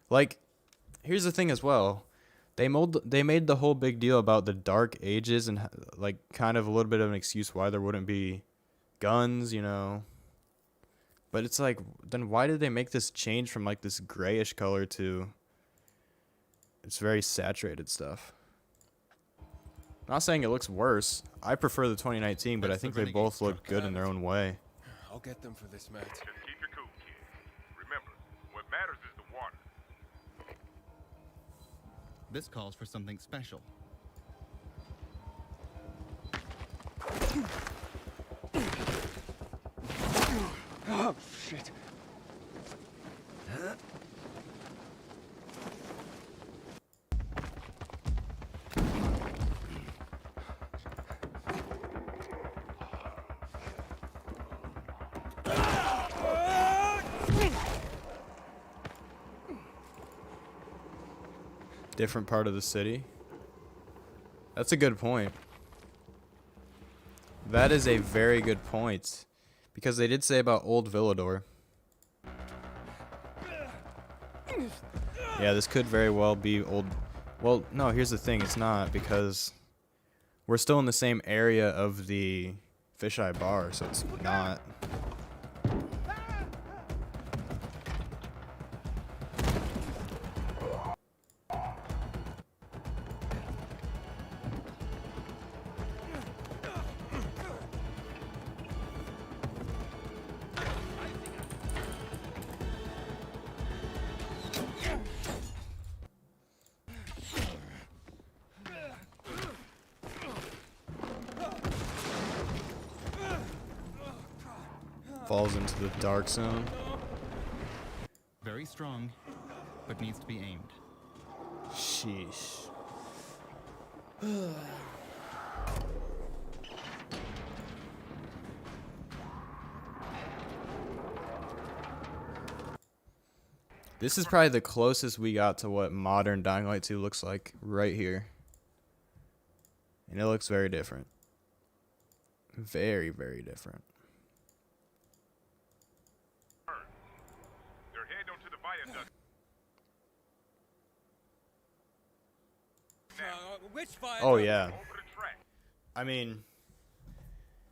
Like, here's the thing as well. They made the whole big deal about the Dark Ages and like kind of a little bit of an excuse why there wouldn't be guns, you know. But it's like, then why did they make this change from like this grayish color to it's very saturated stuff? Not saying it looks worse. I prefer the 2019, but I think they both look good in their own way. I'll get them for this, Matt. Just keep your cool, kid. Remember, what matters is the water. This calls for something special. Oh, shit. Different part of the city. That's a good point. That is a very good point. Because they did say about Old Villador. Yeah, this could very well be old. Well, no, here's the thing. It's not, because we're still in the same area of the Fisheye Bar, so it's not. Falls into the dark zone. Very strong, but needs to be aimed. Sheesh. This is probably the closest we got to what modern Dying Light 2 looks like right here. And it looks very different. Very, very different. Oh yeah. I mean,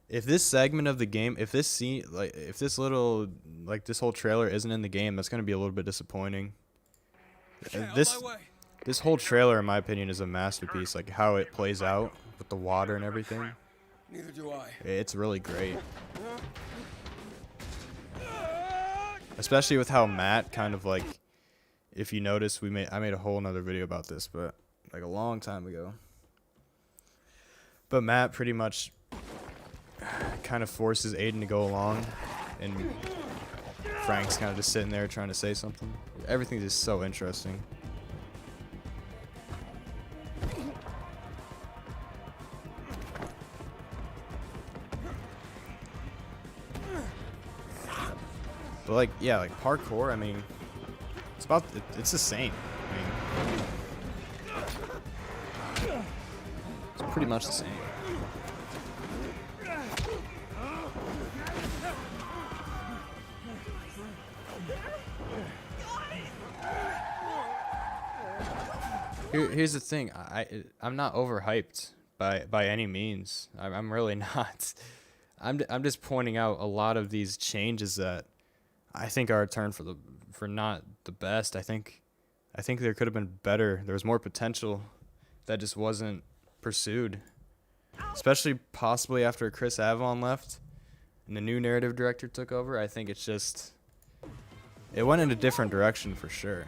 if this segment of the game, if this scene, like, if this little, like, this whole trailer isn't in the game, that's gonna be a little bit disappointing. This whole trailer, in my opinion, is a masterpiece. Like how it plays out with the water and everything. Neither do I. It's really great. Especially with how Matt kind of like, if you notice, I made a whole nother video about this, but like a long time ago. But Matt pretty much kind of forces Aiden to go along, and Frank's kind of just sitting there trying to say something. Everything's just so interesting. But like, yeah, like parkour, I mean, it's the same. I mean, it's pretty much the same. Here's the thing, I'm not overhyped by any means. I'm really not. I'm just pointing out a lot of these changes that I think are a turn for not the best. I think there could have been better. There was more potential that just wasn't pursued. Especially possibly after Chris Avon left and the new narrative director took over. I think it's just, it went in a different direction for sure.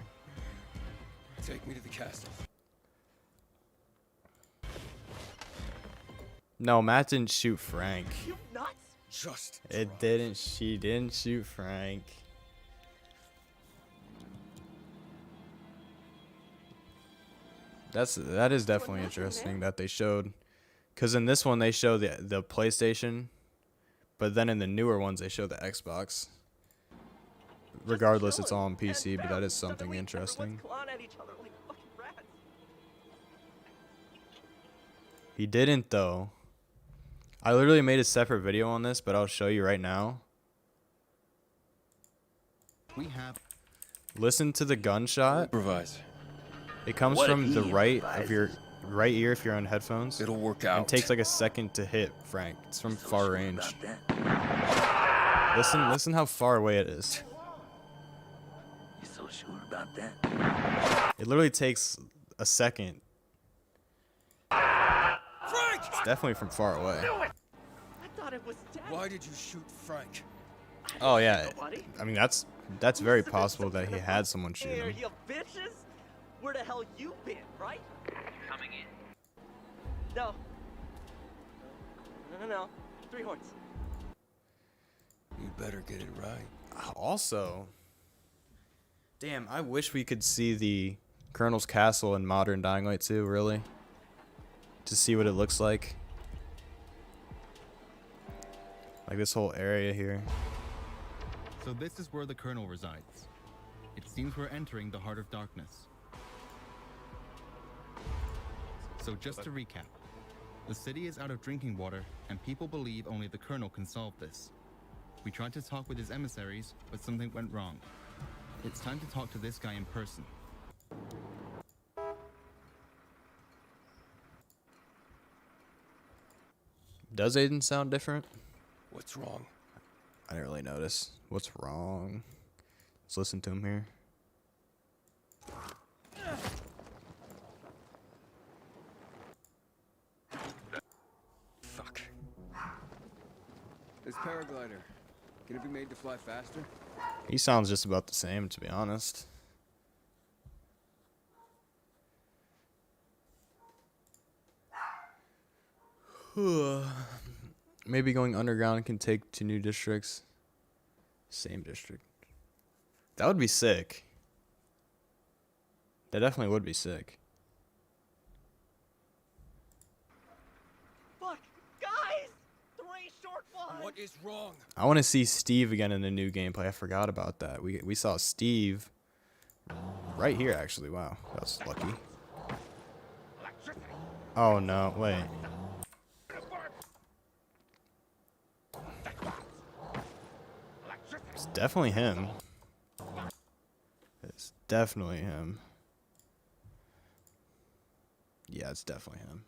Take me to the castle. No, Matt didn't shoot Frank. You nuts? Just. She didn't shoot Frank. That is definitely interesting that they showed, because in this one they show the PlayStation, but then in the newer ones they show the Xbox. Regardless, it's all on PC, but that is something interesting. He didn't though. I literally made a separate video on this, but I'll show you right now. Listen to the gunshot. Improvise. It comes from the right of your right ear if you're on headphones. It'll work out. It takes like a second to hit Frank. It's from far range. Listen how far away it is. You so sure about that? It literally takes a second. Frank! It's definitely from far away. I thought it was dead. Why did you shoot Frank? Oh yeah. I mean that's very possible that he had someone shoot Hey, are him. you bitches? Where the hell you been, right? Coming in. No. No. Three horns. You better get it right. Also, damn, I wish we could see the Colonel's Castle in modern Dying Light 2, really. To see what it looks like. Like this whole area here. So this is where the Colonel resides. It seems we're entering the heart of darkness. So just to recap, the city is out of drinking water, and people believe only the Colonel can solve this. We tried to talk with his emissaries, but something went wrong. It's time to talk to this guy in person. Does Aiden sound different? What's wrong? I didn't really notice. What's wrong? Let's listen to him here. Fuck. This paraglider, can it be made to fly faster? He sounds just about the same, to be honest. Maybe going underground can take to new districts. Same district. That would be sick. That definitely would be sick. Fuck, guys! 3 short ones! What is wrong? I want to see Steve again in the new gameplay. I forgot about that. We saw Steve Right here, actually. Wow, that's lucky. Oh no, wait. It's definitely him. It's definitely him. Yeah, it's definitely him.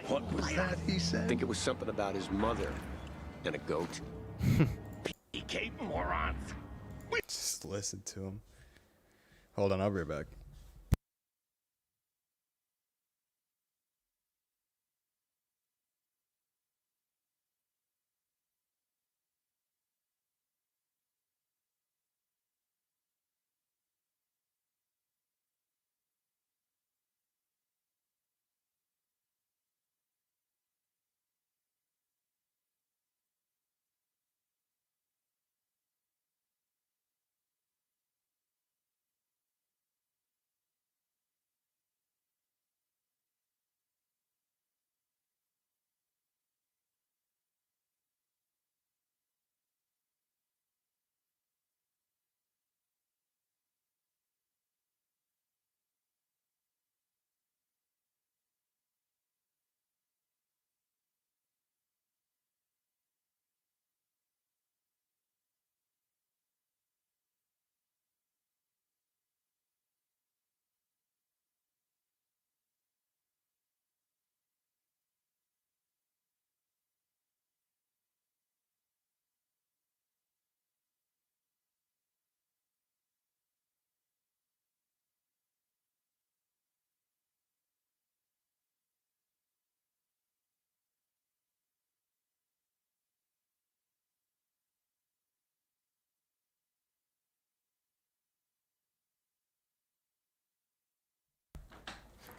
What was that he I said? think it was something about his mother and a goat. PK morons! Just listen to him. Hold on, I'll be right back.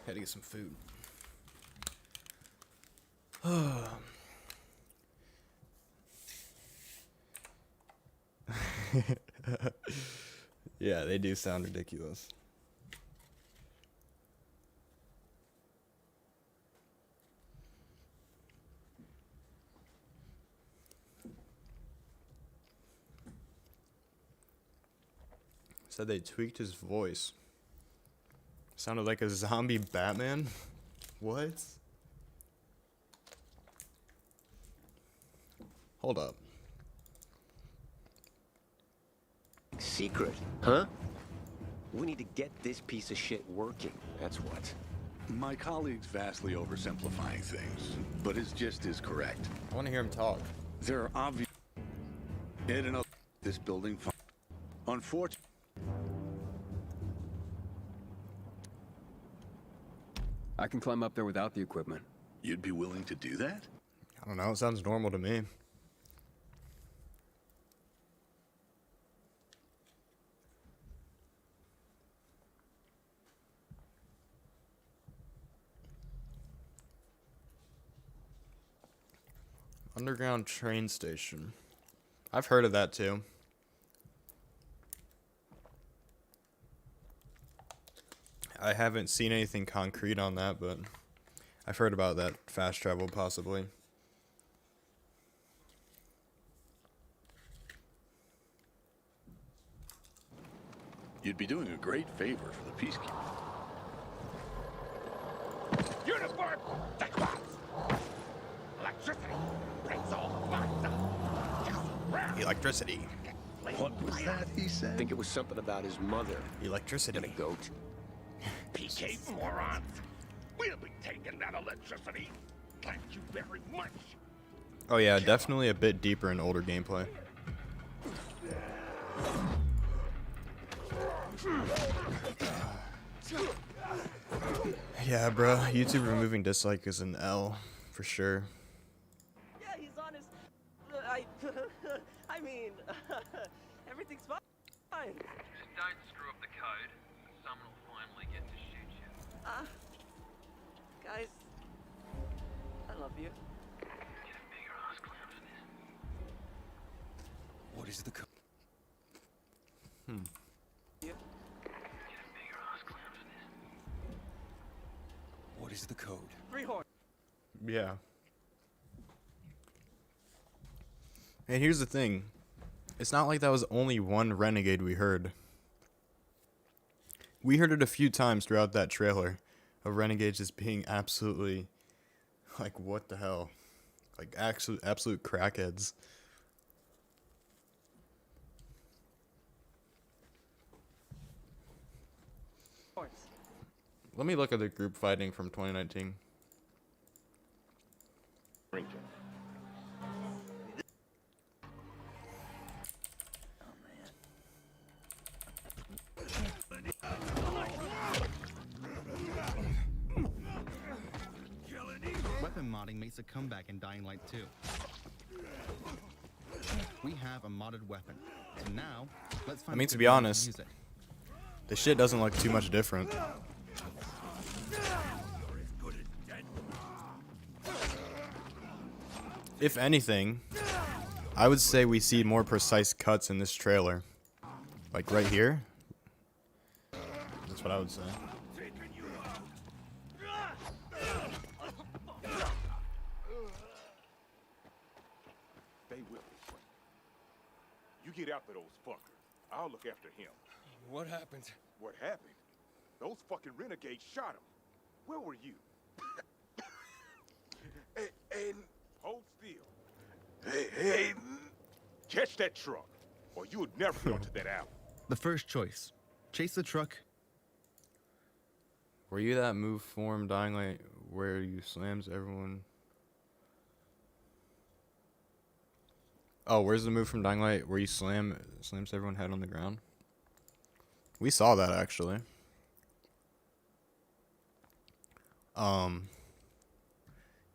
Had to get some food. Yeah, they do sound ridiculous. Said they tweaked his voice. Sounded like a zombie Batman? What? Hold up. Secret, huh? We need to get this piece of shit working, that's what. My colleague's vastly oversimplifying things, but his gist is correct. I want to hear him talk. There are obvious... Ed and this building... Unfortunately... I can climb up there without the equipment. You'd be willing to do that? I don't know, it sounds normal to me. Underground train station. I've heard of that too. I haven't seen anything concrete on that, but I've heard about that fast travel possibly. You'd be doing a great favor for the Peacekeeper. Uniform! Electricity brings all the fun. Electricity. What was that he I said? think it was something about his mother Electricity. and a goat. PK morons! We'll be taking that electricity. Thank you very much. Oh yeah, definitely a bit deeper in older gameplay. Yeah, bro. YouTube removing dislike is an L for sure. Yeah, he's honest. I mean, everything's fine. Just don't screw up the code, and someone will finally get to shoot you. Guys, I love you. Get a bigger ass clown for this. What is the code? What is the code? Yeah. And here's the thing. It's not like that was only one renegade we heard. We heard it a few times throughout that trailer of renegades just being absolutely, like, what the hell? Like, absolute crackheads. Let me look at the group fighting from 2019. Weapon modding makes a comeback in Dying Light 2. We have a modded weapon. So now, let's find I mean, a to good be way honest, use it. the shit doesn't look too much different. If anything, I would say we see more precise cuts in this trailer. Like right here. That's what I would say. Stay with me, friend. You get after those fuckers. I'll look after him. What happened? What happened? Those fucking renegades shot him. Where were you? and hold still. Hey. Catch that truck, or you would never get onto that alley. The first choice. Chase the truck. Were you that move form Dying Light where you slams everyone? Oh, where's the move from Dying Light where you slams everyone head on the ground? We saw that actually.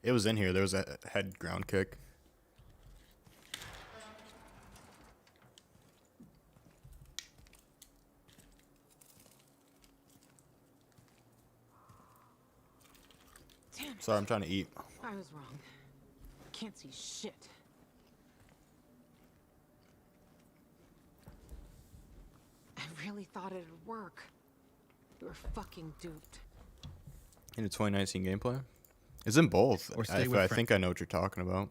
It was in here. There was a head ground kick. Damn. Sorry, I'm trying to eat. I was wrong. Can't see shit. I really thought it'd work. You were fucking duped. In the 2019 gameplay? It's in both. Or stay I with think I know what you're talking about.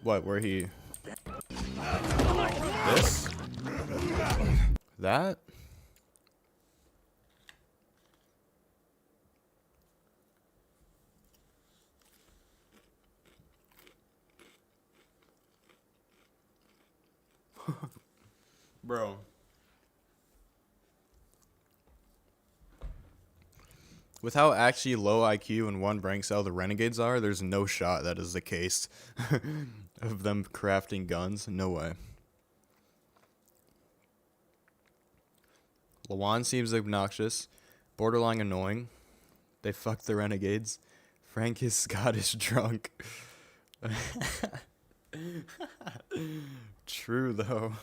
What, where he... This? That? Bro. With how actually low IQ and one rank cell the Renegades are, there's no shot that is the case of them crafting guns. No way. Lawan seems obnoxious, borderline annoying. They fucked the Renegades. Frank is Scottish drunk. True, though.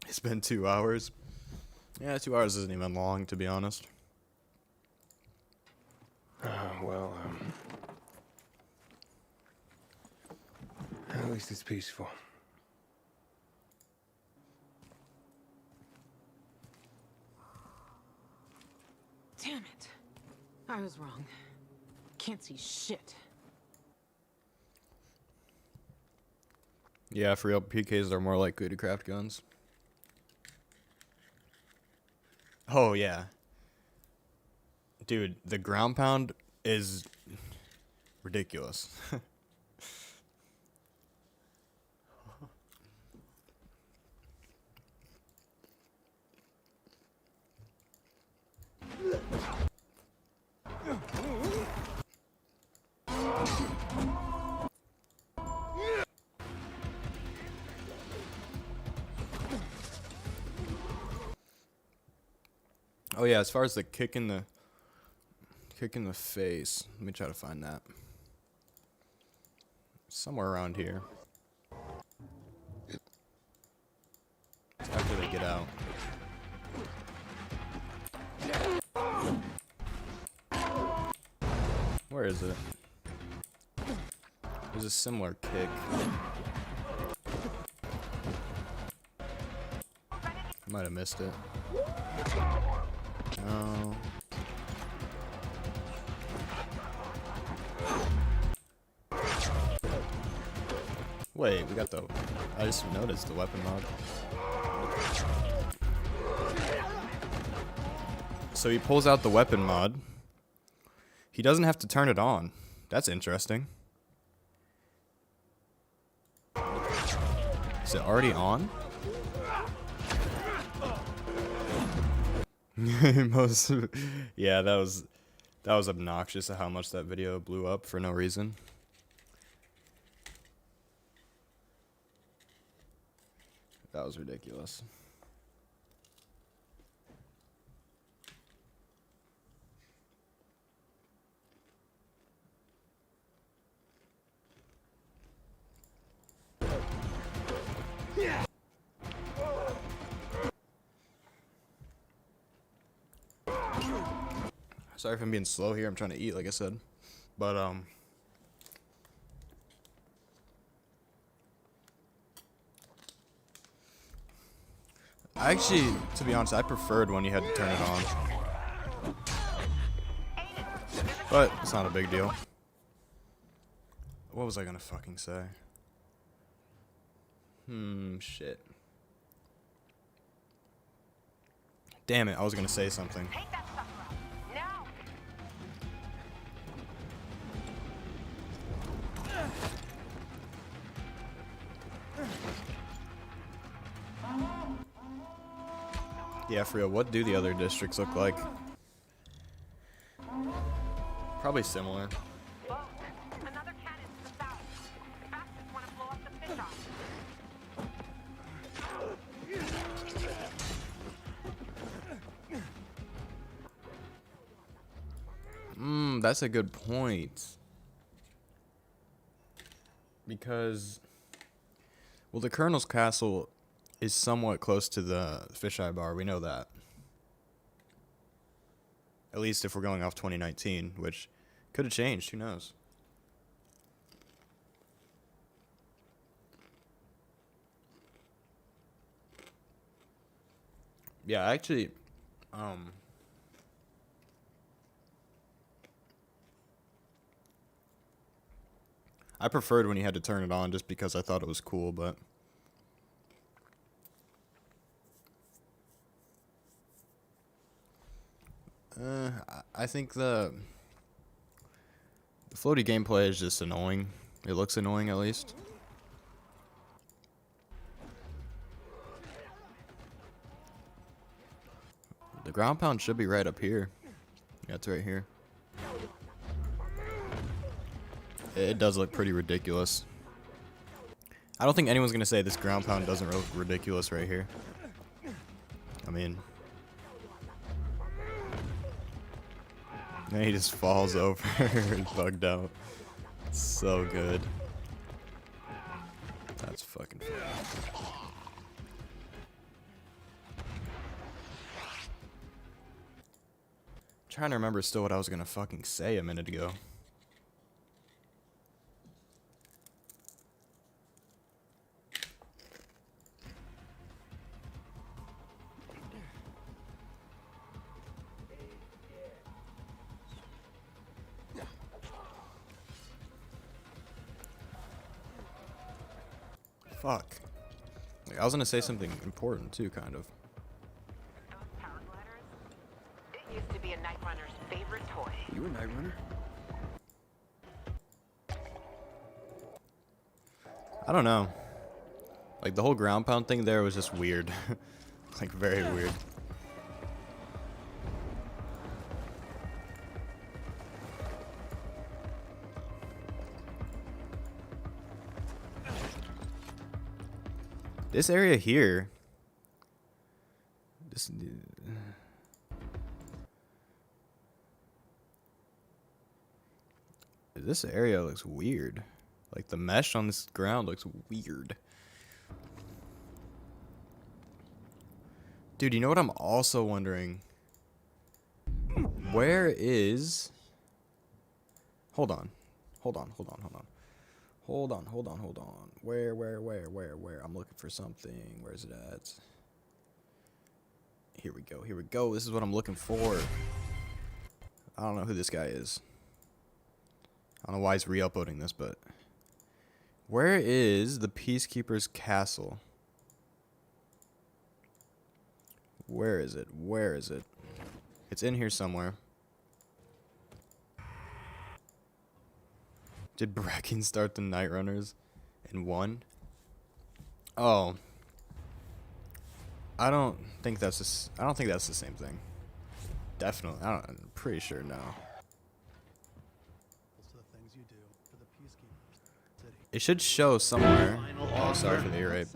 It's been 2 hours. Yeah, 2 hours isn't even long, to be honest. Well, at least it's peaceful. Damn it. I was wrong. Can't see shit. Yeah, for real, PKs are more likely to craft guns. Oh, yeah. Dude, the ground pound is ridiculous. Oh yeah, as far as the kick in the face, let me try to find that. somewhere around here. It's after they get out. Where is it? There's a similar kick. I might have missed it. No. Wait, we got the... I just noticed the weapon mod. So he pulls out the weapon mod. He doesn't have to turn it on. That's interesting. Is it already on? Yeah, that was obnoxious how much that video blew up for no reason. That was ridiculous. Sorry if I'm being slow here. I'm trying to eat, like I said. But, actually, to be honest, I preferred when you had to turn it on. But it's not a big deal. What was I gonna fucking say? Shit. Damn it, I was gonna say something. Yeah, for real, what do the other districts look like? Probably similar. Another cannon to the south. Bastards want to blow up the fish off. That's a good point. Because, well, the Colonel's Castle is somewhat close to the fisheye bar. We know that. At least if we're going off 2019, which could have changed. Who knows? Yeah, actually, I preferred when you had to turn it on just because I thought it was cool, but I think the floaty gameplay is just annoying. It looks annoying, at least. The ground pound should be right up here. Yeah, it's right here. It does look pretty ridiculous. I don't think anyone's gonna say this ground pound doesn't look ridiculous right here. I mean, and he just falls over and bugged out. So good. That's fucking funny. Trying to remember still what I was gonna fucking say a minute ago. Fuck. Like, I was gonna say something important too, kind of. It used to be a Night Runner's favorite toy. You a Night Runner? I don't know. Like, the whole ground pound thing there was just weird. Like, very weird. This area here. This area looks weird. Like, the mesh on this ground looks weird. Dude, you know what I'm also wondering? Where is... Hold on. Hold on. Where? I'm looking for something. Where's it at? Here we go. This is what I'm looking for. I don't know who this guy is. I don't know why he's re-uploading this, but... Where is the Peacekeeper's castle? Where is it? It's in here somewhere. Did Bracken start the Night Runners and won? Oh. I don't think that's the same thing. Definitely. I'm pretty sure no. It should show somewhere. Oh, sorry for the ear rape.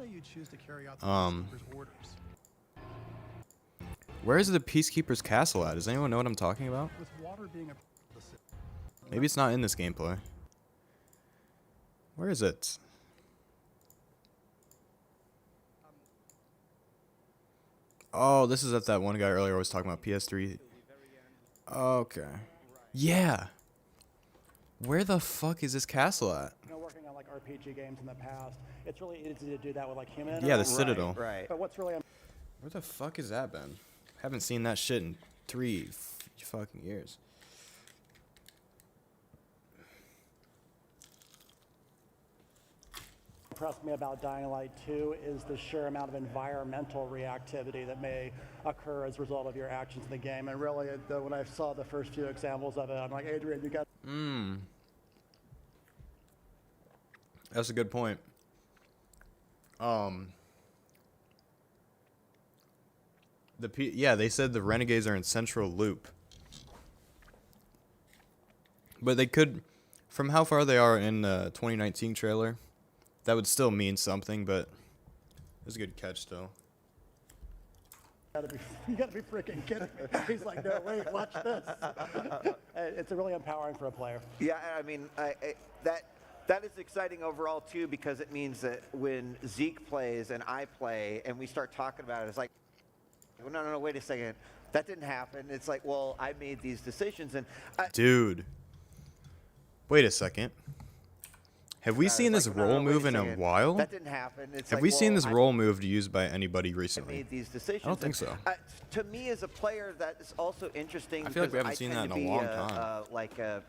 Where is the Peacekeeper's castle at? Does anyone know what I'm talking about? Maybe it's not in this gameplay. Where is it? Oh, this is at that one guy earlier was talking about PS3. Okay. Yeah. Where the fuck is this castle at? Working on like RPG games in the past, it's really easy to do that with like human. Yeah, the Citadel. Right. But what's really Where the fuck is that been? Haven't seen that shit in 3 fucking years. impressed me about Dying Light 2 is the sheer amount of environmental reactivity that may occur as a result of your actions in the game. And really, when I saw the first few examples of it, I'm like, Adrian, you got... That's a good point. Yeah, they said the Renegades are in Central Loop. But they could, from how far they are in the 2019 trailer, that would still mean something, but it's a good catch, though. You gotta be freaking kidding me. He's like, no, wait, watch this. It's really empowering for a player. Yeah, I mean, that is exciting overall, too, because it means that when Zeke plays and I play and we start talking about it, it's like, no, wait a second. That didn't happen. It's like, well, I made these decisions. And Dude. Wait a second. Have we seen this roll move in a while? That didn't happen. It's Have like, we seen well, this roll move used by anybody recently? Made these decisions. I don't think so. To me, as a player, that is also interesting. I feel like we haven't seen that in a long time. Like a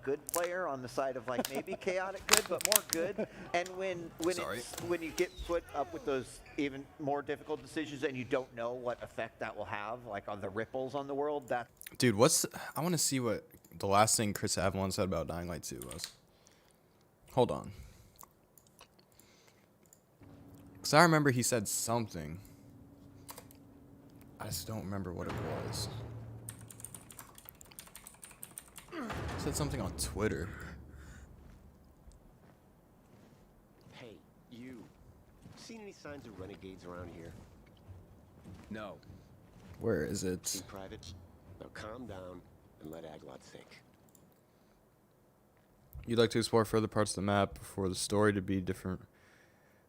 good player on the side of like maybe chaotic good, but more good. And when you get put up with those even more difficult decisions and you don't know what effect that will have, like on the ripples on the world, that. Dude, I want to see what the last thing Chris Avalon said about Dying Light 2 was. Hold on. Because I remember he said something. I just don't remember what it was. He said something on Twitter. Hey, you. Seen any signs of renegades around here? No. Where is it? In private? Now calm down and let Aglot think. You'd like to explore further parts of the map for the story to be different.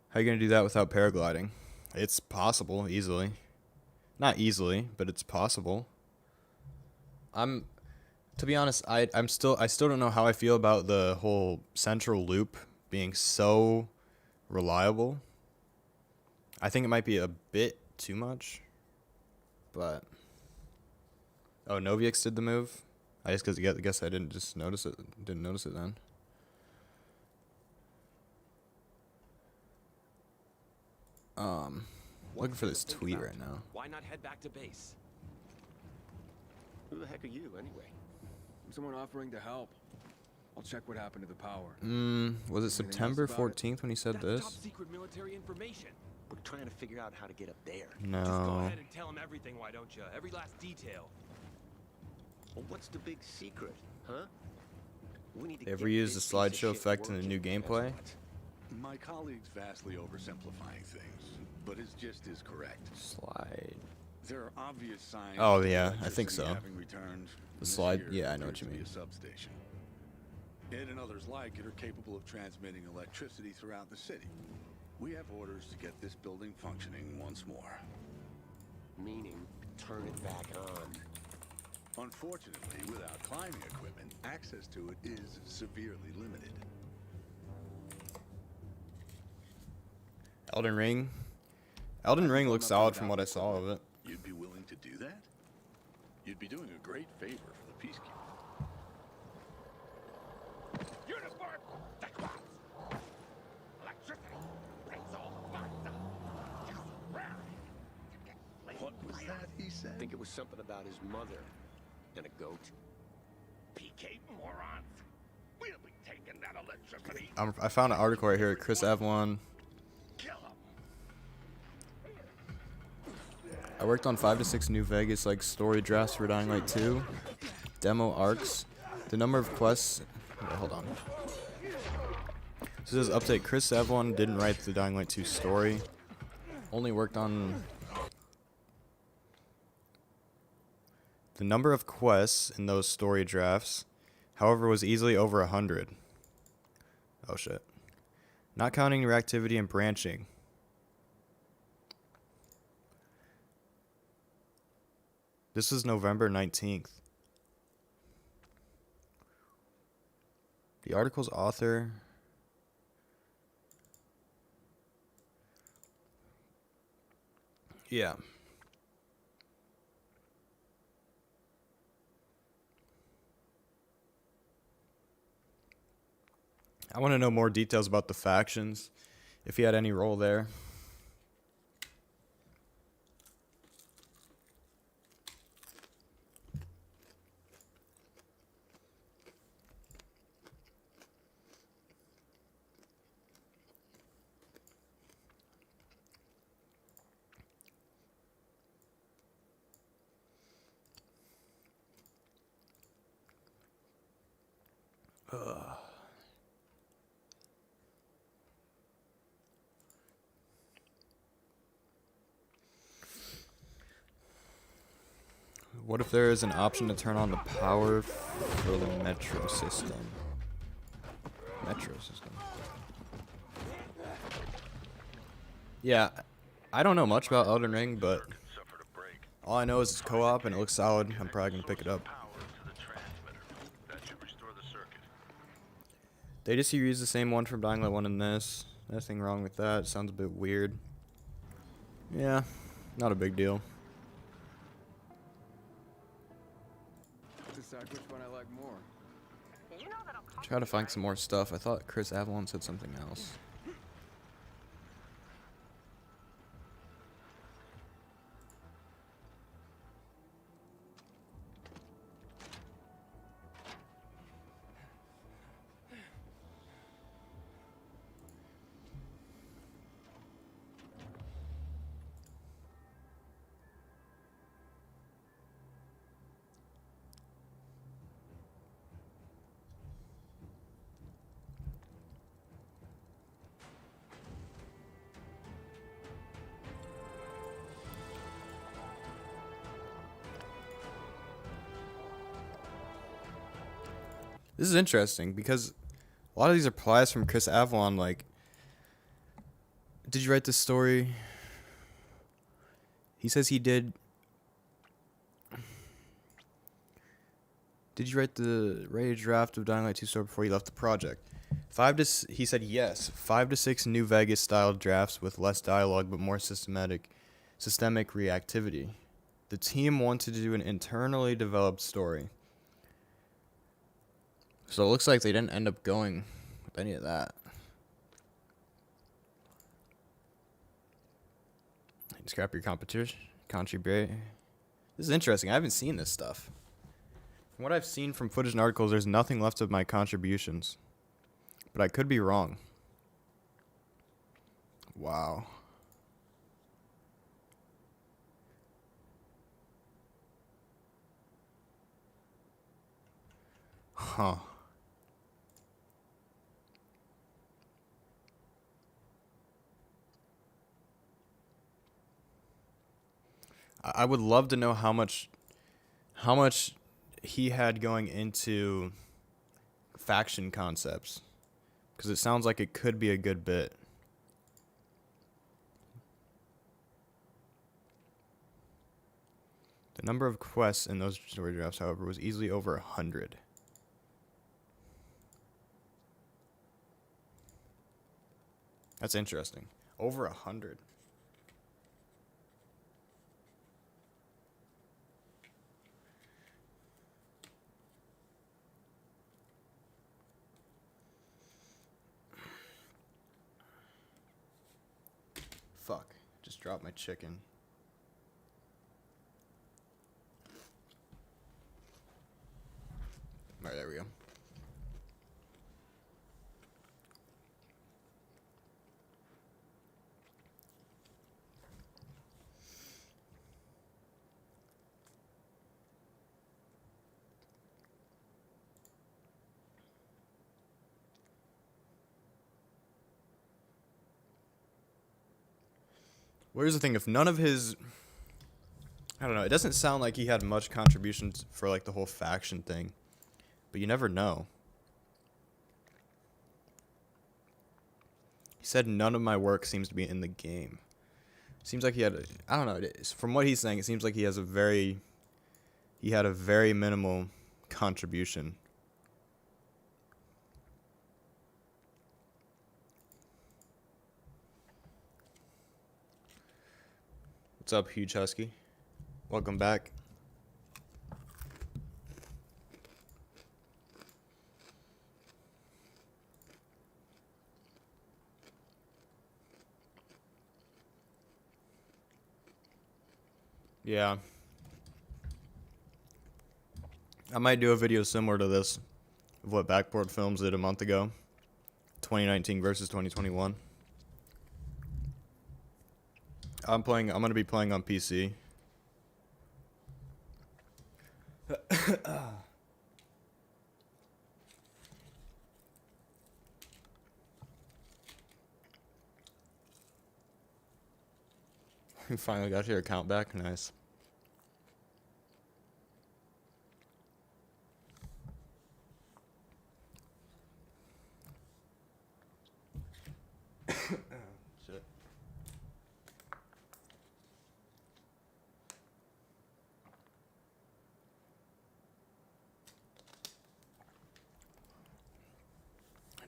How are you going to do that without paragliding? It's possible, easily. Not easily, but it's possible. To be honest, I still don't know how I feel about the whole central loop being so reliable. I think it might be a bit too much, but Noviix did the move. I guess I didn't just notice it. Didn't notice it then. Looking for this tweet right now. Why not head back to base? Who the heck are you, anyway? I'm someone offering to help. I'll check what happened to the power. Was it September 14th when he said this? Top secret military information. We're trying to figure out how to get up there. No. Just go ahead and tell him everything, why don't you? Every last detail. Well, what's the big secret, huh? We need to Ever used the slideshow effect in the new gameplay? My colleague's vastly oversimplifying things, but his gist is correct. Slide. There are obvious signs. Oh yeah, I think so. Having returned, The slide. Yeah, I know what you mean. A substation. It and others like it are capable of transmitting electricity throughout the city. We have orders to get this building functioning once more. Meaning, turn it back on. Unfortunately, without climbing equipment, access to it is severely limited. Elden Ring. Elden Ring looks solid from what I saw of it. You'd be willing to do that? You'd be doing a great favor for the Peacekeeper. Uniform! Techland! Electricity brings all the fun. What was that he said? I think it was something about his mother and a goat. PK morons! We'll be taking that electricity. I found an article right here. Chris Avalon. I worked on 5 to 6 New Vegas like story drafts for Dying Light 2, demo arcs. The number of quests. Okay, hold on. So this is update. Chris Avalon didn't write the Dying Light 2 story. Only worked on the number of quests in those story drafts. However, was easily over 100. Oh shit. Not counting reactivity and branching. This is November 19th. The article's author. Yeah. I want to know more details about the factions, if he had any role there. What if there is an option to turn on the power for the metro system? Metro system. Yeah, I don't know much about Elden Ring, but all I know is it's co-op and it looks solid. I'm probably gonna pick it up. They just use the same one from Dying Light 1 in this. Nothing wrong with that. Sounds a bit weird. Yeah, not a big deal. Decide which one I like more. Try to find some more stuff. I thought Chris Avalon said something else. This is interesting because a lot of these replies from Chris Avalon, like, did you write this story? He says he did. Did you write the ready draft of Dying Light 2 story before you left the project? He said yes. 5 to 6 New Vegas style drafts with less dialogue but more systemic reactivity. The team wanted to do an internally developed story. So it looks like they didn't end up going with any of that. Scrap your competition. Contribute. This is interesting. I haven't seen this stuff. From what I've seen from footage and articles, there's nothing left of my contributions. But I could be wrong. Wow. Huh. I would love to know how much he had going into faction concepts, because it sounds like it could be a good bit. The number of quests in those story drafts, however, was easily over 100. That's interesting. Over 100. Fuck. Just dropped my chicken. Alright, there we go. Well, here's the thing, if none of his... I don't know, it doesn't sound like he had much contributions for, like, the whole faction thing. But you never know. He said none of my work seems to be in the game. Seems like he had... I don't know, from what he's saying, it seems like he has a very... He had a very minimal contribution. What's up, Huge Husky? Welcome back. Yeah. I might do a video similar to this of what Backboard Films did a month ago. 2019 versus 2021. I'm going to be playing on PC. You finally got your account back? Nice. Shit.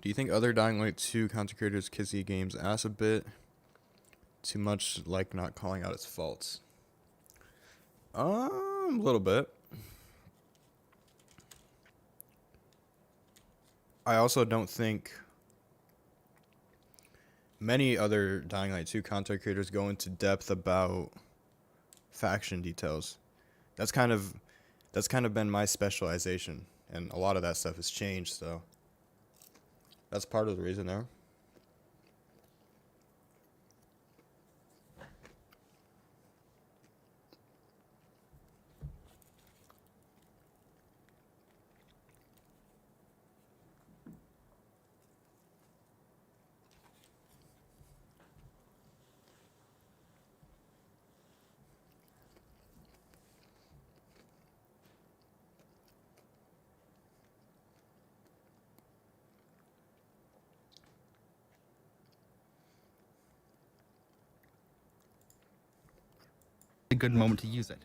Do you think other Dying Light 2 content creators kiss the game's ass a bit? Too much, like not calling out its faults? A little bit. I also don't think many other Dying Light 2 content creators go into depth about faction details. That's kind of been my specialization, and a lot of that stuff has changed, so that's part of the reason there. A good moment to use it.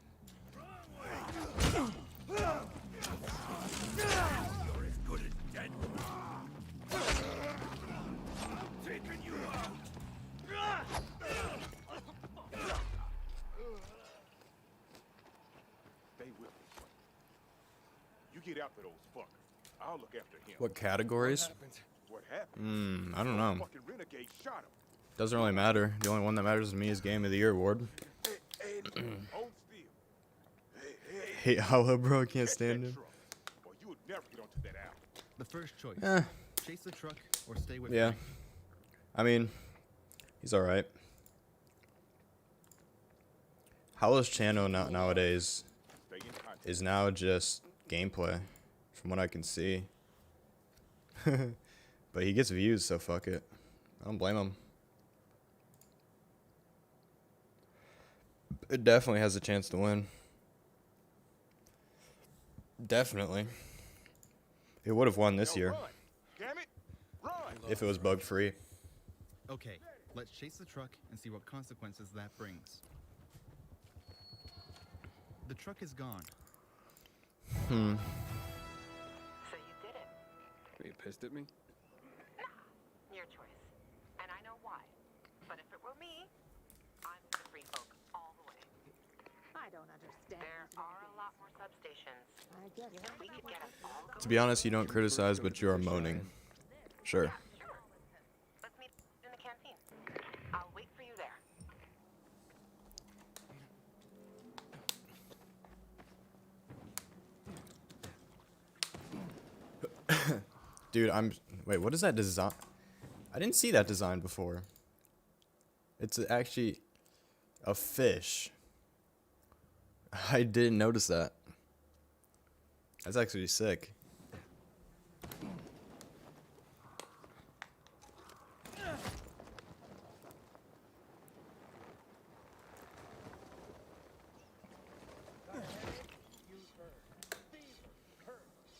You get after those fuckers. I'll look after him. What categories? What happened? I don't know. Fucking renegade shot him. Doesn't really matter. The only one that matters to me is Game of the Year award. Hold still. Hate Hollow, bro. I can't stand him. Or you would never get onto that alley. The first choice. Eh. Chase the truck or stay with Yeah. Frank. I mean, he's alright. Hollow's channel nowadays is now just gameplay, from what I can see. But he gets views, so fuck it. I don't blame him. It definitely has a chance to win. Definitely. It would have won this Yo, year run. Damn it. Run. if it was bug free. Okay, let's chase the truck and see what consequences that brings. The truck is gone. So you did it. Are you pissed at me? Your choice. And I know why. But if it were me, I'm the free folk all the way. I don't understand. There are a lot more substations. I guess we could get us all going. To be honest, you don't criticize, but you are moaning. Sure. Sure. Let's meet in the canteen. I'll wait for you there. Dude, wait, what is that design? I didn't see that design before. It's actually a fish. I didn't notice that. That's actually sick.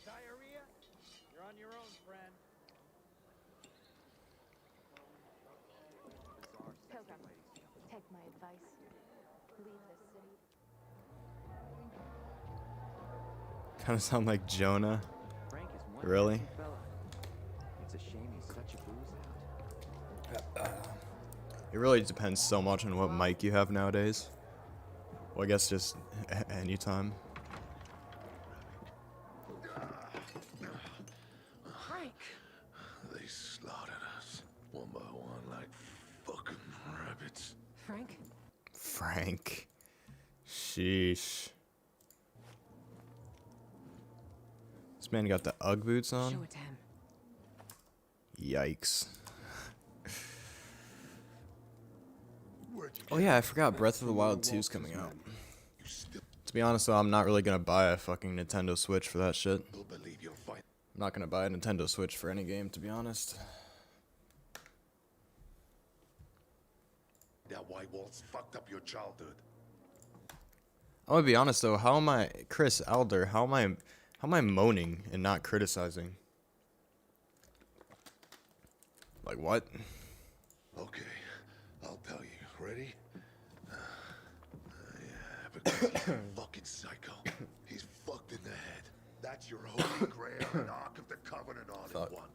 Diarrhea? You're on your own, friend. Pilgrim, take my advice. Leave this city. Kind of sound like Jonah. Frank is one Really? handsome fella. It's a shame he's such a booze out. It really depends so much on what mic you have nowadays. Well, I guess just anytime. Frank! They slaughtered us one by one like fucking rabbits. Frank? Frank. Sheesh. This man got the Ugg boots on? Show it to him. Yikes. Oh yeah, I forgot Breath of the Wild 2 is coming out. To be honest though, I'm not really gonna buy a fucking Nintendo Switch for that shit. I'm not gonna buy a Nintendo Switch for any game, to be honest. That white walls fucked up your childhood. I'm gonna be honest though, how am I, Chris Alder, how am I moaning and not criticizing? Like what? Okay, I'll tell you. Ready? Yeah, because he's a fucking psycho. He's fucked in the head. That's your holy grail and Ark of the Covenant all Fuck. in one.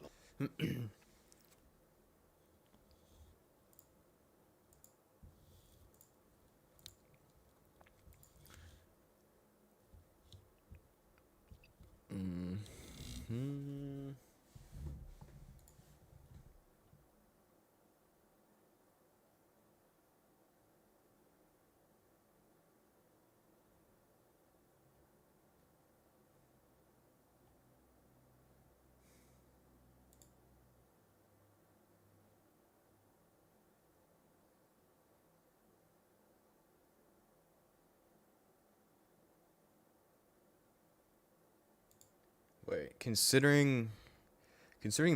Wait, considering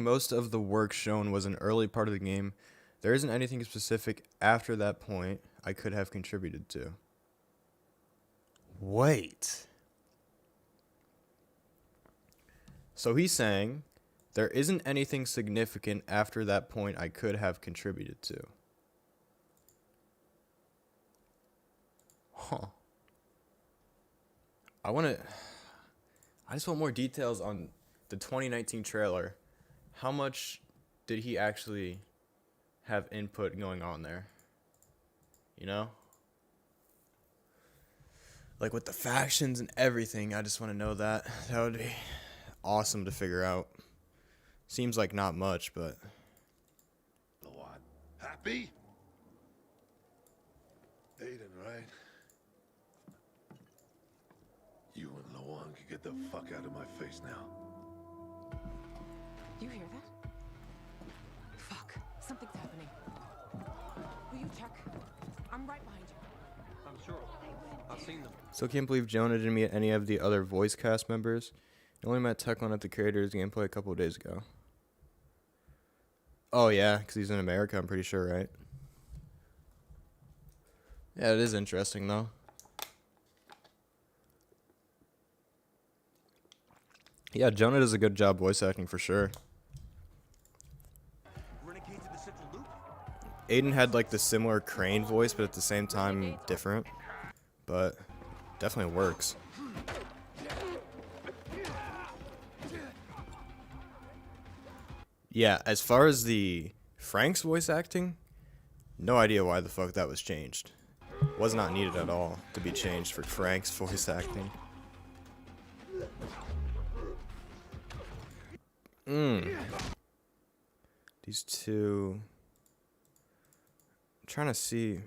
most of the work shown was an early part of the game, there isn't anything specific after that point I could have contributed to. Wait. So he's saying there isn't anything significant after that point I could have contributed to. Huh. I just want more details on the 2019 trailer. How much did he actually have input going on there? You know? Like with the factions and everything, I just want to know that. That would be awesome to figure out. Seems like not much, but... What? Happy? Aiden, right? You and Lawan can get the fuck out of my face now. You hear that? Fuck. Something's happening. Will you check? I'm right behind you. I'm sure. I've seen them. Still can't believe Jonah didn't meet any of the other voice cast members. He only met Techland at the creator's gameplay a couple of days ago. Oh yeah, because he's in America, I'm pretty sure, right? Yeah, it is interesting, though. Yeah, Jonah does a good job voice acting for sure. Aiden had like the similar Crane voice, but at the same time different. But definitely works. Yeah, as far as the Frank's voice acting, no idea why the fuck that was changed. Was not needed at all to be changed for Frank's voice acting. These two. I'm trying to see.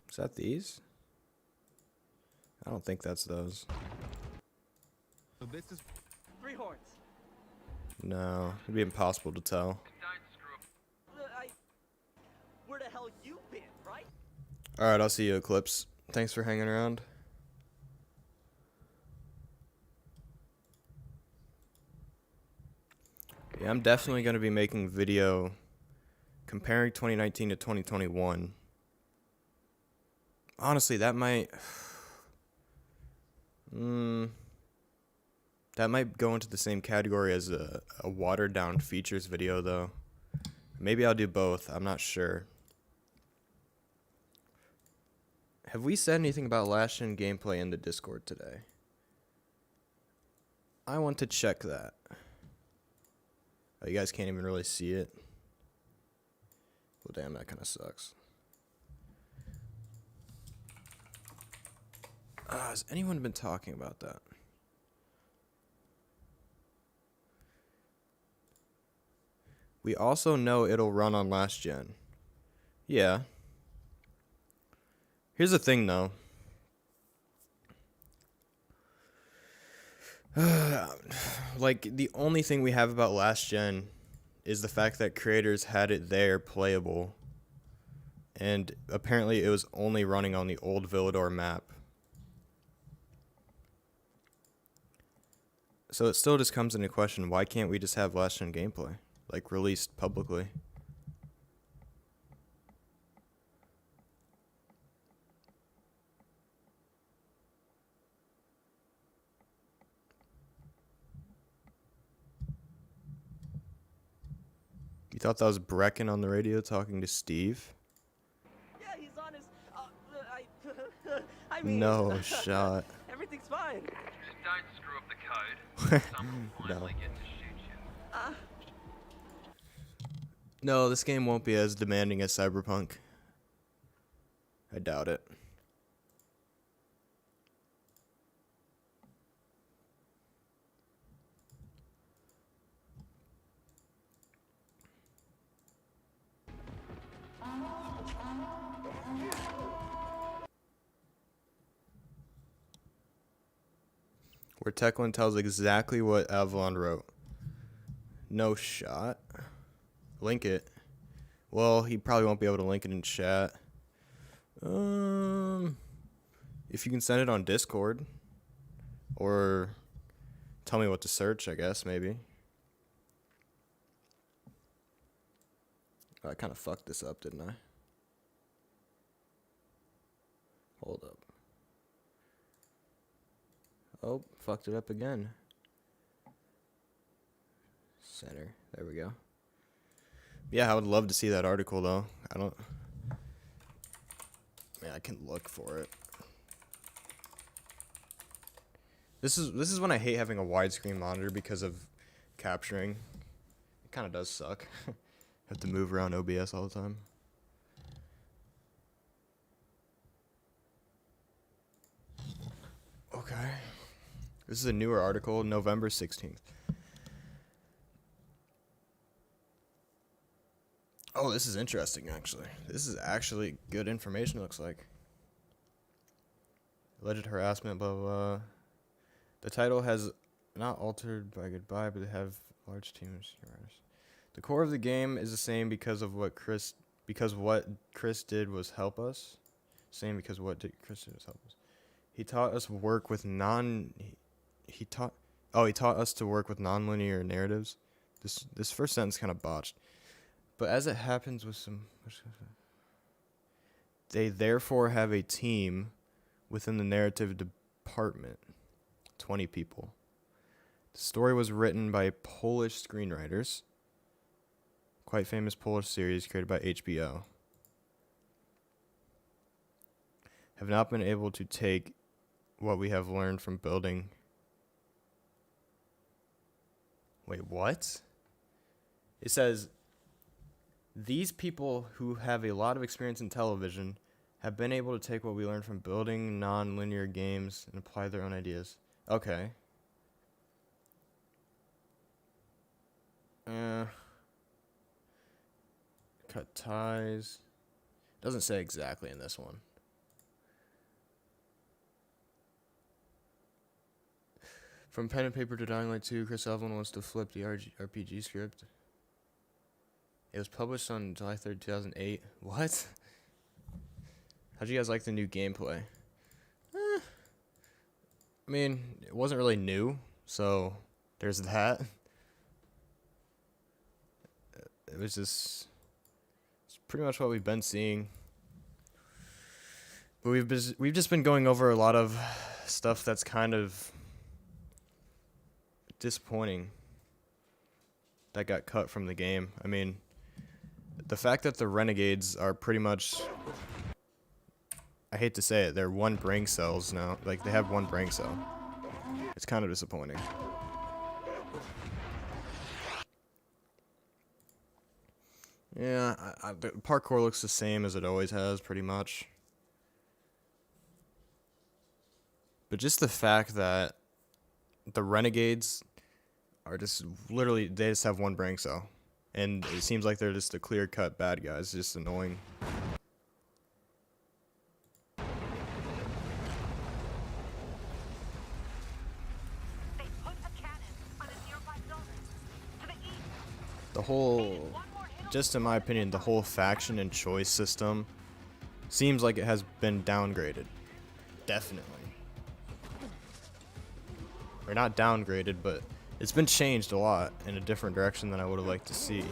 Is that these? I don't think that's those. So this is 3 horns. No, it'd be impossible to tell. Where the hell you been, right? Alright, I'll see you, Eclipse. Thanks for hanging around. Yeah, I'm definitely going to be making video comparing 2019 to 2021. Honestly, that might... that might go into the same category as a watered-down features video, though. Maybe I'll do both. I'm not sure. Have we said anything about last-gen gameplay in the Discord today? I want to check that. Oh, you guys can't even really see it. Well, damn, that kind of sucks. Has anyone been talking about that? We also know it'll run on last gen. Yeah. Here's the thing, though. Like, the only thing we have about last gen is the fact that creators had it there playable. And apparently it was only running on the old Villador map. So it still just comes into question, why can't we just have last gen gameplay? Like, released publicly? You thought that was Brecken on the radio talking to Steve? Yeah, he's on his. I mean. No shot. Everything's fine. Just don't screw up the code. Someone will No. finally get to shoot you. No, this game won't be as demanding as Cyberpunk. I doubt it. Where Techland tells exactly what Avalon wrote. No shot. Link it. Well, he probably won't be able to link it in chat. If you can send it on Discord. Or tell me what to search, I guess, maybe. Oh, I kind of fucked this up, didn't I? Hold up. Oh, fucked it up again. Center. There we go. Yeah, I would love to see that article, though. I don't... Man, I can look for it. This is when I hate having a widescreen monitor because of capturing. It kind of does suck. Have to move around OBS all the time. Okay. This is a newer article, November 16th. Oh, this is interesting, actually. This is actually good information, it looks like. Alleged harassment, blah, blah, blah. The title has not altered by goodbye, but they have large teams. The core of the game is the same because what Chris did was help us. Same because what Chris did was help us. He taught us work with he taught us to work with nonlinear narratives. This first sentence kind of botched. But as it happens with some... They therefore have a team within the narrative department. 20 people. The story was written by Polish screenwriters. Quite famous Polish series created by HBO. Have not been able to take what we have learned from building. Wait, what? It says, these people who have a lot of experience in television have been able to take what we learned from building non-linear games and apply their own ideas. Okay. Cut ties. Doesn't say exactly in this one. From pen and paper to Dying Light 2, Chris Evelyn wants to flip the RPG script. It was published on July 3rd, 2008. What? How'd you guys like the new gameplay? I mean, it wasn't really new, so there's that. It was just... it's pretty much what we've been seeing. But we've just been going over a lot of stuff that's kind of disappointing that got cut from the game. I mean, the fact that the Renegades are pretty much, I hate to say it, they're one brain cells now. Like, they have one brain cell. It's kind of disappointing. Yeah, the parkour looks the same as it always has, pretty much. But just the fact that the Renegades are just literally, they just have one brain cell. And it seems like they're just a clear-cut bad guys. It's just annoying. The whole, just in my opinion, the whole faction and choice system seems like it has been downgraded. Definitely. Or not downgraded, but it's been changed a lot in a different direction than I would have liked to see.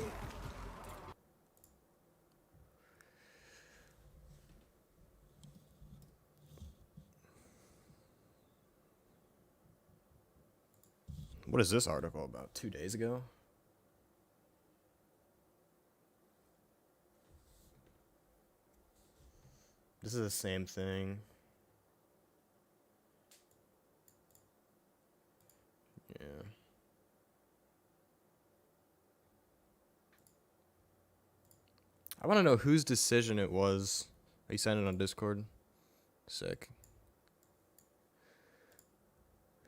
What is this article about? 2 days ago? This is the same thing. Yeah. I want to know whose decision it was. Are you sending it on Discord? Sick.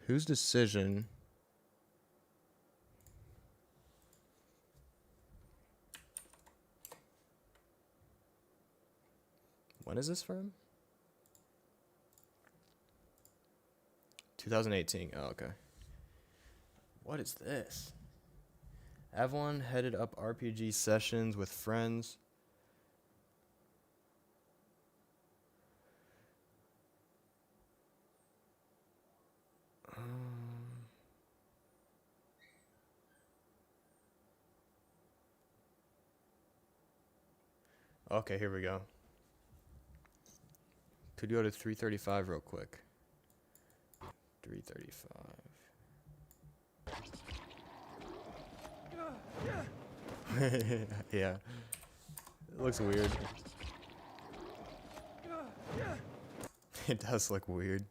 Whose decision? When is this from? 2018. Oh, okay. What is this? Avalon headed up RPG sessions with friends. Okay, here we go. Could go to 335 real quick. 335. Yeah. It looks weird. It does look weird.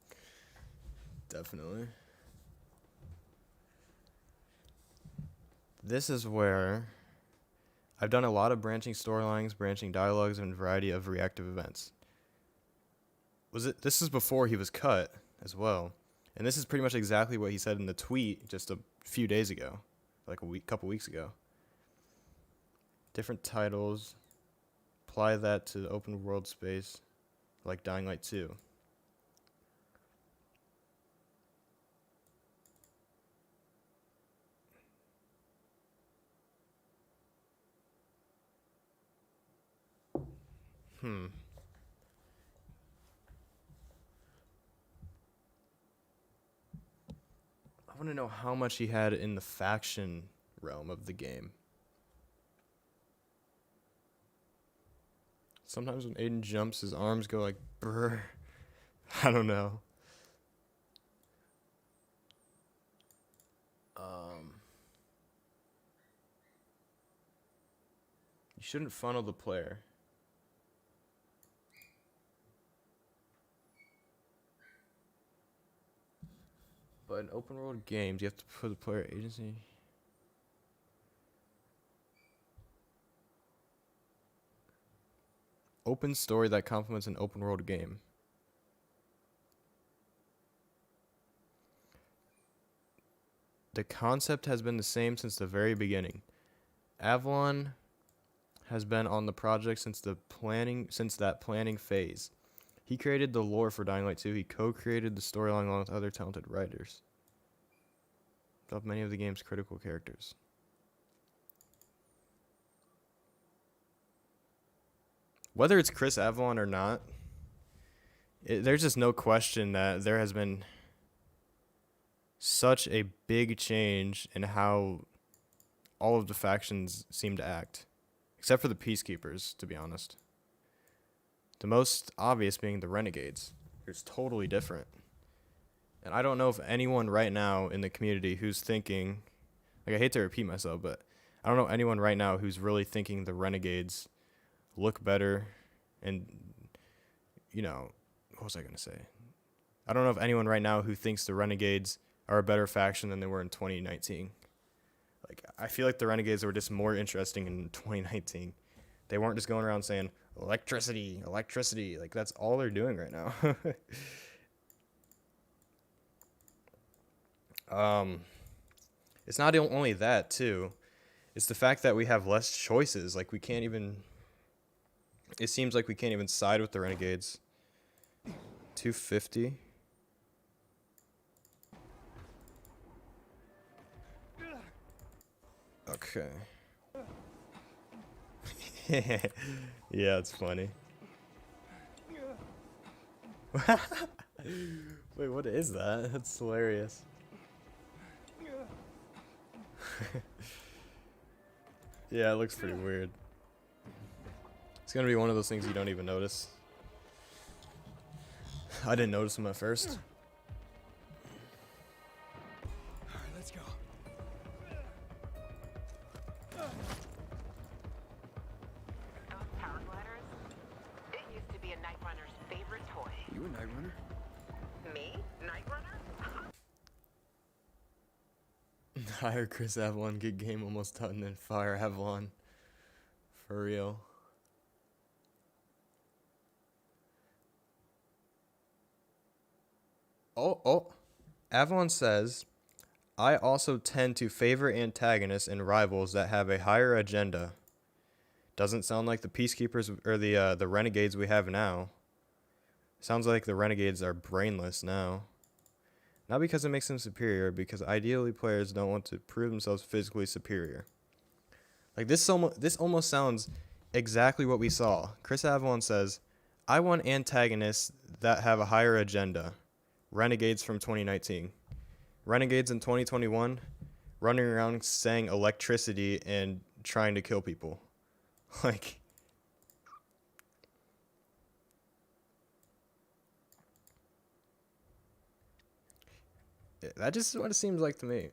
Definitely. This is where I've done a lot of branching storylines, branching dialogues, and a variety of reactive events. This is before he was cut as well. And this is pretty much exactly what he said in the tweet just a few days ago. Like couple weeks ago. Different titles. Apply that to the open world space. Like Dying Light 2. I want to know how much he had in the faction realm of the game. Sometimes when Aiden jumps, his arms go like brr. I don't know. You shouldn't funnel the player. But in open world games, you have to put the player agency. Open story that complements an open world game. The concept has been the same since the very beginning. Avalon has been on the project since that planning phase. He created the lore for Dying Light 2. He co-created the storyline along with other talented writers. Of many of the game's critical characters. Whether it's Chris Avalon or not, there's just no question that there has been such a big change in how all of the factions seem to act. Except for the Peacekeepers, to be honest. The most obvious being the Renegades. It's totally different. And I don't know if anyone right now in the community who's thinking, like, I hate to repeat myself, but I don't know anyone right now who's really thinking the Renegades look better and, you know, what was I going to say? I don't know if anyone right now who thinks the Renegades are a better faction than they were in 2019. Like, I feel like the Renegades were just more interesting in 2019. They weren't just going around saying, electricity, electricity. Like, that's all they're doing right now. It's not only that, too. It's the fact that we have less choices. Like, we can't even... It seems like we can't even side with the Renegades. 250. Okay. Yeah, it's funny. Wait, what is that? That's hilarious. Yeah, it looks pretty weird. It's gonna be one of those things you don't even notice. I didn't notice them at first. Alright, let's go. Those power gliders, it used to be a Night Runner's favorite toy. You a Night Runner? Me? Night Runner? Hire Chris Avalon, get game almost done, then fire Avalon. For real. Oh. Avalon says, I also tend to favor antagonists and rivals that have a higher agenda. Doesn't sound like the Peacekeepers or the Renegades we have now. Sounds like the Renegades are brainless now. Not because it makes them superior, because ideally players don't want to prove themselves physically superior. Like, this almost sounds exactly what we saw. Chris Avalon says, I want antagonists that have a higher agenda. Renegades from 2019. Renegades in 2021, running around saying electricity and trying to kill people. Like... That just what it seems like to me.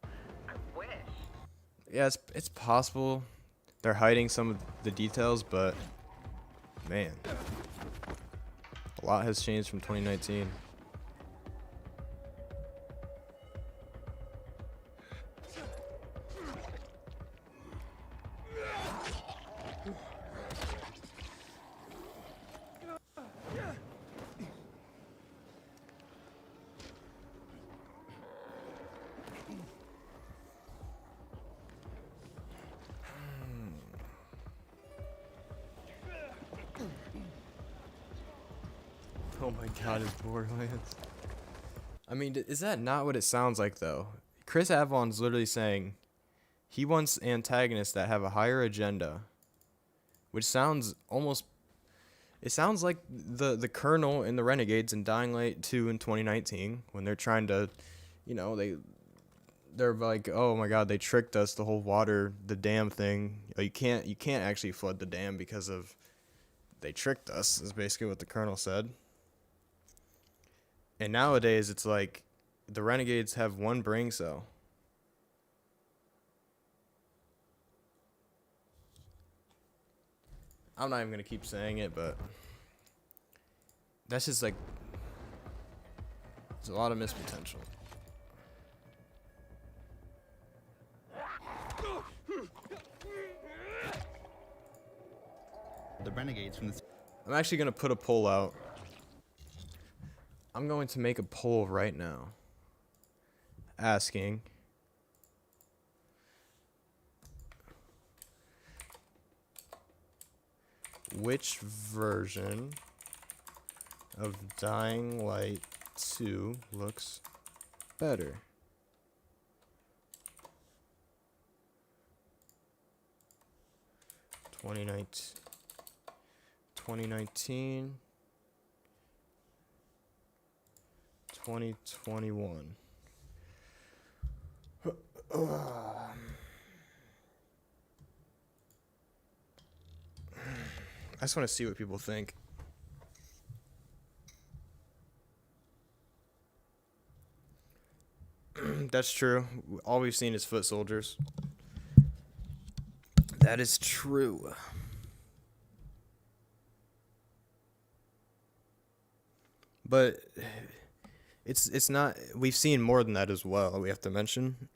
I wish. Yeah, it's possible they're hiding some of the details, but man, a lot has changed from 2019. Oh my god, it's Borderlands. I mean, is that not what it sounds like, though? Chris Avalon's literally saying he wants antagonists that have a higher agenda, which sounds almost... It sounds like the Colonel in the Renegades in Dying Light 2 in 2019, when they're trying to, you know, they're like, oh my god, they tricked us, the whole water, the dam thing. You can't actually flood the dam because of they tricked us, is basically what the colonel said. And nowadays, it's like the Renegades have one brain cell. I'm not even going to keep saying it, but that's just like, there's a lot of missed potential. The Renegades from the... I'm actually going to put a poll out. I'm going to make a poll right now asking which version of Dying Light 2 looks better. Twenty nineteen, 2021. I just want to see what people think. That's true. All we've seen is foot soldiers. That is true. But it's not, we've seen more than that as well, we have to mention.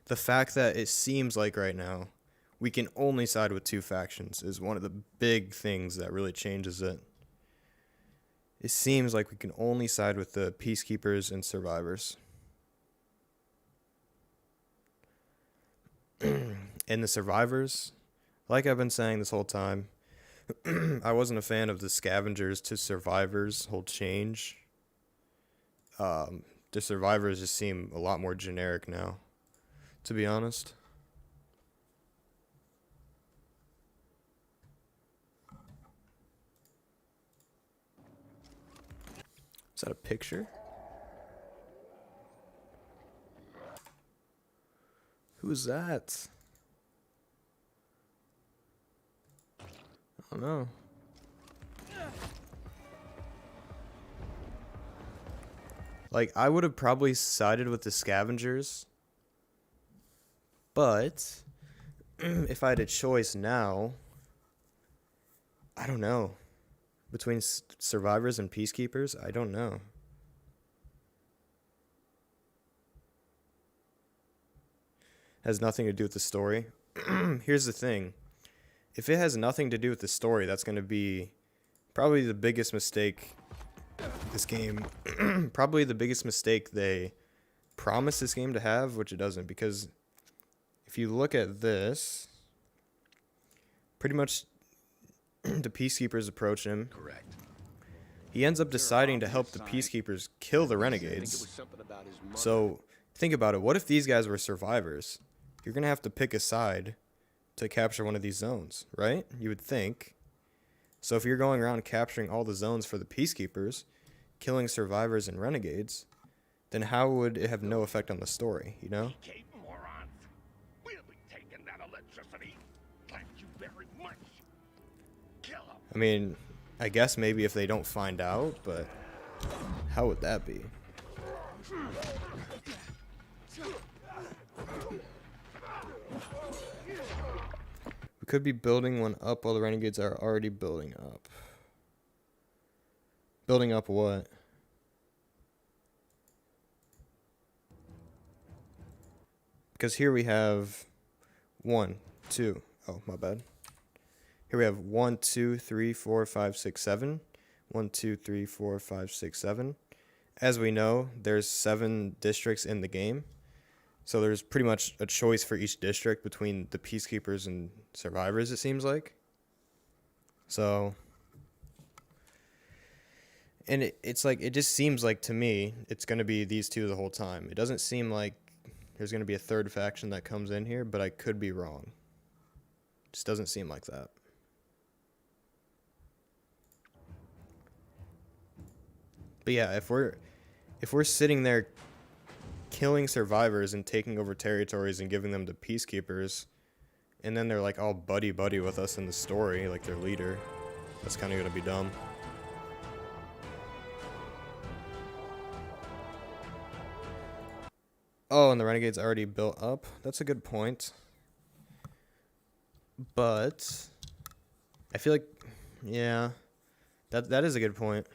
The fact that it seems like right now we can only side with two factions is one of the big things that really changes it. It seems like we can only side with the peacekeepers and survivors. And the survivors, like I've been saying this whole time, I wasn't a fan of the scavengers to survivors whole change. The survivors just seem a lot more generic now, to be honest. Is that a picture? Who is that? I don't know. Like, I would have probably sided with the scavengers, but if I had a choice now, I don't know. Between survivors and peacekeepers, I don't know. Has nothing to do with the story. Here's the thing. If it has nothing to do with the story, that's going to be probably the biggest mistake this game, probably the biggest mistake they promised this game to have, which it doesn't. Because if you look at this, pretty much the peacekeepers approach him. Correct. He ends up deciding to help the peacekeepers kill the renegades. So think about it. What if these guys were survivors? You're going to have to pick a side to capture one of these zones, right? You would think. So if you're going around capturing all the zones for the peacekeepers, killing survivors and renegades, then how would it have no effect on the story, you know? We'll be taking that electricity. Thank you very much. Kill him. I mean, I guess maybe if they don't find out, but how would that be? We could be building one up while the renegades are already building up. Building up what? Because here we have 1, 2. Oh, my bad. Here we have 1, 2, 3, 4, 5, 6, 7. 1, 2, 3, 4, 5, 6, 7. As we know, there's 7 districts in the game. So there's pretty much a choice for each district between the peacekeepers and survivors, it seems like. So, and it's like, it just seems like to me, it's going to be these two the whole time. It doesn't seem like there's going to be a third faction that comes in here, but I could be wrong. It just doesn't seem like that. But yeah, if we're sitting there killing survivors and taking over territories and giving them to peacekeepers, and then they're like all buddy-buddy with us in the story, like their leader, That's kind of gonna be dumb. Oh, and the Renegade's already built up. That's a good point. But I feel like, yeah, that is a good point.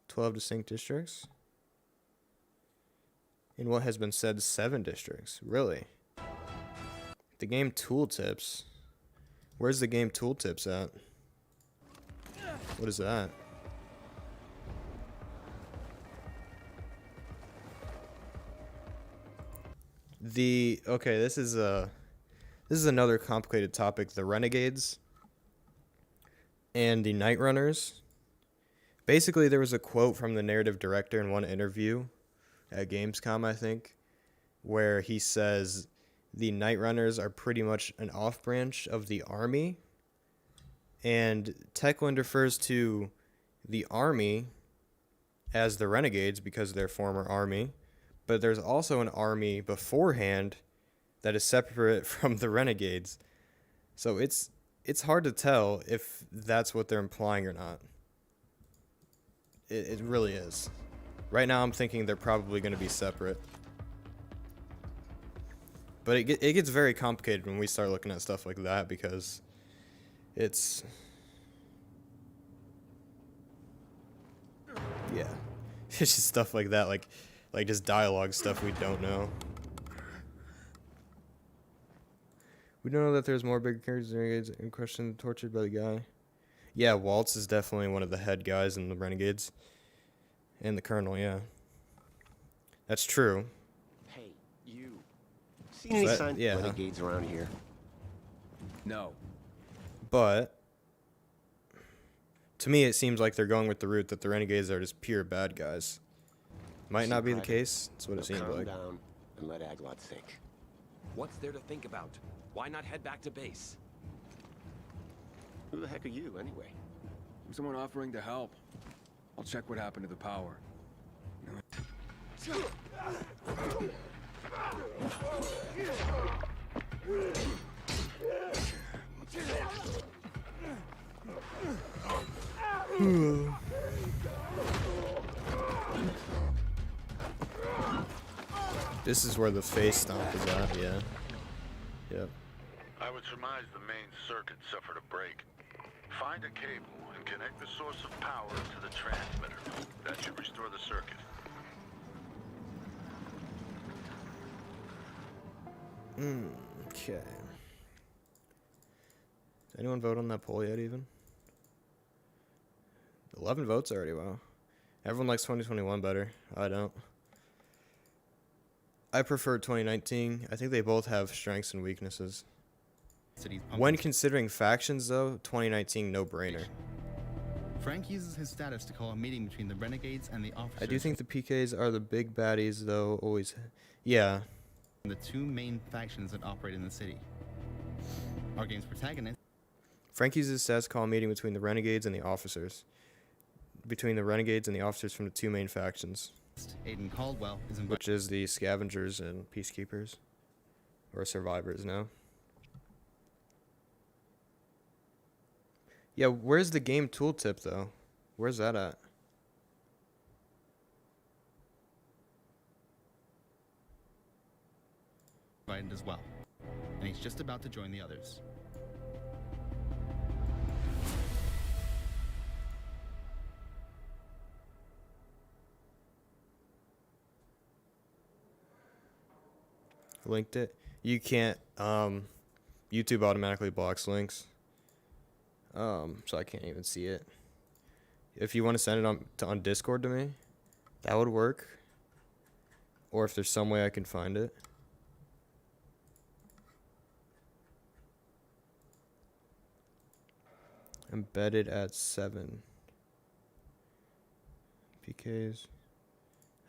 "12 distinct districts." In what has been said, 7 districts. Really? The game tooltips. Where's the game tooltips at? What is that? Okay, this is another complicated topic. The Renegades and the Night Runners. Basically, there was a quote from the narrative director in one interview at Gamescom, I think, where he says the Night Runners are pretty much an off-branch of the Army, and Techland refers to the Army as the Renegades because they're former Army, but there's also an Army beforehand that is separate from the Renegades. So it's hard to tell if that's what they're implying or not. It really is. Right now I'm thinking they're probably going to be separate. But it gets very complicated when we start looking at stuff like that because it's... yeah. It's just stuff like that, like just dialogue stuff we don't know. We don't know that there's more big characters Renegades in question tortured by the guy. Yeah, Waltz is definitely one of the head guys in the Renegades. And the Colonel, yeah. That's true. Hey, you. Seen any signs of Renegades around here? No. But to me, it seems like they're going with the route that the Renegades are just pure bad guys. Might not be the case. That's what it seems like. Calm down and let Aglot think. What's there to think about? Why not head back to base? Who the heck are you, anyway? I'm someone offering to help. I'll check what happened to the power. This is where the face stomp is at, yeah. Yep. I would surmise the main circuit suffered a break. Find a cable and connect the source of power to the transmitter. That should restore the circuit. Okay. Did anyone vote on that poll yet, even? 11 votes already, wow. Everyone likes 2021 better. I don't. I prefer 2019. I think they both have strengths and weaknesses. When considering factions, though, 2019 no-brainer. Frank uses his status to call a meeting between the Renegades and the officers. I do think the PKs are the big baddies, though, always. Yeah. The two main factions that operate in the city. Our game's protagonist. Frank uses his status to call a meeting between the Renegades and the officers. Between the Renegades and the officers from the two main factions. Aiden Caldwell is invited. Which is the Scavengers and Peacekeepers. Or Survivors now. Yeah, where's the game tooltip, though? Where's that at? Invited as well. And he's just about to join the others. Linked it. You can't, YouTube automatically blocks links. So I can't even see it. If you want to send it on Discord to me, that would work. Or if there's some way I can find it. Embedded at 7. PKs.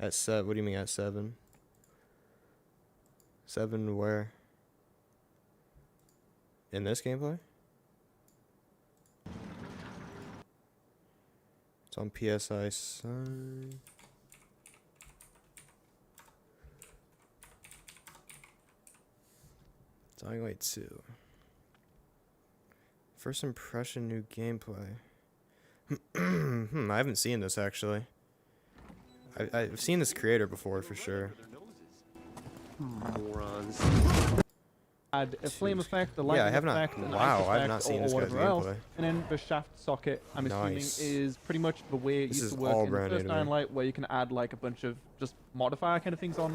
At 7. What do you mean at 7? 7 where? In this gameplay? It's on PSI side. Dying Light 2. First impression, new gameplay. I haven't seen this actually. I've seen this creator before for sure. Morons. Add a flame effect, a Yeah, lightning I have not. effect, an Wow, ice I've effect, not seen or this guy's whatever else. gameplay. And then the shaft socket, I'm assuming, Nice. is pretty much the way it This used is to work all in the brand new first to me. Dying Light, where you can add like a bunch of just modifier kind of things on.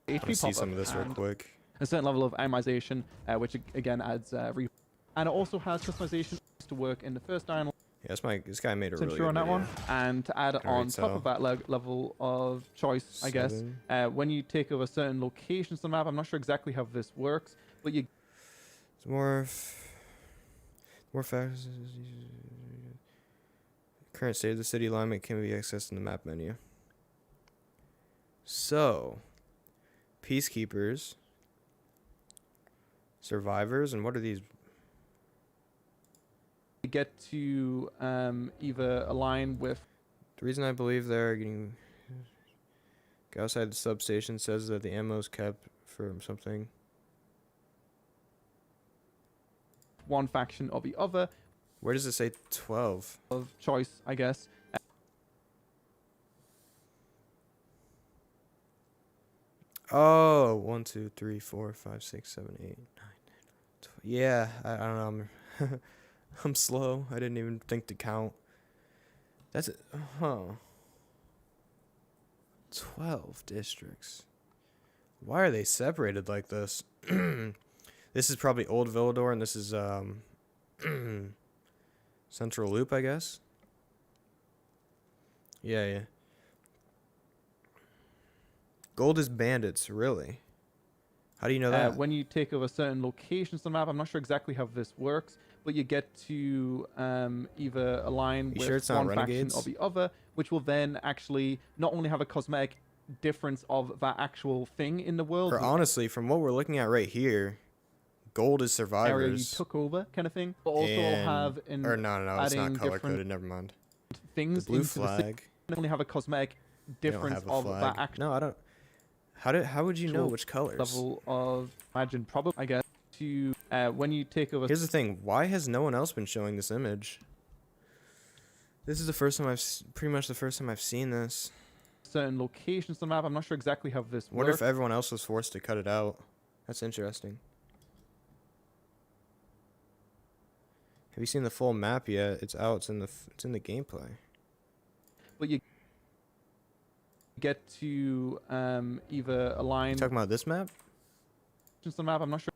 I'm HP gonna see pop-up some of this real and quick. a certain level of atomization, which again adds and it also has customization to work in the first Dying Light. Yeah, this guy made a really Sure good on that video. one, and to add Can on already top of that level of choice, I guess, 7. when you take over certain locations on the map, I'm not sure exactly how this works, but you It's more factors. Current state of the city alignment can be accessed in the map menu. So, peacekeepers, survivors, and what are these? get to either align with. The reason I believe they're getting go outside the substation says that the ammo is kept from something. One faction or the other. Where does it say 12? Of choice, I guess. Oh, 1, 2, 3, 4, 5, 6, 7, 8, 9, 10, 12. Yeah, I don't know. I'm slow. I didn't even think to count. That's it. Huh. 12 districts. Why are they separated like this? This is probably Old Villador, and this is Central Loop, I guess. Yeah. Gold is bandits, really? How do you know that? When you take over certain locations on the map, I'm not sure exactly how this works, but you get to either align You with sure it's not one faction Renegades? or the other, which will then actually not only have a cosmetic difference of that actual thing in the world, Or honestly, from what we're looking at right here, gold is survivors. area you took over kind of thing, but also and, have in or no, it's not adding color different coded. Never mind. things The blue into the city, flag. not only have a cosmetic They don't difference have a of flag. that actual No, I don't. How would you know which colors? level of imagine probably I guess to when you take over. Here's the thing. Why has no one else been showing this image? This is the first time pretty much the first time I've seen this. Certain locations on the map. I'm not sure exactly how this Wonder works. if everyone else was forced to cut it out. That's interesting. Have you seen the full map yet? It's out. It's in the gameplay. But you get to either align. You talking about this map? The map. I'm not sure.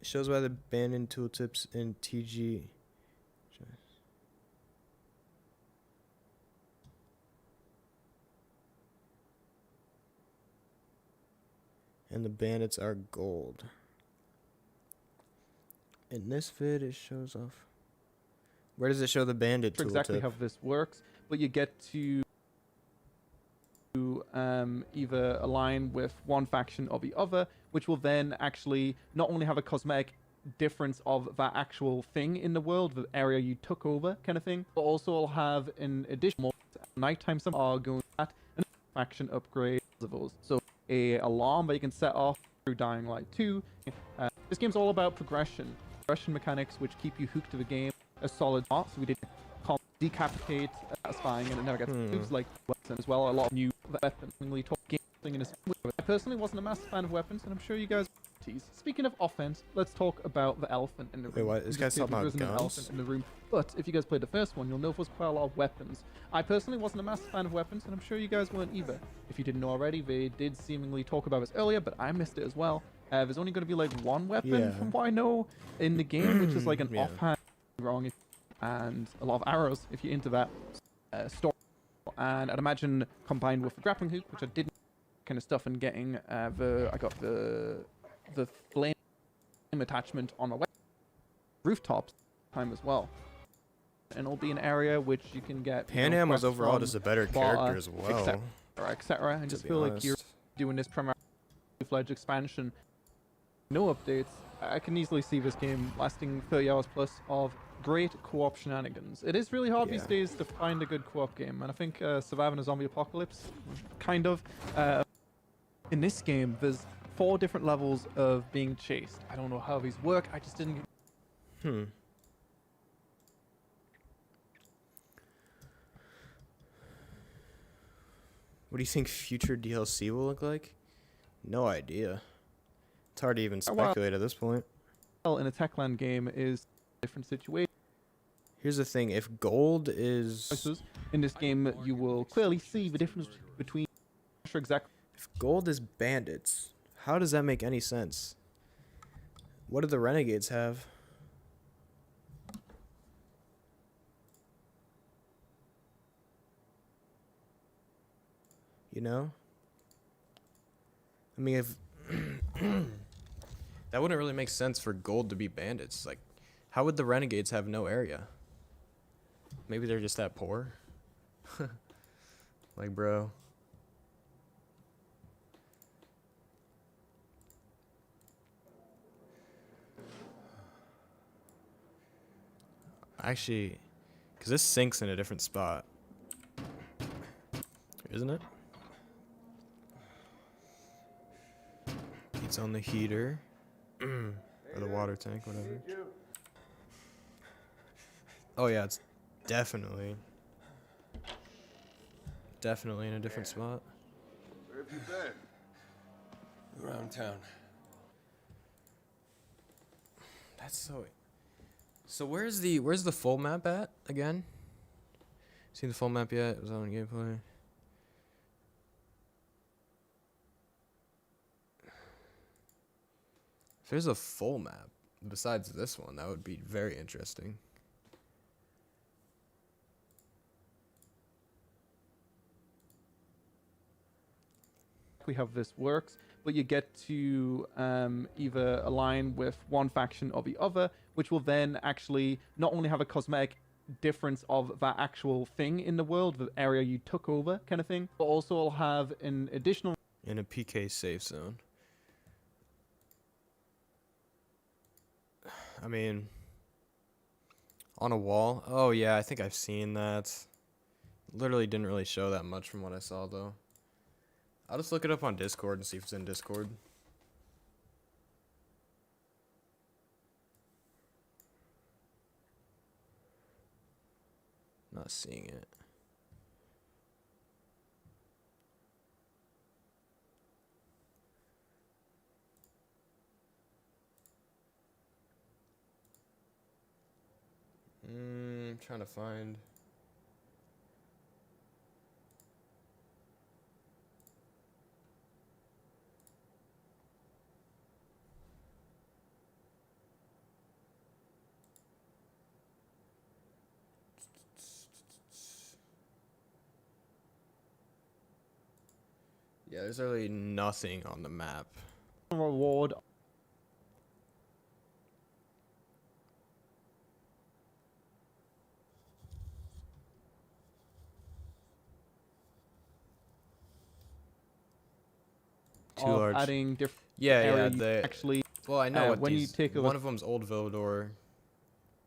It shows why the abandoned tooltips in TG. And the bandits are gold. In this vid, it shows off. Where does it show the bandit Not sure tooltip? exactly how this works, but you get to either align with one faction or the other, which will then actually not only have a cosmetic difference of that actual thing in the world, the area you took over kind of thing, but also will have an additional nighttime some are going at an faction upgrade of those. So a alarm that you can set off through Dying Light 2. This game's all about progression mechanics which keep you hooked to the game. A solid part, so we did decapitate, satisfying, and it never gets used like weapons as well. A lot of new weapons. I personally wasn't a massive fan of weapons, and I'm sure you guys. Speaking of offense, let's talk about the elephant in the room. Wait, what? This guy's talking about An elephant guns? in the room. But if you guys played the first one, you'll know there's quite a lot of weapons. I personally wasn't a massive fan of weapons, and I'm sure you guys weren't either. If you didn't know already, they did seemingly talk about this earlier, but I missed it as well. There's only going to be like one weapon, from what I know, in the game, which is like an offhand wrong, and a lot of arrows if you're into that story. And I'd imagine combined with the grappling hook, which I didn't kind of stuff, and getting I got the flame attachment on the rooftops time as well. And it'll be an area which you can get. Pan Am was overall just a better character as well. Etc. I just feel like you're doing this primarily fledged expansion. No updates. I can easily see this game lasting 30 hours plus of great co-op shenanigans. It is really hard these Yeah. days to find a good co-op game, and I think Surviving a Zombie Apocalypse, kind of. In this game, there's 4 different levels of being chased. I don't know how these work. I just didn't. What do you think future DLC will look like? No idea. It's hard to even Oh, wow. speculate at this point. In a Techland game is a different situation. Here's the thing, if gold is... In this game, you will clearly see the difference between... Not sure exactly. If gold is bandits, how does that make any sense? What do the renegades have? You know? I mean, if... that wouldn't really make sense for gold to be bandits. Like, how would the renegades have no area? Maybe they're just that poor? Like, bro. Actually, because this sinks in a different spot. Isn't it? It's on the heater. Or the water tank, whatever. Oh yeah, it's definitely in a different spot. Where have you been? Around town. That's so where's the full map at again? Seen the full map yet? It was on gameplay. If there's a full map besides this one, that would be very interesting. How this works, but you get to either align with one faction or the other, which will then actually not only have a cosmetic difference of that actual thing in the world, the area you took over kind of thing, but also will have an additional... In a PK safe zone. I mean, on a wall? Oh yeah, I think I've seen that. Literally didn't really show that much from what I saw though. I'll just look it up on Discord and see if it's in Discord. Not seeing it. Trying to find. Yeah, there's really nothing on the map. Reward. Too large. Adding different Yeah, they actually. Well, I know what when these, you take a one look, of them's Old Villador,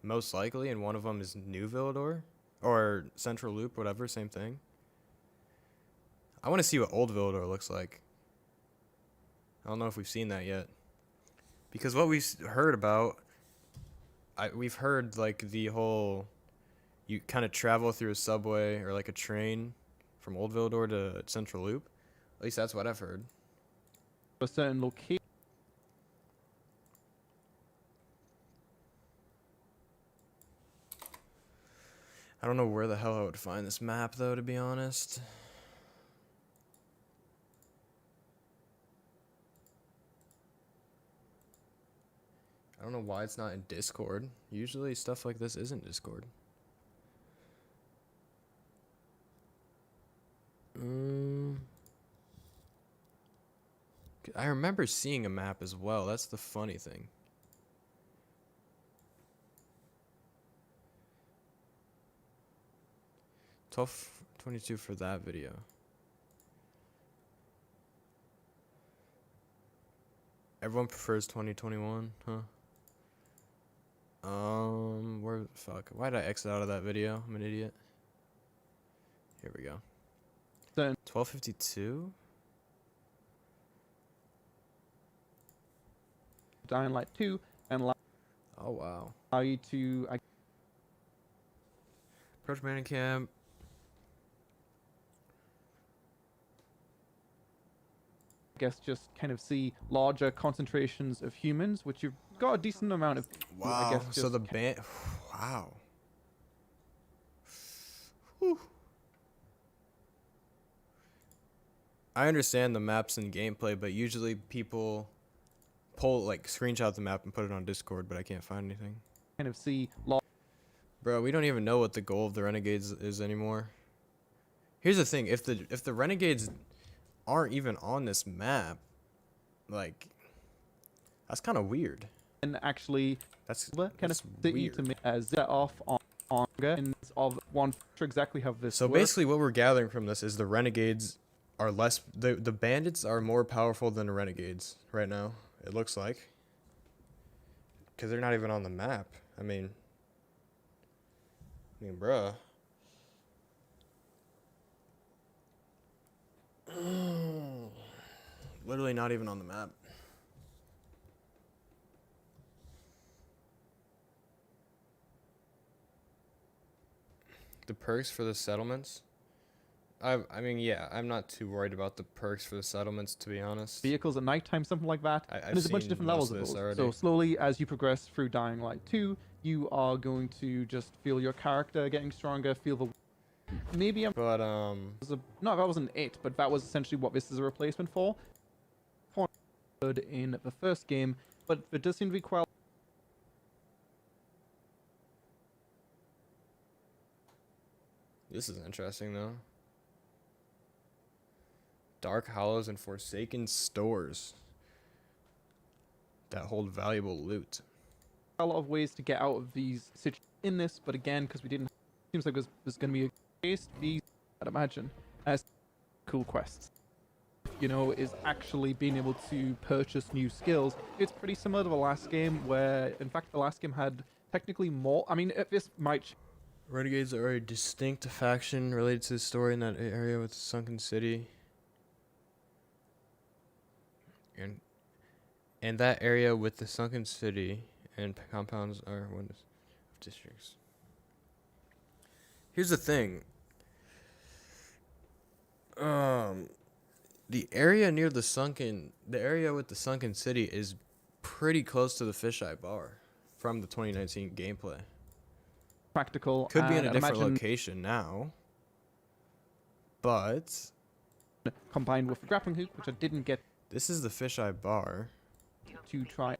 most likely, and one of them is New Villador, or Central Loop, whatever, same thing. I want to see what Old Villador looks like. I don't know if we've seen that yet, because what we've heard about, we've heard like the whole, you kind of travel through a subway or like a train from Old Villador to Central Loop. At least that's what I've heard. a certain location. I don't know where the hell I would find this map, though, to be honest. I don't know why it's not in Discord. Usually stuff like this isn't Discord. I remember seeing a map as well. That's the funny thing. $12.22 for that video. Everyone prefers 2021, huh? Where the fuck? Why did I exit out of that video? I'm an idiot. Here we go. 12:52. Dying Light 2 and oh wow. Allow you to approach mining camp. I guess just kind of see larger concentrations of humans, which you've got a decent amount of. Wow. I guess So the band. Wow. Whew. I understand the maps and gameplay, but usually people screenshot the map and put it on Discord, but I can't find anything. Kind of see. Bro, we don't even know what the goal of the Renegades is anymore. Here's the thing: if the Renegades aren't even on this map, like, that's kind of weird. And actually, that's kind of sticky to me as set off on and of one for exactly how this. So works. basically, what we're gathering from this is the Renegades are less. The bandits are more powerful than the Renegades right now. It looks like. Because they're not even on the map. I mean, bruh. Literally not even on the map. The perks for the settlements? I mean, yeah, I'm not too worried about the perks for the settlements, to be honest. Vehicles at nighttime, something like that. And there's a bunch of different levels of those. Already. So slowly, as you progress through Dying Light 2, you are going to just feel your character getting stronger, feel the... Maybe I'm... But, no, that wasn't it, but that was essentially what this is a replacement for. In the first game, but it does seem to be quite... This is interesting, though. Dark hollows and forsaken stores that hold valuable loot. A lot of ways to get out of these situations in this, but again, because we didn't... Seems like there's going to be a case. These, I'd imagine, as cool quests. You know, is actually being able to purchase new skills. It's pretty similar to the last game, where, in fact, the last game had technically more... I mean, this might... Renegades are a distinct faction related to the story in that area with the sunken city. And that area with the sunken city and compounds are one of districts. Here's the thing. The area near the area with the sunken city is pretty close to the fisheye bar from the 2019 gameplay. Practical. Could be in a different location now, but combined with the grappling hook, which I didn't get. This is the fisheye bar. To try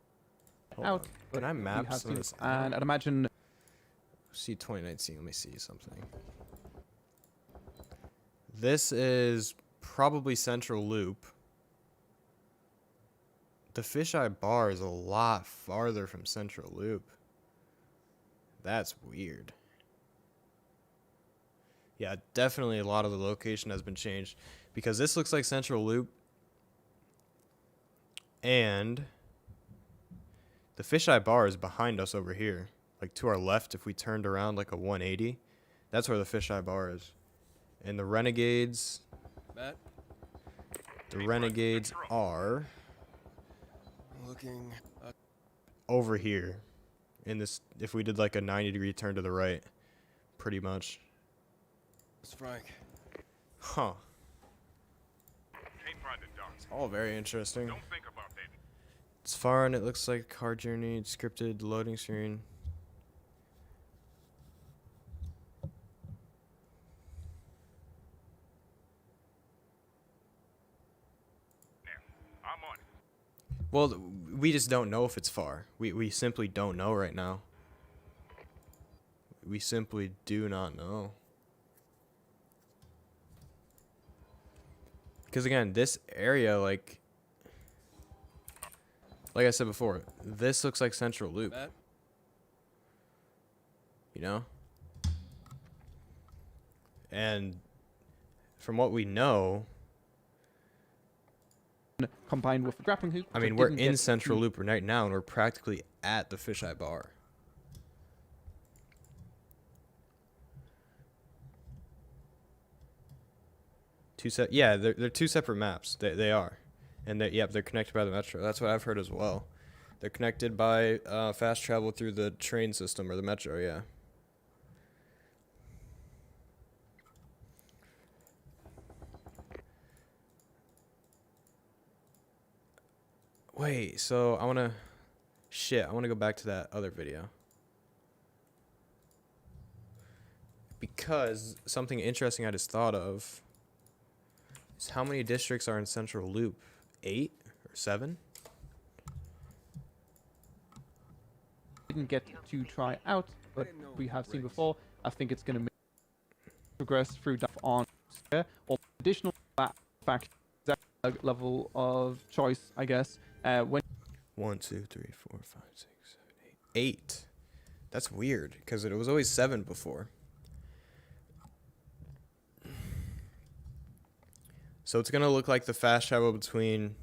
Hold out. On. Can I map some of this? And I'd imagine. See 2019. Let me see something. This is probably Central Loop. The fisheye bar is a lot farther from Central Loop. That's weird. Yeah, definitely a lot of the location has been changed because this looks like Central Loop. And the fisheye bar is behind us over here. Like to our left, if we turned around like a 180, that's where the fisheye bar is. And the Renegades... Matt? The Renegades are... Looking... over here. In this, if we did like a 90-degree turn to the right. Pretty much. It's Frank. Huh. It's all very interesting. Don't think about that. It's far and it looks like a car journey, scripted loading screen. I'm on it. Well, we just don't know if it's far. We simply don't know right now. We simply do not know. Because again, this area, like I said before, this looks like Central Loop. Matt? You know? And from what we know... Combined with the grappling hook. I mean, we're in Central Loop right now, and we're practically at the fisheye bar. Yeah, they're two separate maps. They are, and they're connected by the metro. That's what I've heard as well. They're connected by fast travel through the train system or the metro. Yeah. Wait, so I wanna go back to that other video. Because something interesting I just thought of is how many districts are in Central Loop? 8 or 7? Didn't get to try out, but we have seen before. I think it's going to progress through stuff on or additional fact level of choice, I guess. When 1, 2, 3, 4, 5, 6, 7, 8. 8. That's weird because it was always 7 before. So it's going to look like the fast travel between,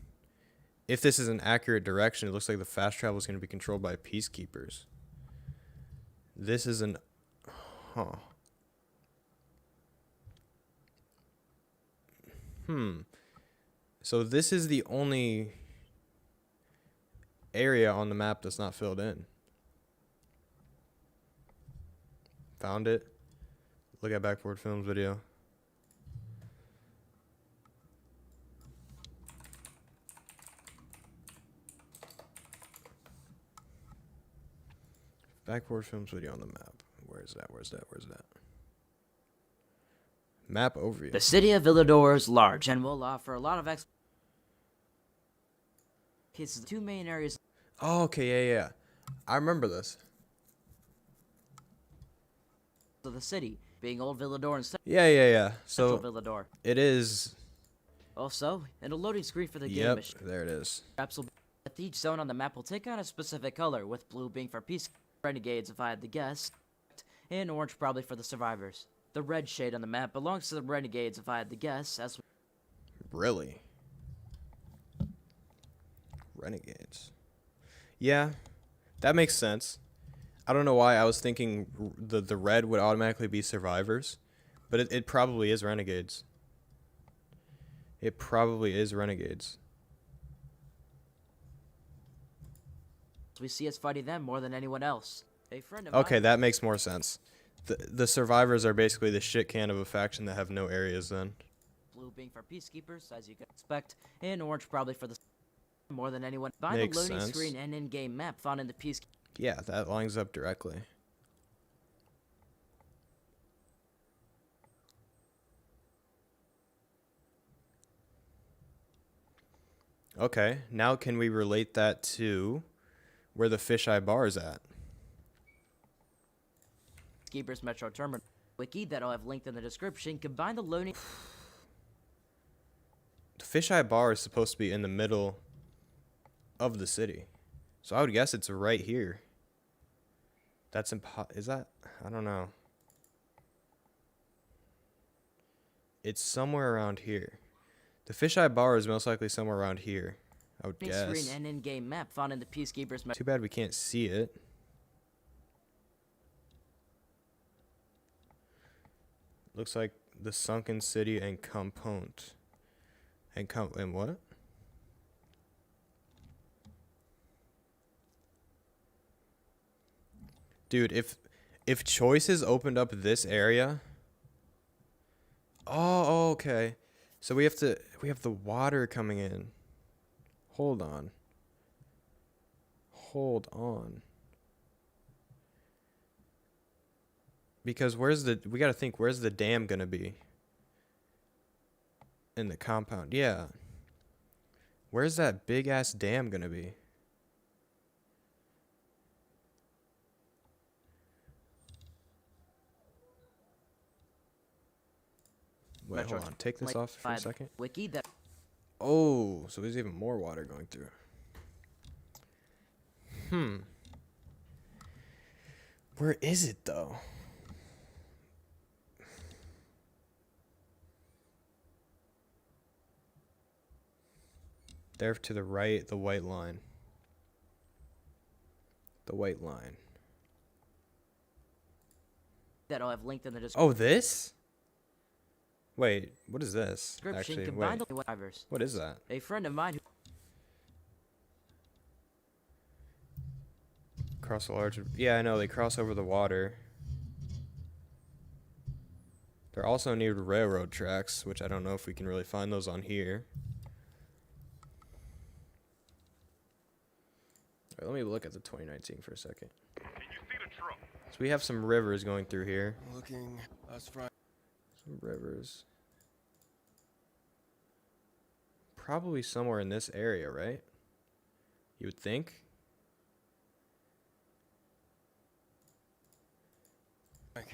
if this is an accurate direction, it looks like the fast travel is going to be controlled by peacekeepers. This is an, So this is the only area on the map that's not filled in. Found it. Look at Backboard Films video. Backboard Films video on the map. Where's that? Map overview. The city of Villador is large and will offer a lot of It's the two main areas. Oh, okay, yeah. I remember this. Of the city, being Old Villador and Yeah. So Central Villador. it is. Also, in a loading screen for the game, Yep, there it is. each zone on the map will take on a specific color, with blue being for peace renegades if I had to guess, and orange probably for the survivors. The red shade on the map belongs to the renegades if I had to guess, as Really? Renegades. Yeah, that makes sense. I don't know why I was thinking the red would automatically be survivors, but it probably is renegades. It probably is renegades. we see us fighting them more than anyone else. A friend of Okay, mine, that makes more sense. The survivors are basically the shit can of a faction that have no areas then. blue being for peacekeepers, as you can expect, and orange probably for the more than anyone. By Makes the loading sense. screen and in-game map found in the peace. Yeah, that lines up directly. Okay, now can we relate that to where the fisheye bar is at? Peacekeepers Metro Terminal wiki that I'll have linked in the description. Combine the loading. The fisheye bar is supposed to be in the middle of the city, so I would guess it's right here. That's is that? I don't know. It's somewhere around here. The fisheye bar is most likely somewhere around here, I would guess. Screen and in-game map found in the Peacekeepers. Too bad we can't see it. Looks like the sunken city and component. And what? Dude, if choices opened up this area. Oh, okay. So we have the water coming in. Hold on. Because we gotta think, where's the dam gonna be? In the compound, yeah. Where's that big ass dam gonna be? Wait, hold on. Take this off for a second. Wiki that. Oh, so there's even more water going through. Where is it though? There to the right, the white line. The white line. That I'll have linked in the description. Oh, this? Wait, what is this? Description Actually, combined wait. with drivers. What is that? A friend of mine who Cross a large... Yeah, I know, they cross over the water. They're also near railroad tracks, which I don't know if we can really find those on here. Alright, let me look at the 2019 for a second. So we have some rivers going through here. Looking us right. Some rivers. Probably somewhere in this area, right? You would think. Can't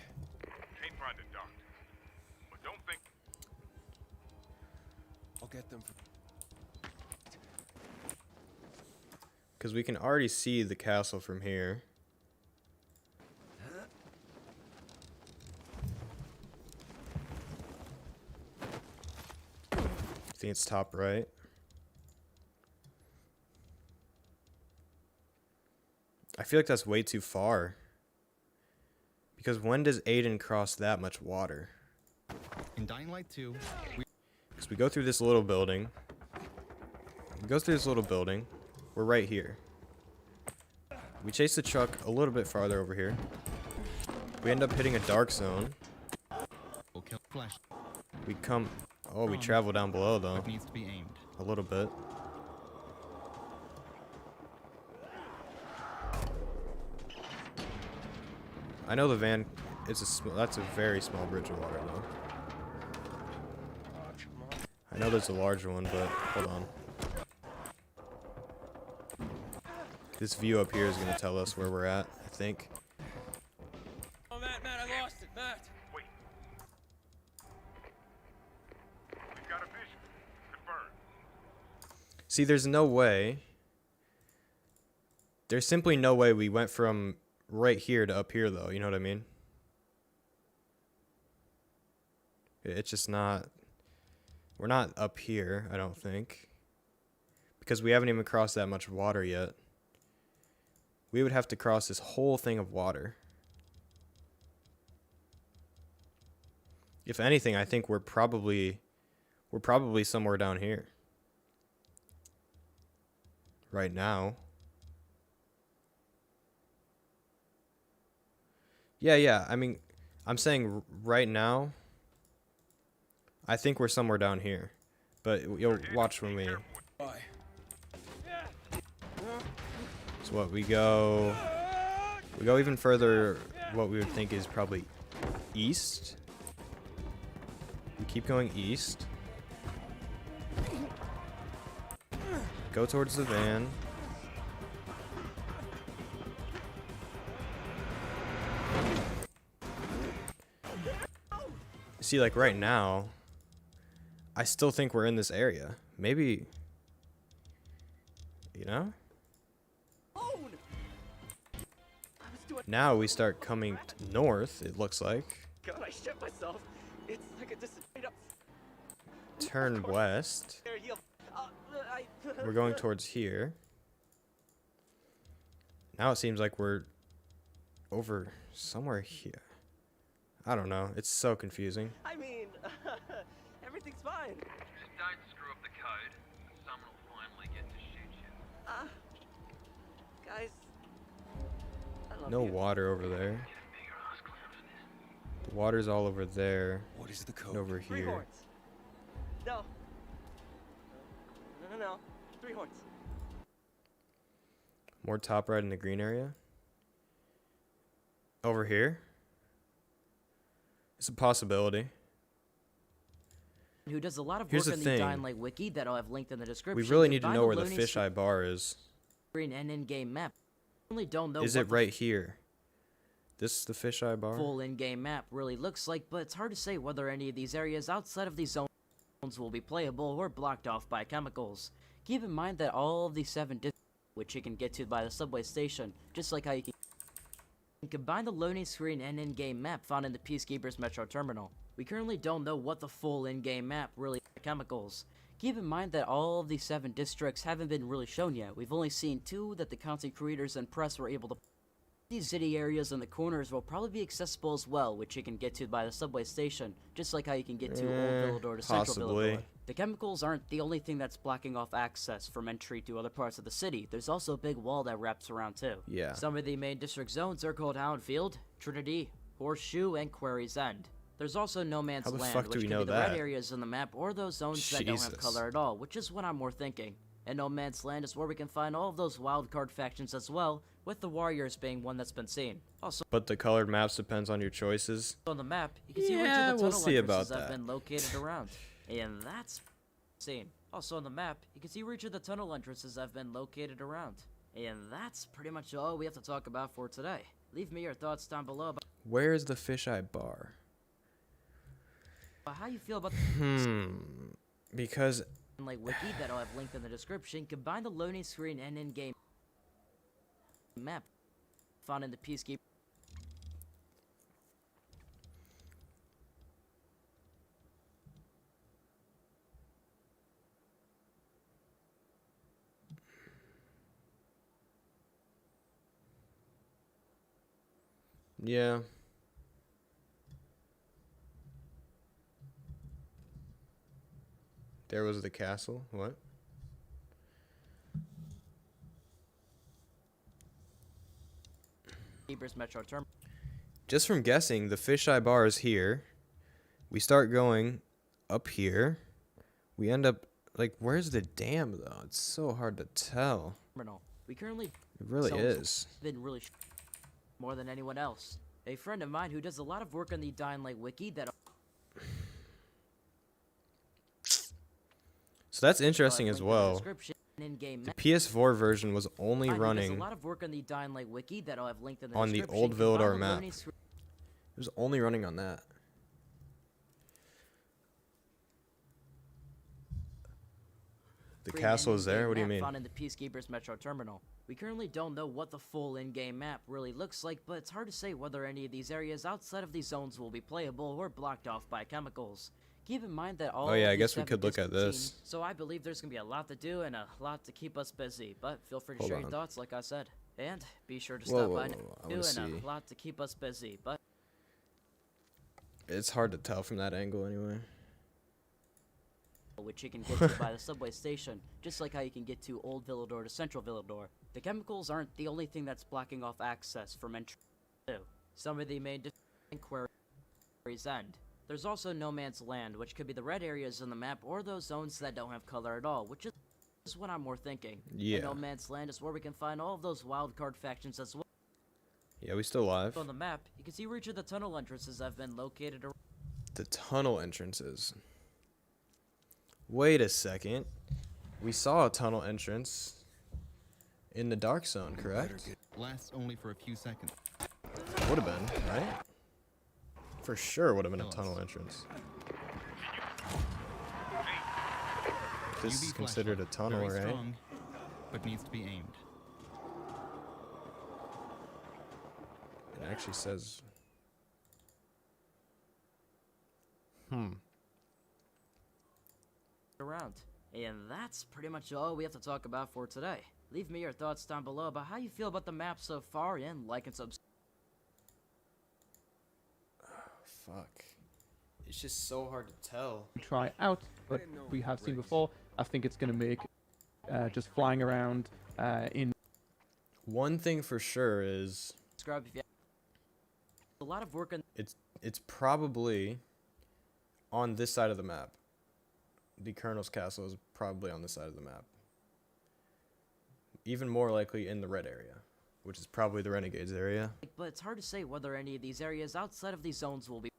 find a duct. But don't think. I'll get them. Because we can already see the castle from here. I think it's top right. I feel like that's way too far. Because when does Aiden cross that much water? In Dying Light 2, Because we go through this little building. We're right here. We chase the truck a little bit farther over here. We end up hitting a dark zone. will kill flesh. We come... Oh, we travel down below, though. It needs to be aimed. A little bit. I know the van... That's a very small bridge of water, though. I know there's a large one, but... Hold on. This view up here is going to tell us where we're at, I think. Oh, Matt, I lost it, Matt. Wait. We've got a vision. Confirmed. See, there's no way. There's simply no way we went from right here to up here, though. You know what I mean? It's just not... We're not up here, I don't think. Because we haven't even crossed that much water yet. We would have to cross this whole thing of water. If anything, I think we're probably somewhere down here. Right now. Yeah, I mean, I'm saying right now, I think we're somewhere down here. But you'll watch when we... So what, we go even further, what we would think is probably east. We keep going east. Go towards the van. See, like right now, I still think we're in this area. Maybe, you know? Now we start coming north, it looks like. God, I shit myself. It's like a straight up. Turn west. We're going towards here. Now it seems like we're over somewhere here. I don't know. It's so confusing. I mean, everything's fine. Just don't screw up the code, and someone will finally get to shoot you. Guys. I love No you. water over there. The water's all over there. What is the code? And over Three here. horns. No. No. 3 horns. More top right in the green area. Over here. It's a possibility. who does a lot of Here's work the on the thing. Dying Light wiki that I'll have linked in the description. We really need to combine know the where the loading fisheye bar is. screen and in-game map. I really don't know Is what it the right here? This is the fisheye bar? full in-game map really looks like, but it's hard to say whether any of these areas outside of these zones will be playable or blocked off by chemicals. Keep in mind that all of these 7 districts, which you can get to by the subway station, just like how you can combine the loading screen and in-game map found in the Peacekeeper's Metro Terminal. We currently don't know what the full in-game map really is for chemicals. Keep in mind that all of these 7 districts haven't been really shown yet. We've only seen 2 that the content creators and press were able to These city areas and the corners will probably be accessible as well, which you can get to by the subway station, just like how you can get to Old Villador to Central Villador. The chemicals aren't the only thing that's blocking off access from entry to other parts of the city. There's also a big wall that wraps around too. Yeah. Some of the main district zones are called Houndfield, Trinity, Horseshoe, and Quarry's End. There's also No Man's How the Land, fuck do which we could know be the red that? areas on the map or those zones that don't have Jesus. color at all, which is what I'm more thinking. And No Man's Land is where we can find all of those wildcard factions as well, with the Warriors being one that's been seen. Also But the colored maps depends on your choices. on the map, you can see which Yeah, of the we'll tunnel see entrances about have that. been located around. And that's seen. Also on the map, you can see which of the tunnel entrances have been located around. And that's pretty much all we have to talk about for today. Leave me your thoughts down below about Where's the fisheye bar? how you feel about Because like wiki that I'll have linked in the description. Combine the loading screen and in-game map found in the Peacekeeper. yeah. There was the castle. What? Metro Terminal. Just from guessing, the fisheye bar is here. We start going up here. We end up like, where's the dam though? It's so hard to tell. We currently It really is. been really more than anyone else. A friend of mine who does a lot of work on the Dying Light wiki that So that's interesting as well. in-game The PS4 version was only There's running a lot of work on the Dying Light wiki that I'll have linked in the on the description. old Combine Villador the map. loading It was only running on that. The screen castle and is there? in-game What do you map mean? Found in the Peacekeepers Metro Terminal. We currently don't know what the full in-game map really looks like, but it's hard to say whether any of these areas outside of these zones will be playable or blocked off by chemicals. Keep in mind that all Oh yeah, of I these guess we have could look at 15, this. So I believe there's gonna be a lot to do and a lot to keep us busy. But feel free to Hold share your on. thoughts, like I said, and be sure to Whoa, stop whoa, by whoa, and whoa, I do wanna and see. a lot to keep us busy. But It's hard to tell from that angle anyway. which you can get to by the subway station, just like how you can get to Old Villador to Central Villador. The chemicals aren't the only thing that's blocking off access from entry to some of the main Quarry's End. There's also No Man's Land, which could be the red areas on the map or those zones that don't have color at all, which is what I'm more thinking. Yeah. And No Man's Land is where we can find all of those wildcard factions as well. Yeah, we still live. On the map, you can see which of the tunnel entrances have been located around. The tunnel entrances. Wait a second. We saw a tunnel entrance in the dark zone, correct? Lasts only for a few seconds. Would have been, right? For sure would have been a tunnel entrance. This is UV considered a flashlight, tunnel, very right? strong, but needs to be aimed. It actually says... around. And that's pretty much all we have to talk about for today. Leave me your thoughts down below about how you feel about the map so far, and like and subscribe. Fuck. It's just so hard to tell. Try out, but we have seen before. I think it's going to make just flying around in. One thing for sure is Subscribe if you a lot of work on it's probably on this side of the map. The Colonel's Castle is probably on this side of the map. Even more likely in the red area, which is probably the Renegades area. but it's hard to say whether any of these areas outside of these zones will be.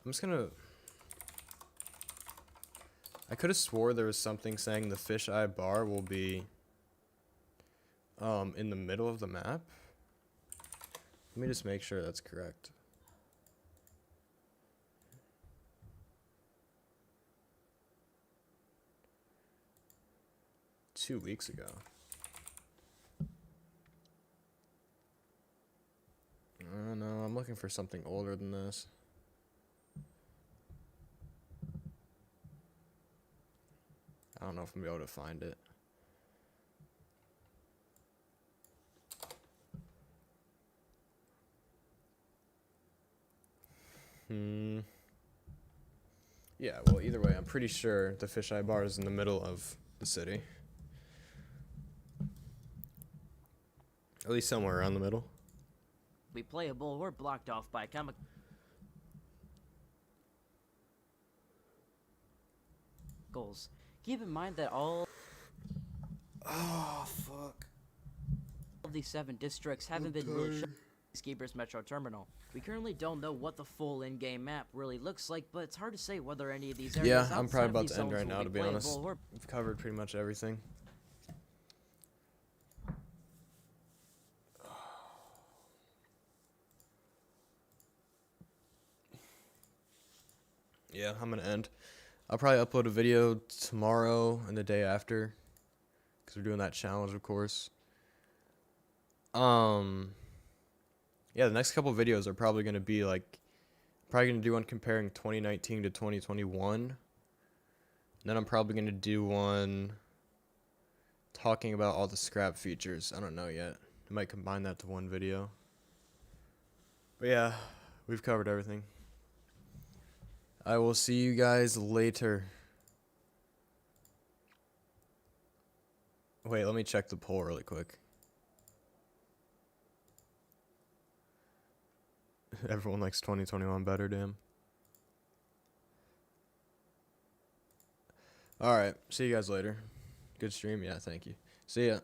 I'm just gonna... I could have swore there was something saying the fisheye bar will be in the middle of the map. Let me just make sure that's correct. Two weeks ago. I don't know, I'm looking for something older than this. I don't know if I'm gonna be able to find it. Yeah, well, either way, I'm pretty sure the fisheye bar is in the middle of the city. At least somewhere around the middle. Be playable or blocked off by chemicals. Keep in mind that all of these 7 districts haven't been really shown in Peacekeeper's Metro Terminal. We currently don't know what the full in-game map really looks like, but it's hard to say whether any of these areas Yeah, outside I'm probably of about these to end zones right will now, to be playable honest. or We've covered pretty much everything. Yeah, I'm gonna end. I'll probably upload a video tomorrow and the day after, because we're doing that challenge, of course. Yeah, the next couple videos are probably gonna be like, probably gonna do one comparing 2019 to 2021. And then I'm probably gonna do one talking about all the scrap features. I don't know yet. I might combine that to one video. But yeah, we've covered everything. I will see you guys later. Wait, let me check the poll really quick. Everyone likes 2021 better, damn. Alright, see you guys later. Good stream, yeah, thank you. See ya.